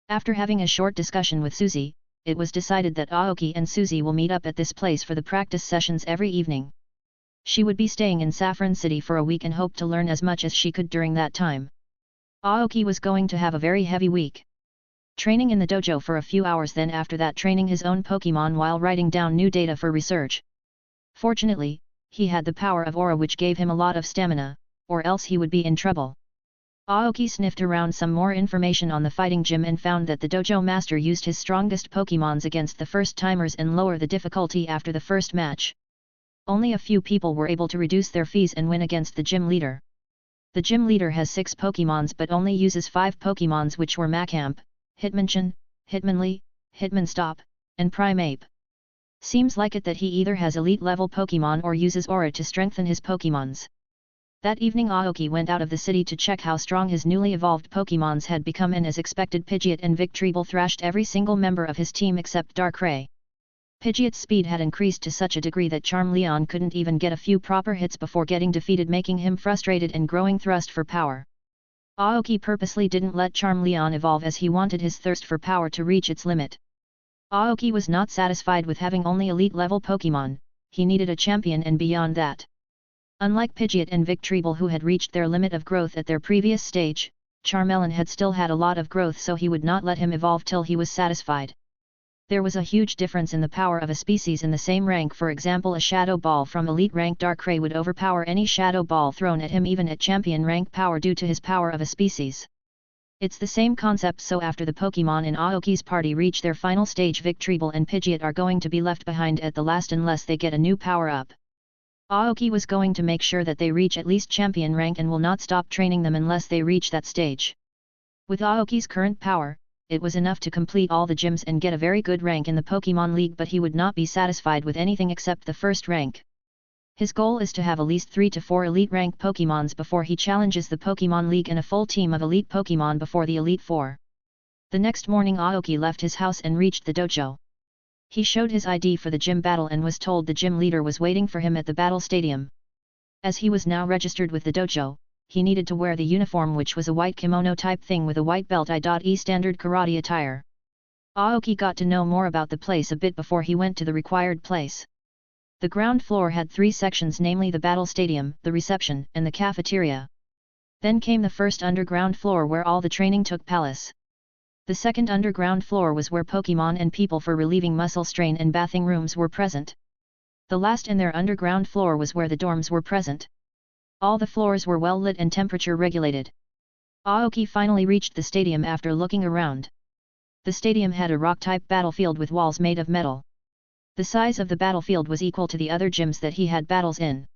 After having a short discussion with Suzy, it was decided that Aoki and Suzy will meet up at this place for the practice sessions every evening. She would be staying in Saffron City for a week and hoped to learn as much as she could during that time. Aoki was going to have a very heavy week. Training in the dojo for a few hours, then after that training his own Pokémon while writing down new data for research. Fortunately, he had the power of aura, which gave him a lot of stamina, or else he would be in trouble. Aoki sniffed around some more information on the fighting gym and found that the dojo master used his strongest Pokémons against the first-timers and lower the difficulty after the first match. Only a few people were able to reduce their fees and win against the gym leader. The gym leader has 6 Pokémons but only uses 5 Pokémons, which were Machamp, Hitmonchan, Hitmonlee, Hitmonstop, and Primeape. Seems like it that he either has elite-level Pokémon or uses aura to strengthen his Pokémons. That evening Aoki went out of the city to check how strong his newly evolved Pokémons had become, and as expected Pidgeot and Victreebel thrashed every single member of his team except Darkrai. Pidgeot's speed had increased to such a degree that Charmeleon couldn't even get a few proper hits before getting defeated, making him frustrated and growing thirst for power. Aoki purposely didn't let Charmeleon evolve as he wanted his thirst for power to reach its limit. Aoki was not satisfied with having only elite-level Pokémon, he needed a champion and beyond that. Unlike Pidgeot and Victreebel, who had reached their limit of growth at their previous stage, Charmeleon had still had a lot of growth, so he would not let him evolve till he was satisfied. There was a huge difference in the power of a species in the same rank. For example, a Shadow Ball from elite rank Darkrai would overpower any Shadow Ball thrown at him even at champion rank power due to his power of a species. It's the same concept, so after the Pokémon in Aoki's party reach their final stage, Victreebel and Pidgeot are going to be left behind at the last unless they get a new power-up. Aoki was going to make sure that they reach at least champion rank and will not stop training them unless they reach that stage. With Aoki's current power, it was enough to complete all the gyms and get a very good rank in the Pokémon League, but he would not be satisfied with anything except the first rank. His goal is to have at least 3 to 4 elite rank Pokémons before he challenges the Pokémon League and a full team of elite Pokémon before the Elite Four. The next morning Aoki left his house and reached the dojo. He showed his ID for the gym battle and was told the gym leader was waiting for him at the battle stadium. As he was now registered with the dojo, he needed to wear the uniform, which was a white kimono type thing with a white belt, i.e. standard karate attire. Aoki got to know more about the place a bit before he went to the required place. The ground floor had 3 sections, namely the battle stadium, the reception, and the cafeteria. Then came the first underground floor where all the training took place. The second underground floor was where Pokémon and people for relieving muscle strain and bathing rooms were present. The last and their underground floor was where the dorms were present. All the floors were well lit and temperature regulated. Aoki finally reached the stadium after looking around. The stadium had a rock-type battlefield with walls made of metal. The size of the battlefield was equal to the other gyms that he had battles in.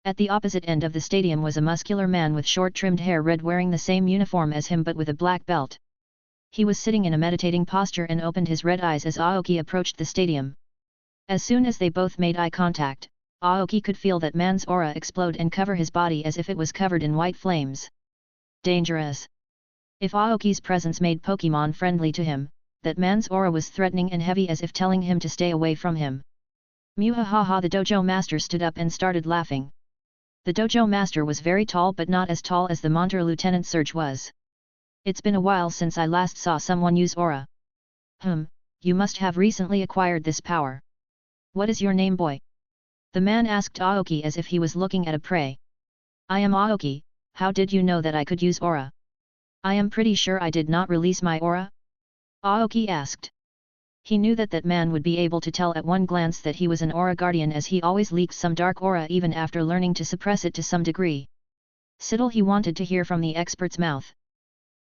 At the opposite end of the stadium was a muscular man with short trimmed hair, red, wearing the same uniform as him but with a black belt. He was sitting in a meditating posture and opened his red eyes as Aoki approached the stadium. As soon as they both made eye contact, Aoki could feel that man's aura explode and cover his body as if it was covered in white flames. Dangerous. If Aoki's presence made Pokémon friendly to him, that man's aura was threatening and heavy as if telling him to stay away from him. Muhahaha! The dojo master stood up and started laughing. The dojo master was very tall but not as tall as the Monter Lieutenant Surge was. It's been a while since I last saw someone use aura. You must have recently acquired this power. What is your name, boy? The man asked Aoki as if he was looking at a prey. I am Aoki. How did you know that I could use aura? I am pretty sure I did not release my aura? Aoki asked. He knew that that man would be able to tell at one glance that he was an aura guardian, as he always leaked some dark aura even after learning to suppress it to some degree. Still, he wanted to hear from the expert's mouth.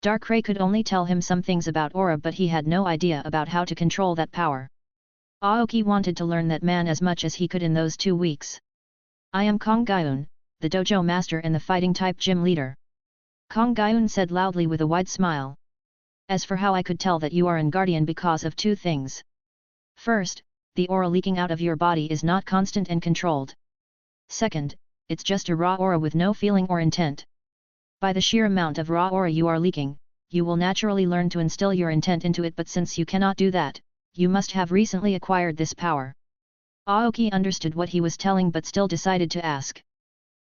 Darkrai could only tell him some things about aura, but he had no idea about how to control that power. Aoki wanted to learn that man as much as he could in those 2 weeks. I am Kong Gyun, the dojo master and the fighting type gym leader. Kong Gyun said loudly with a wide smile. As for how I could tell that you are an guardian, because of 2 things. First, the aura leaking out of your body is not constant and controlled. Second, it's just a raw aura with no feeling or intent. By the sheer amount of raw aura you are leaking, you will naturally learn to instill your intent into it, but since you cannot do that, you must have recently acquired this power. Aoki understood what he was telling but still decided to ask.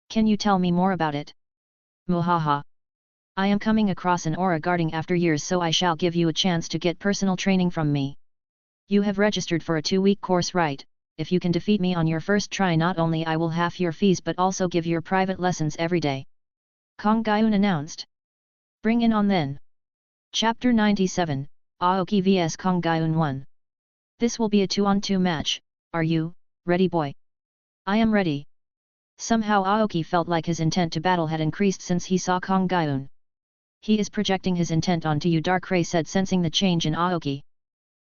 Can you tell me more about it? Muhaha. I am coming across an aura guarding after years, so I shall give you a chance to get personal training from me. You have registered for a 2-week course, right? If you can defeat me on your first try, not only I will half your fees but also give your private lessons every day. Kong Gyun announced. Bring it on then. Chapter 97, Aoki vs Kong Gyun 1. This will be a 2-on-2 match, are you ready, boy? I am ready. Somehow Aoki felt like his intent to battle had increased since he saw Kong Gyun. He is projecting his intent onto you, Darkrai said, sensing the change in Aoki.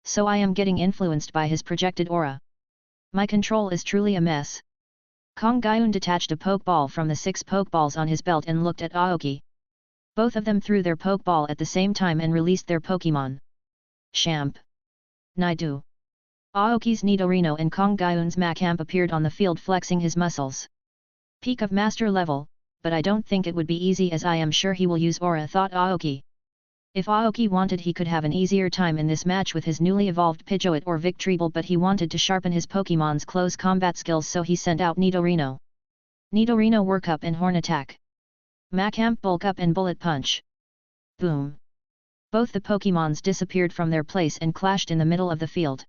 So I am getting influenced by his projected aura. My control is truly a mess. Kong Gyun detached a Pokeball from the 6 Pokeballs on his belt and looked at Aoki. Both of them threw their Pokeball at the same time and released their Pokémon. Champ. Naidu. Aoki's Nidorino and Kong Gyun's Machamp appeared on the field, flexing his muscles. Peak of master level, but I don't think it would be easy, as I am sure he will use aura, thought Aoki. If Aoki wanted, he could have an easier time in this match with his newly evolved Pidgeot or Victreebel, but he wanted to sharpen his Pokémon's close combat skills, so he sent out Nidorino. Nidorino Work Up and Horn Attack. Machamp Bulk Up and Bullet Punch. Boom. Both the Pokémons disappeared from their place and clashed in the middle of the field.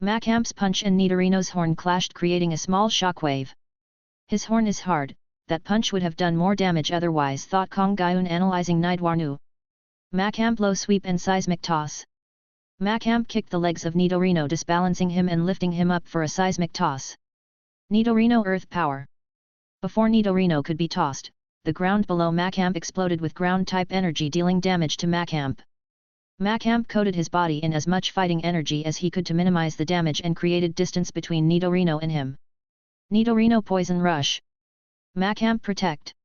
Machamp's punch and Nidorino's horn clashed, creating a small shockwave. His horn is hard, that punch would have done more damage otherwise, thought Kong Gyun, analyzing Nidorino. Machamp Low Sweep and Seismic Toss. Machamp kicked the legs of Nidorino, disbalancing him and lifting him up for a seismic toss. Nidorino Earth Power. Before Nidorino could be tossed, the ground below Machamp exploded with ground-type energy, dealing damage to Machamp. Machamp coated his body in as much fighting energy as he could to minimize the damage and created distance between Nidorino and him. Nidorino Poison Rush. Machamp Protect.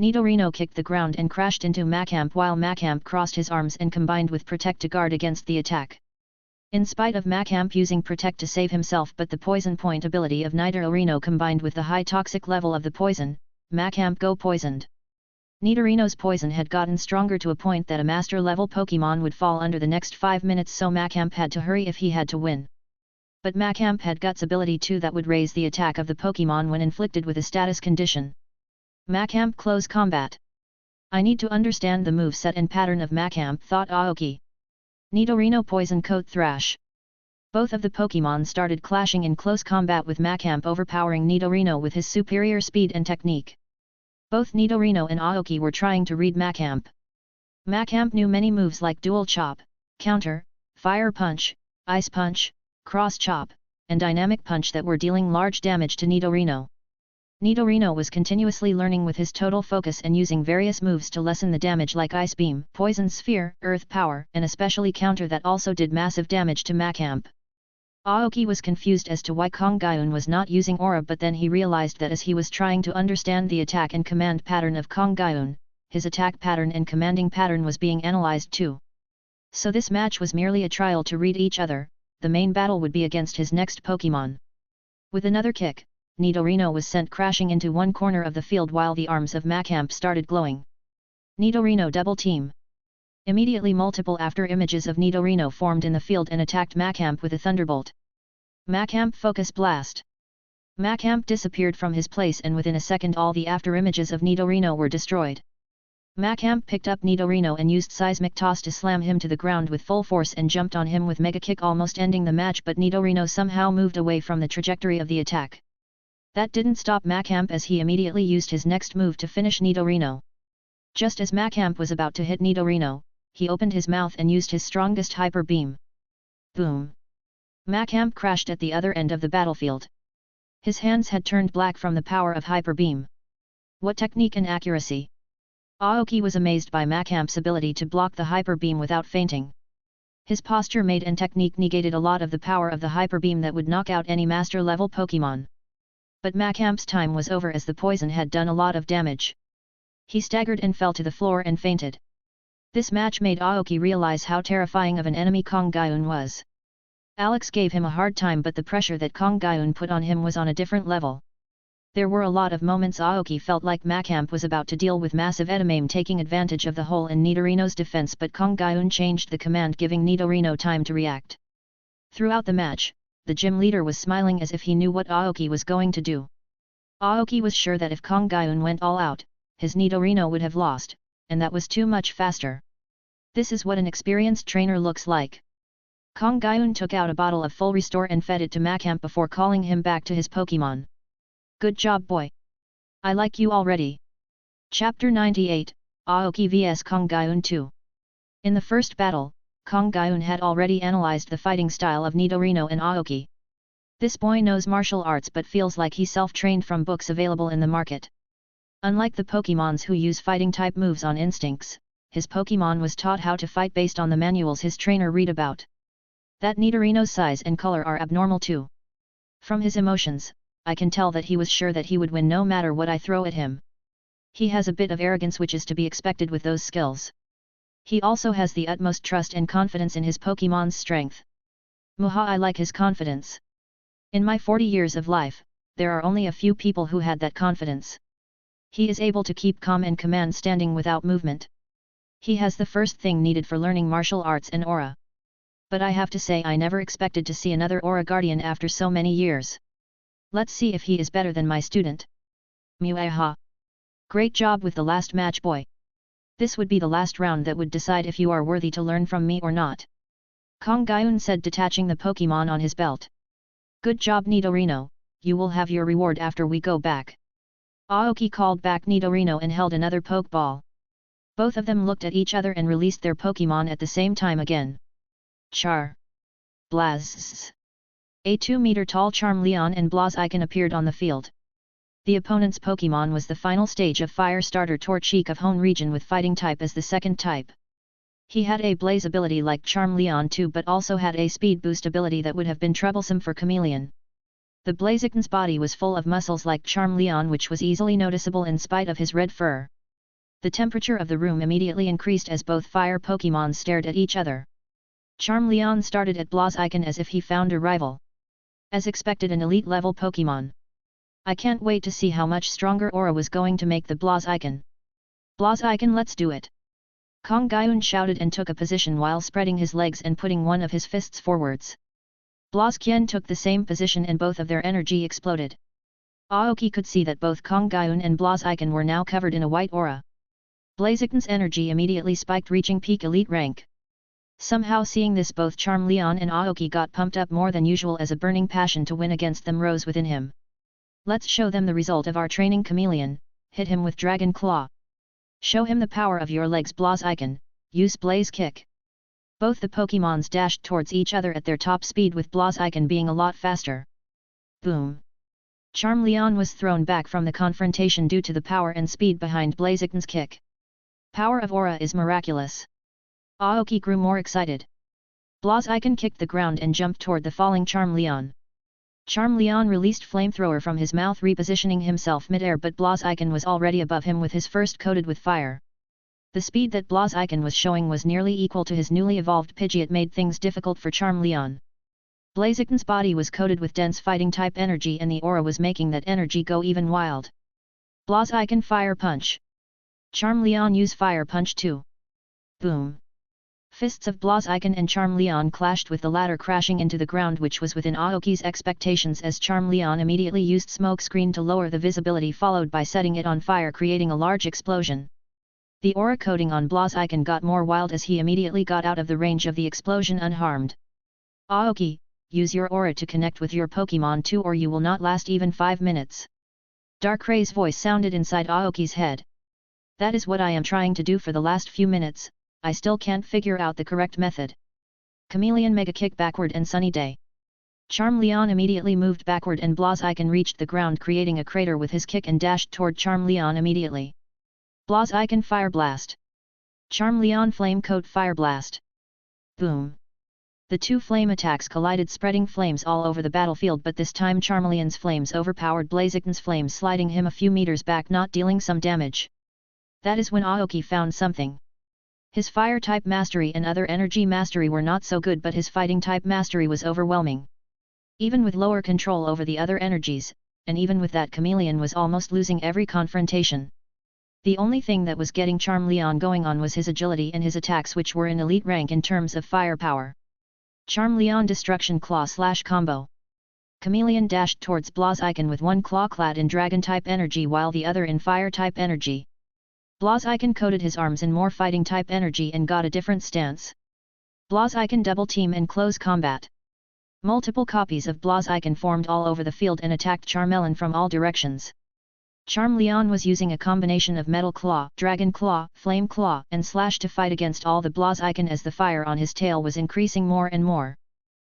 Nidorino kicked the ground and crashed into Machamp, while Machamp crossed his arms and combined with Protect to guard against the attack. In spite of Machamp using Protect to save himself, but the Poison Point ability of Nidorino combined with the high toxic level of the poison, Machamp go poisoned. Nidorino's poison had gotten stronger to a point that a master-level Pokémon would fall under the next 5 minutes, so Machamp had to hurry if he had to win. But Machamp had Guts ability too that would raise the attack of the Pokémon when inflicted with a status condition. Machamp Close Combat. I need to understand the moveset and pattern of Machamp, thought Aoki. Nidorino Poison Coat Thrash. Both of the Pokémon started clashing in close combat, with Machamp overpowering Nidorino with his superior speed and technique. Both Nidorino and Aoki were trying to read Machamp. Machamp knew many moves like Dual Chop, Counter, Fire Punch, Ice Punch, Cross Chop, and Dynamic Punch that were dealing large damage to Nidorino. Nidorino was continuously learning with his total focus and using various moves to lessen the damage like Ice Beam, Poison Sphere, Earth Power, and especially Counter that also did massive damage to Machamp. Aoki was confused as to why Kong Gyun was not using aura, but then he realized that as he was trying to understand the attack and command pattern of Kong Gyun, his attack pattern and commanding pattern was being analyzed too. So this match was merely a trial to read each other. The main battle would be against his next Pokémon. With another kick, Nidorino was sent crashing into one corner of the field while the arms of Macamp started glowing. Nidorino double team. Immediately multiple after images of Nidorino formed in the field and attacked Macamp with a thunderbolt. Macamp focus blast. Macamp disappeared from his place and within a second all the after images of Nidorino were destroyed. Macamp picked up Nidorino and used seismic toss to slam him to the ground with full force and jumped on him with mega kick, almost ending the match, but Nidorino somehow moved away from the trajectory of the attack. That didn't stop Macamp as he immediately used his next move to finish Nidorino. Just as Macamp was about to hit Nidorino, he opened his mouth and used his strongest hyper beam. Boom! Macamp crashed at the other end of the battlefield. His hands had turned black from the power of hyper beam. What technique and accuracy! Aoki was amazed by Macamp's ability to block the hyper beam without fainting. His posture made and technique negated a lot of the power of the hyper beam that would knock out any master level Pokémon. But Macamp's time was over as the poison had done a lot of damage. He staggered and fell to the floor and fainted. This match made Aoki realize how terrifying of an enemy Kong Gaiun was. Alex gave him a hard time, but the pressure that Kong Gaiun put on him was on a different level. There were a lot of moments Aoki felt like Macamp was about to deal with massive Edamame taking advantage of the hole in Nidorino's defense, but Kong Gaiun changed the command, giving Nidorino time to react. Throughout the match, the gym leader was smiling as if he knew what Aoki was going to do. Aoki was sure that if Kong Gaiun went all out, his Nidorino would have lost, and that was too much faster. This is what an experienced trainer looks like. Kong Gaiun took out a bottle of full restore and fed it to Macamp before calling him back to his Pokémon. Good job, boy. I like you already. Chapter 98, Aoki vs Kong Gaiun 2. In the first battle, Kong Gaiun had already analyzed the fighting style of Nidorino and Aoki. This boy knows martial arts but feels like he self-trained from books available in the market. Unlike the Pokémons who use fighting-type moves on instincts, his Pokémon was taught how to fight based on the manuals his trainer read about. That Nidorino's size and color are abnormal too. From his emotions, I can tell that he was sure that he would win no matter what I throw at him. He has a bit of arrogance which is to be expected with those skills. He also has the utmost trust and confidence in his Pokémon's strength. Muha, I like his confidence. In my 40 years of life, there are only a few people who had that confidence. He is able to keep calm and command standing without movement. He has the first thing needed for learning martial arts and aura. But I have to say I never expected to see another aura guardian after so many years. Let's see if he is better than my student. Muaha. Great job with the last match, boy. This would be the last round that would decide if you are worthy to learn from me or not. Kong Gaiun said, detaching the Pokémon on his belt. Good job, Nidorino, you will have your reward after we go back. Aoki called back Nidorino and held another Pokeball. Both of them looked at each other and released their Pokémon at the same time again. Char. Blazz. A 2-meter-tall Charmeleon and Blaziken appeared on the field. The opponent's Pokémon was the final stage of Fire Starter Torchic of Hone region with Fighting type as the second type. He had a Blaze ability like Charmeleon too, but also had a Speed Boost ability that would have been troublesome for Chameleon. The Blaziken's body was full of muscles like Charmeleon, which was easily noticeable in spite of his red fur. The temperature of the room immediately increased as both fire Pokémon stared at each other. Charmeleon started at Blaziken as if he found a rival. As expected, an elite-level Pokémon. I can't wait to see how much stronger aura was going to make the Blaziken. Blaziken, let's do it! Kong Gaiun shouted and took a position while spreading his legs and putting one of his fists forwards. Blaziken took the same position and both of their energy exploded. Aoki could see that both Kong Gaiun and Blaziken were now covered in a white aura. Blaziken's energy immediately spiked, reaching peak elite rank. Somehow, seeing this, both Charmeleon and Aoki got pumped up more than usual as a burning passion to win against them rose within him. Let's show them the result of our training, Chameleon. Hit him with Dragon Claw. Show him the power of your legs, Blaziken. Use Blaze Kick. Both the Pokémons dashed towards each other at their top speed, with Blaziken being a lot faster. Boom! Charmeleon was thrown back from the confrontation due to the power and speed behind Blaziken's kick. Power of aura is miraculous. Aoki grew more excited. Blaziken kicked the ground and jumped toward the falling Charmeleon. Charmeleon released flamethrower from his mouth, repositioning himself mid-air, but Blaziken was already above him with his first coated with fire. The speed that Blaziken was showing was nearly equal to his newly evolved Pidgeot, made things difficult for Charmeleon. Blaziken's body was coated with dense fighting-type energy and the aura was making that energy go even wild. Blaziken Fire Punch. Charmeleon use Fire Punch too. Boom. Fists of Blaziken and Charmeleon clashed with the latter crashing into the ground, which was within Aoki's expectations, as Charmeleon immediately used smoke screen to lower the visibility, followed by setting it on fire, creating a large explosion. The aura coating on Blaziken got more wild as he immediately got out of the range of the explosion unharmed. Aoki, use your aura to connect with your Pokémon too, or you will not last even 5 minutes. Darkray's voice sounded inside Aoki's head. That is what I am trying to do for the last few minutes, I still can't figure out the correct method. Chameleon Mega Kick backward and Sunny Day. Charmeleon immediately moved backward and Blaziken reached the ground, creating a crater with his kick and dashed toward Charmeleon immediately. Blaziken Fire Blast. Charmeleon Flame Coat Fire Blast. Boom. The two flame attacks collided, spreading flames all over the battlefield, but this time Charmeleon's flames overpowered Blaziken's flames, sliding him a few meters back, not dealing some damage. That is when Aoki found something. His fire-type mastery and other energy mastery were not so good, but his fighting-type mastery was overwhelming. Even with lower control over the other energies, and even with that, Chameleon was almost losing every confrontation. The only thing that was getting Charmeleon going on was his agility and his attacks, which were in elite rank in terms of firepower. Charmeleon Destruction Claw / Combo. Chameleon dashed towards Blaziken with one claw clad in dragon-type energy while the other in fire-type energy. Blaziken coated his arms in more fighting-type energy and got a different stance. Blaziken double team and close combat. Multiple copies of Blaziken formed all over the field and attacked Charmeleon from all directions. Charmeleon was using a combination of Metal Claw, Dragon Claw, Flame Claw, and Slash to fight against all the Blaziken as the fire on his tail was increasing more and more.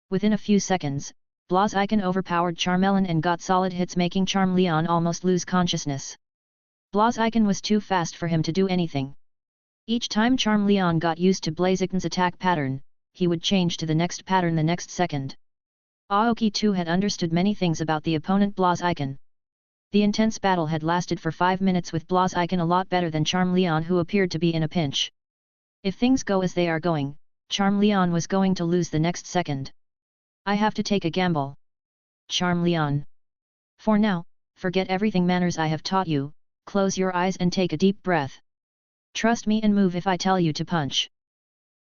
Within a few seconds, Blaziken overpowered Charmeleon and got solid hits, making Charmeleon almost lose consciousness. Blaziken was too fast for him to do anything. Each time Charmeleon got used to Blaziken's attack pattern, he would change to the next pattern the next second. Aoki too had understood many things about the opponent Blaziken. The intense battle had lasted for 5 minutes with Blaziken a lot better than Charmeleon, who appeared to be in a pinch. If things go as they are going, Charmeleon was going to lose the next second. I have to take a gamble. Charmeleon. For now, forget everything manners I have taught you. Close your eyes and take a deep breath. Trust me and move if I tell you to punch.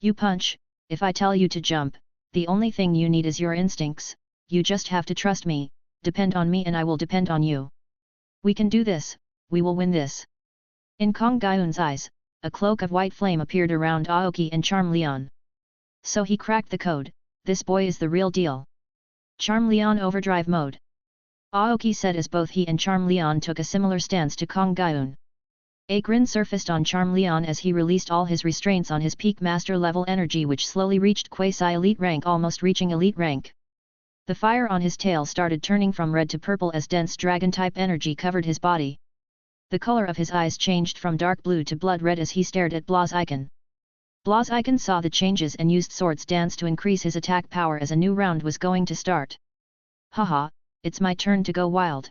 You punch, if I tell you to jump, the only thing you need is your instincts, you just have to trust me, depend on me and I will depend on you. We can do this, we will win this. In Kong Gaiun's eyes, a cloak of white flame appeared around Aoki and Charmeleon. So he cracked the code, this boy is the real deal. Charmeleon Overdrive Mode. Aoki said as both he and Charmeleon took a similar stance to Kong Gaiun. A grin surfaced on Charmeleon as he released all his restraints on his peak master level energy, which slowly reached quasi-elite rank, almost reaching elite rank. The fire on his tail started turning from red to purple as dense dragon-type energy covered his body. The color of his eyes changed from dark blue to blood red as he stared at Blaziken. Blaziken saw the changes and used Swords Dance to increase his attack power as a new round was going to start. Haha, it's my turn to go wild.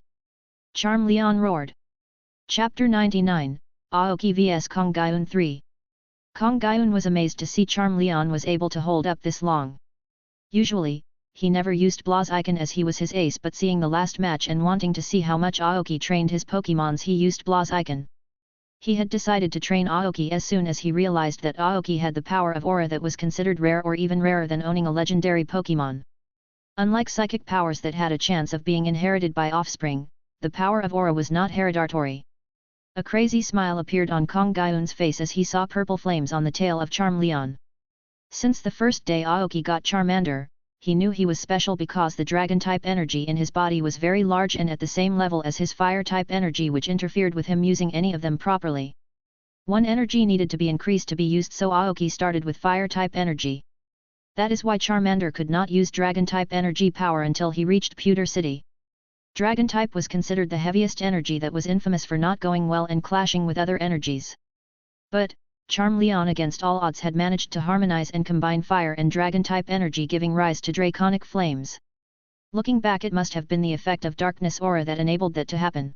Charmeleon roared. Chapter 99, Aoki vs Kong Gaiun 3. Kong Gaiun was amazed to see Charmeleon was able to hold up this long. Usually, he never used Blaziken as he was his ace, but seeing the last match and wanting to see how much Aoki trained his Pokémons, he used Blaziken. He had decided to train Aoki as soon as he realized that Aoki had the power of aura that was considered rare or even rarer than owning a legendary Pokémon. Unlike psychic powers that had a chance of being inherited by offspring, the power of aura was not hereditary. A crazy smile appeared on Kong Gaiun's face as he saw purple flames on the tail of Charmeleon. Since the first day Aoki got Charmander, he knew he was special because the dragon-type energy in his body was very large and at the same level as his fire-type energy, which interfered with him using any of them properly. One energy needed to be increased to be used, so Aoki started with fire-type energy. That is why Charmander could not use Dragon-type energy power until he reached Pewter City. Dragon-type was considered the heaviest energy that was infamous for not going well and clashing with other energies. But, Charmeleon against all odds had managed to harmonize and combine fire and Dragon-type energy, giving rise to draconic flames. Looking back, it must have been the effect of darkness aura that enabled that to happen.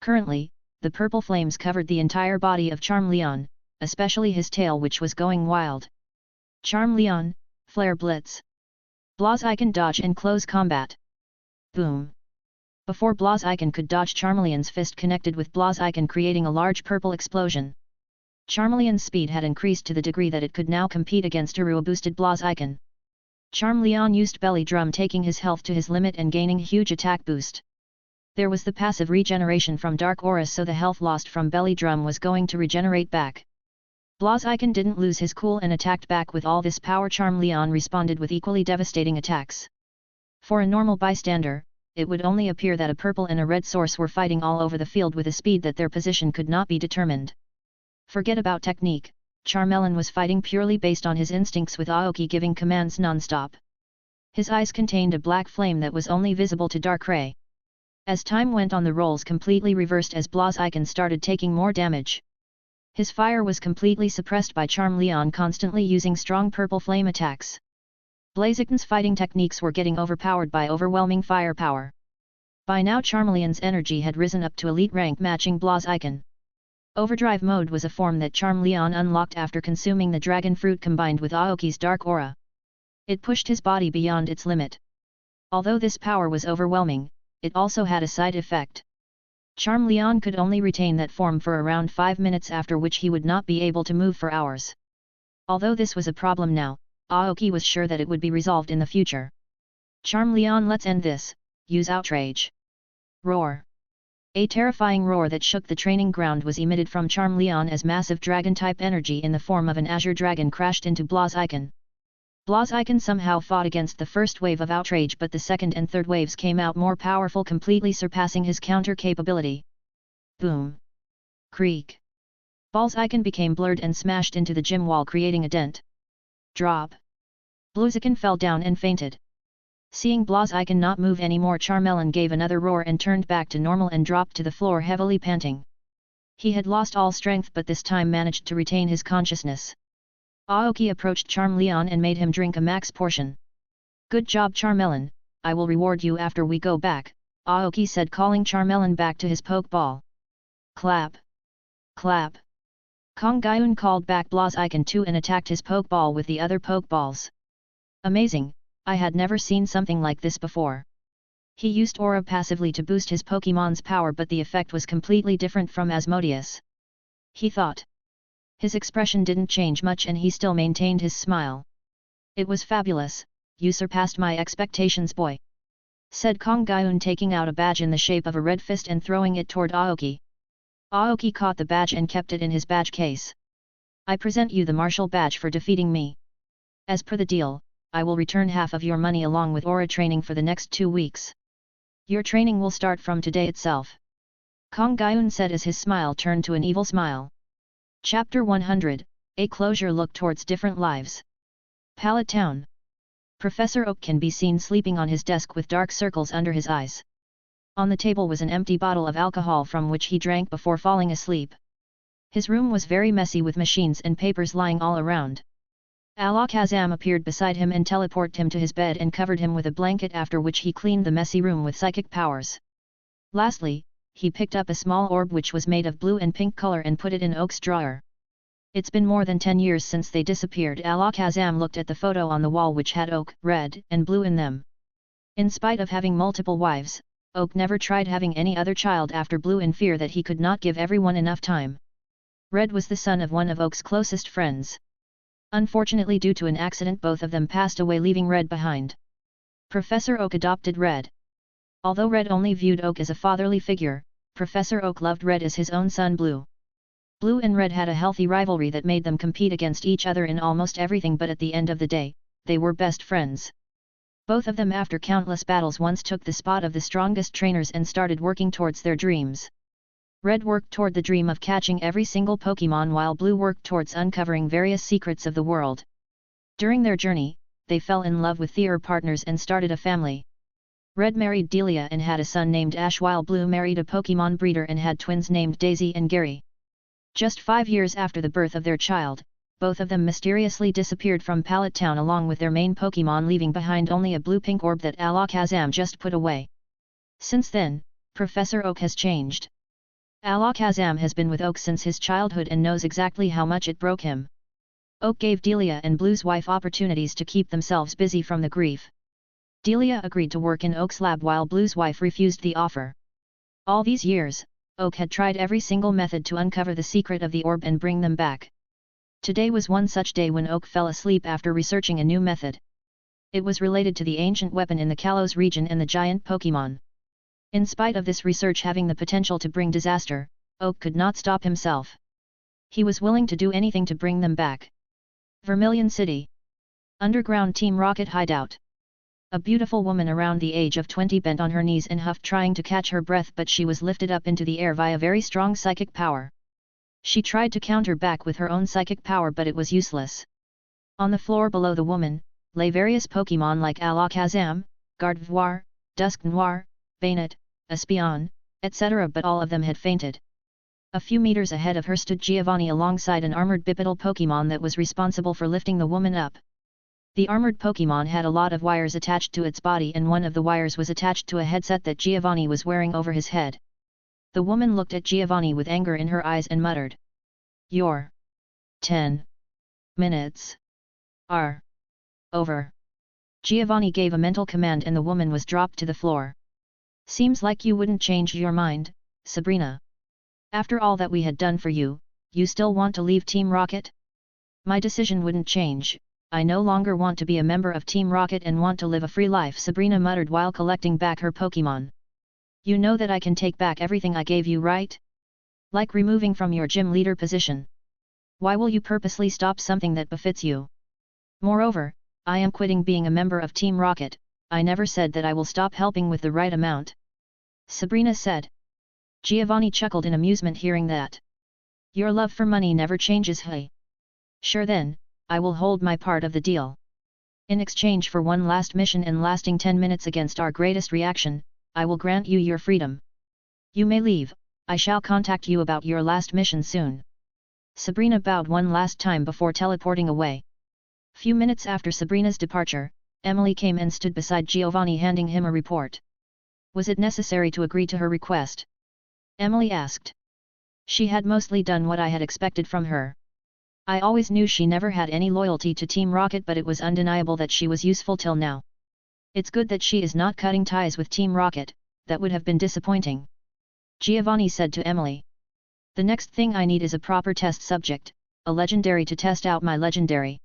Currently, the purple flames covered the entire body of Charmeleon, especially his tail, which was going wild. Charmeleon, Flare Blitz. Blaziken dodge in close combat. Boom! Before Blaziken could dodge, Charmeleon's fist connected with Blaziken, creating a large purple explosion. Charmeleon's speed had increased to the degree that it could now compete against Uru-boosted Blaziken. Charmeleon used Belly Drum, taking his health to his limit and gaining huge attack boost. There was the passive regeneration from Dark Aura, so the health lost from Belly Drum was going to regenerate back. Blaziken didn't lose his cool and attacked back with all this power. Charmeleon responded with equally devastating attacks. For a normal bystander, it would only appear that a purple and a red source were fighting all over the field with a speed that their position could not be determined. Forget about technique, Charmeleon was fighting purely based on his instincts, with Aoki giving commands non-stop. His eyes contained a black flame that was only visible to Darkrai. As time went on, the roles completely reversed as Blaziken started taking more damage. His fire was completely suppressed by Charmeleon constantly using strong purple flame attacks. Blaziken's fighting techniques were getting overpowered by overwhelming firepower. By now Charmeleon's energy had risen up to elite rank, matching Blaziken. Overdrive mode was a form that Charmeleon unlocked after consuming the dragon fruit combined with Aoki's dark aura. It pushed his body beyond its limit. Although this power was overwhelming, it also had a side effect. Charmeleon could only retain that form for around 5 minutes, after which he would not be able to move for hours. Although this was a problem now, Aoki was sure that it would be resolved in the future. Charmeleon, let's end this, use outrage. Roar. A terrifying roar that shook the training ground was emitted from Charmeleon as massive dragon-type energy in the form of an azure dragon crashed into Blaziken. Blaziken somehow fought against the first wave of outrage, but the second and third waves came out more powerful, completely surpassing his counter capability. Boom! Creak! Blaziken became blurred and smashed into the gym wall, creating a dent. Drop! Blaziken fell down and fainted. Seeing Blaziken not move anymore, Charmeleon gave another roar and turned back to normal and dropped to the floor heavily panting. He had lost all strength, but this time managed to retain his consciousness. Aoki approached Charmeleon and made him drink a max portion. Good job, Charmeleon, I will reward you after we go back, Aoki said, calling Charmeleon back to his Pokeball. Clap! Clap! Kong Gyun called back Blaziken too and attacked his Pokeball with the other Pokeballs. Amazing! I had never seen something like this before. He used Aura passively to boost his Pokémon's power, but the effect was completely different from Asmodeus. He thought. His expression didn't change much and he still maintained his smile. It was fabulous, you surpassed my expectations, boy, said Kong Gyun, taking out a badge in the shape of a red fist and throwing it toward Aoki. Aoki caught the badge and kept it in his badge case. I present you the martial badge for defeating me. As per the deal, I will return half of your money along with aura training for the next 2 weeks. Your training will start from today itself, Kong Gyun said as his smile turned to an evil smile. Chapter 100, A Closure Look Towards Different Lives. Pallet Town. Professor Oak can be seen sleeping on his desk with dark circles under his eyes. On the table was an empty bottle of alcohol from which he drank before falling asleep. His room was very messy with machines and papers lying all around. Alakazam appeared beside him and teleported him to his bed and covered him with a blanket, after which he cleaned the messy room with psychic powers. Lastly, he picked up a small orb which was made of blue and pink color and put it in Oak's drawer. It's been more than 10 years since they disappeared. Alakazam looked at the photo on the wall which had Oak, red, and blue in them. In spite of having multiple wives, Oak never tried having any other child after Blue in fear that he could not give everyone enough time. Red was the son of one of Oak's closest friends. Unfortunately, due to an accident, both of them passed away, leaving Red behind. Professor Oak adopted Red. Although Red only viewed Oak as a fatherly figure, Professor Oak loved Red as his own son Blue. Blue and Red had a healthy rivalry that made them compete against each other in almost everything, but at the end of the day, they were best friends. Both of them, after countless battles, once took the spot of the strongest trainers and started working towards their dreams. Red worked toward the dream of catching every single Pokémon, while Blue worked towards uncovering various secrets of the world. During their journey, they fell in love with their partners and started a family. Red married Delia and had a son named Ash, while Blue married a Pokémon breeder and had twins named Daisy and Gary. Just 5 years after the birth of their child, both of them mysteriously disappeared from Pallet Town along with their main Pokémon, leaving behind only a blue-pink orb that Alakazam just put away. Since then, Professor Oak has changed. Alakazam has been with Oak since his childhood and knows exactly how much it broke him. Oak gave Delia and Blue's wife opportunities to keep themselves busy from the grief, Delia agreed to work in Oak's lab while Blue's wife refused the offer. All these years, Oak had tried every single method to uncover the secret of the orb and bring them back. Today was one such day when Oak fell asleep after researching a new method. It was related to the ancient weapon in the Kalos region and the giant Pokémon. In spite of this research having the potential to bring disaster, Oak could not stop himself. He was willing to do anything to bring them back. Vermilion City. Underground Team Rocket hideout. A beautiful woman around the age of 20 bent on her knees and huffed trying to catch her breath, but she was lifted up into the air via very strong psychic power. She tried to counter back with her own psychic power, but it was useless. On the floor below the woman, lay various Pokémon like Alakazam, Gardevoir, Dusknoir, Bayonet, Espeon, etc., but all of them had fainted. A few meters ahead of her stood Giovanni alongside an armored bipedal Pokémon that was responsible for lifting the woman up. The armored Pokémon had a lot of wires attached to its body, and one of the wires was attached to a headset that Giovanni was wearing over his head. The woman looked at Giovanni with anger in her eyes and muttered, "Your 10 minutes are over." Giovanni gave a mental command and the woman was dropped to the floor. "Seems like you wouldn't change your mind, Sabrina. After all that we had done for you, you still want to leave Team Rocket?" "My decision wouldn't change. I no longer want to be a member of Team Rocket and want to live a free life," Sabrina muttered while collecting back her Pokémon. "You know that I can take back everything I gave you, right? Like removing from your gym leader position. Why will you purposely stop something that befits you? Moreover, I am quitting being a member of Team Rocket. I never said that I will stop helping with the right amount," Sabrina said. Giovanni chuckled in amusement hearing that. "Your love for money never changes, hey? Sure then, I will hold my part of the deal. In exchange for one last mission and lasting 10 minutes against our greatest reaction, I will grant you your freedom. You may leave, I shall contact you about your last mission soon." Sabrina bowed one last time before teleporting away. Few minutes after Sabrina's departure, Emily came and stood beside Giovanni handing him a report. Was it necessary to agree to her request? Emily asked. She had mostly done what I had expected from her. I always knew she never had any loyalty to Team Rocket, but it was undeniable that she was useful till now. It's good that she is not cutting ties with Team Rocket, that would have been disappointing, Giovanni said to Emily. The next thing I need is a proper test subject, a legendary to test out my legendary.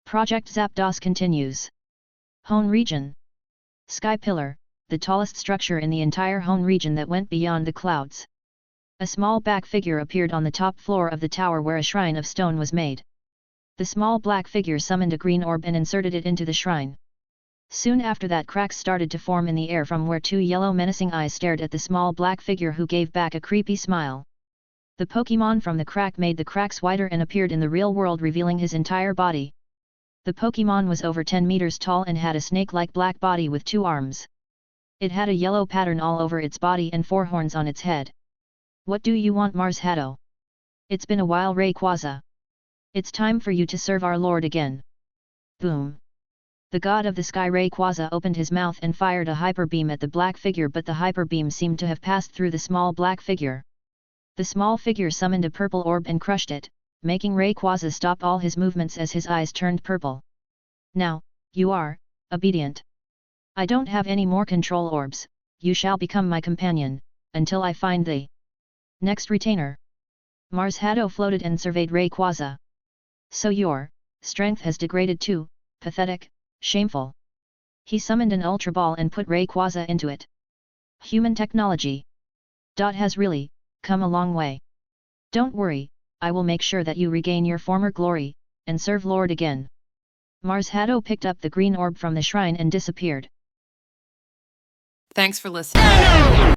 Project Zapdos continues. Hone region. Sky Pillar, the tallest structure in the entire Hone region that went beyond the clouds. A small back figure appeared on the top floor of the tower where a shrine of stone was made. The small black figure summoned a green orb and inserted it into the shrine. Soon after that, cracks started to form in the air from where two yellow menacing eyes stared at the small black figure, who gave back a creepy smile. The Pokémon from the crack made the cracks wider and appeared in the real world, revealing his entire body. The Pokémon was over 10 meters tall and had a snake-like black body with 2 arms. It had a yellow pattern all over its body and 4 horns on its head. "What do you want, Mars Haddo? It's been a while, Rayquaza. It's time for you to serve our lord again." Boom! The god of the sky Rayquaza opened his mouth and fired a hyper beam at the black figure, but the hyper beam seemed to have passed through the small black figure. The small figure summoned a purple orb and crushed it, making Rayquaza stop all his movements as his eyes turned purple. "Now, you are obedient. I don't have any more control orbs, you shall become my companion, until I find the next retainer." Mars Haddo floated and surveyed Rayquaza. "So your strength has degraded too, pathetic, shameful." He summoned an Ultra Ball and put Rayquaza into it. "Human technology. Has really come a long way. Don't worry, I will make sure that you regain your former glory, and serve Lord again." Mars Haddo picked up the green orb from the shrine and disappeared. Thanks for listening.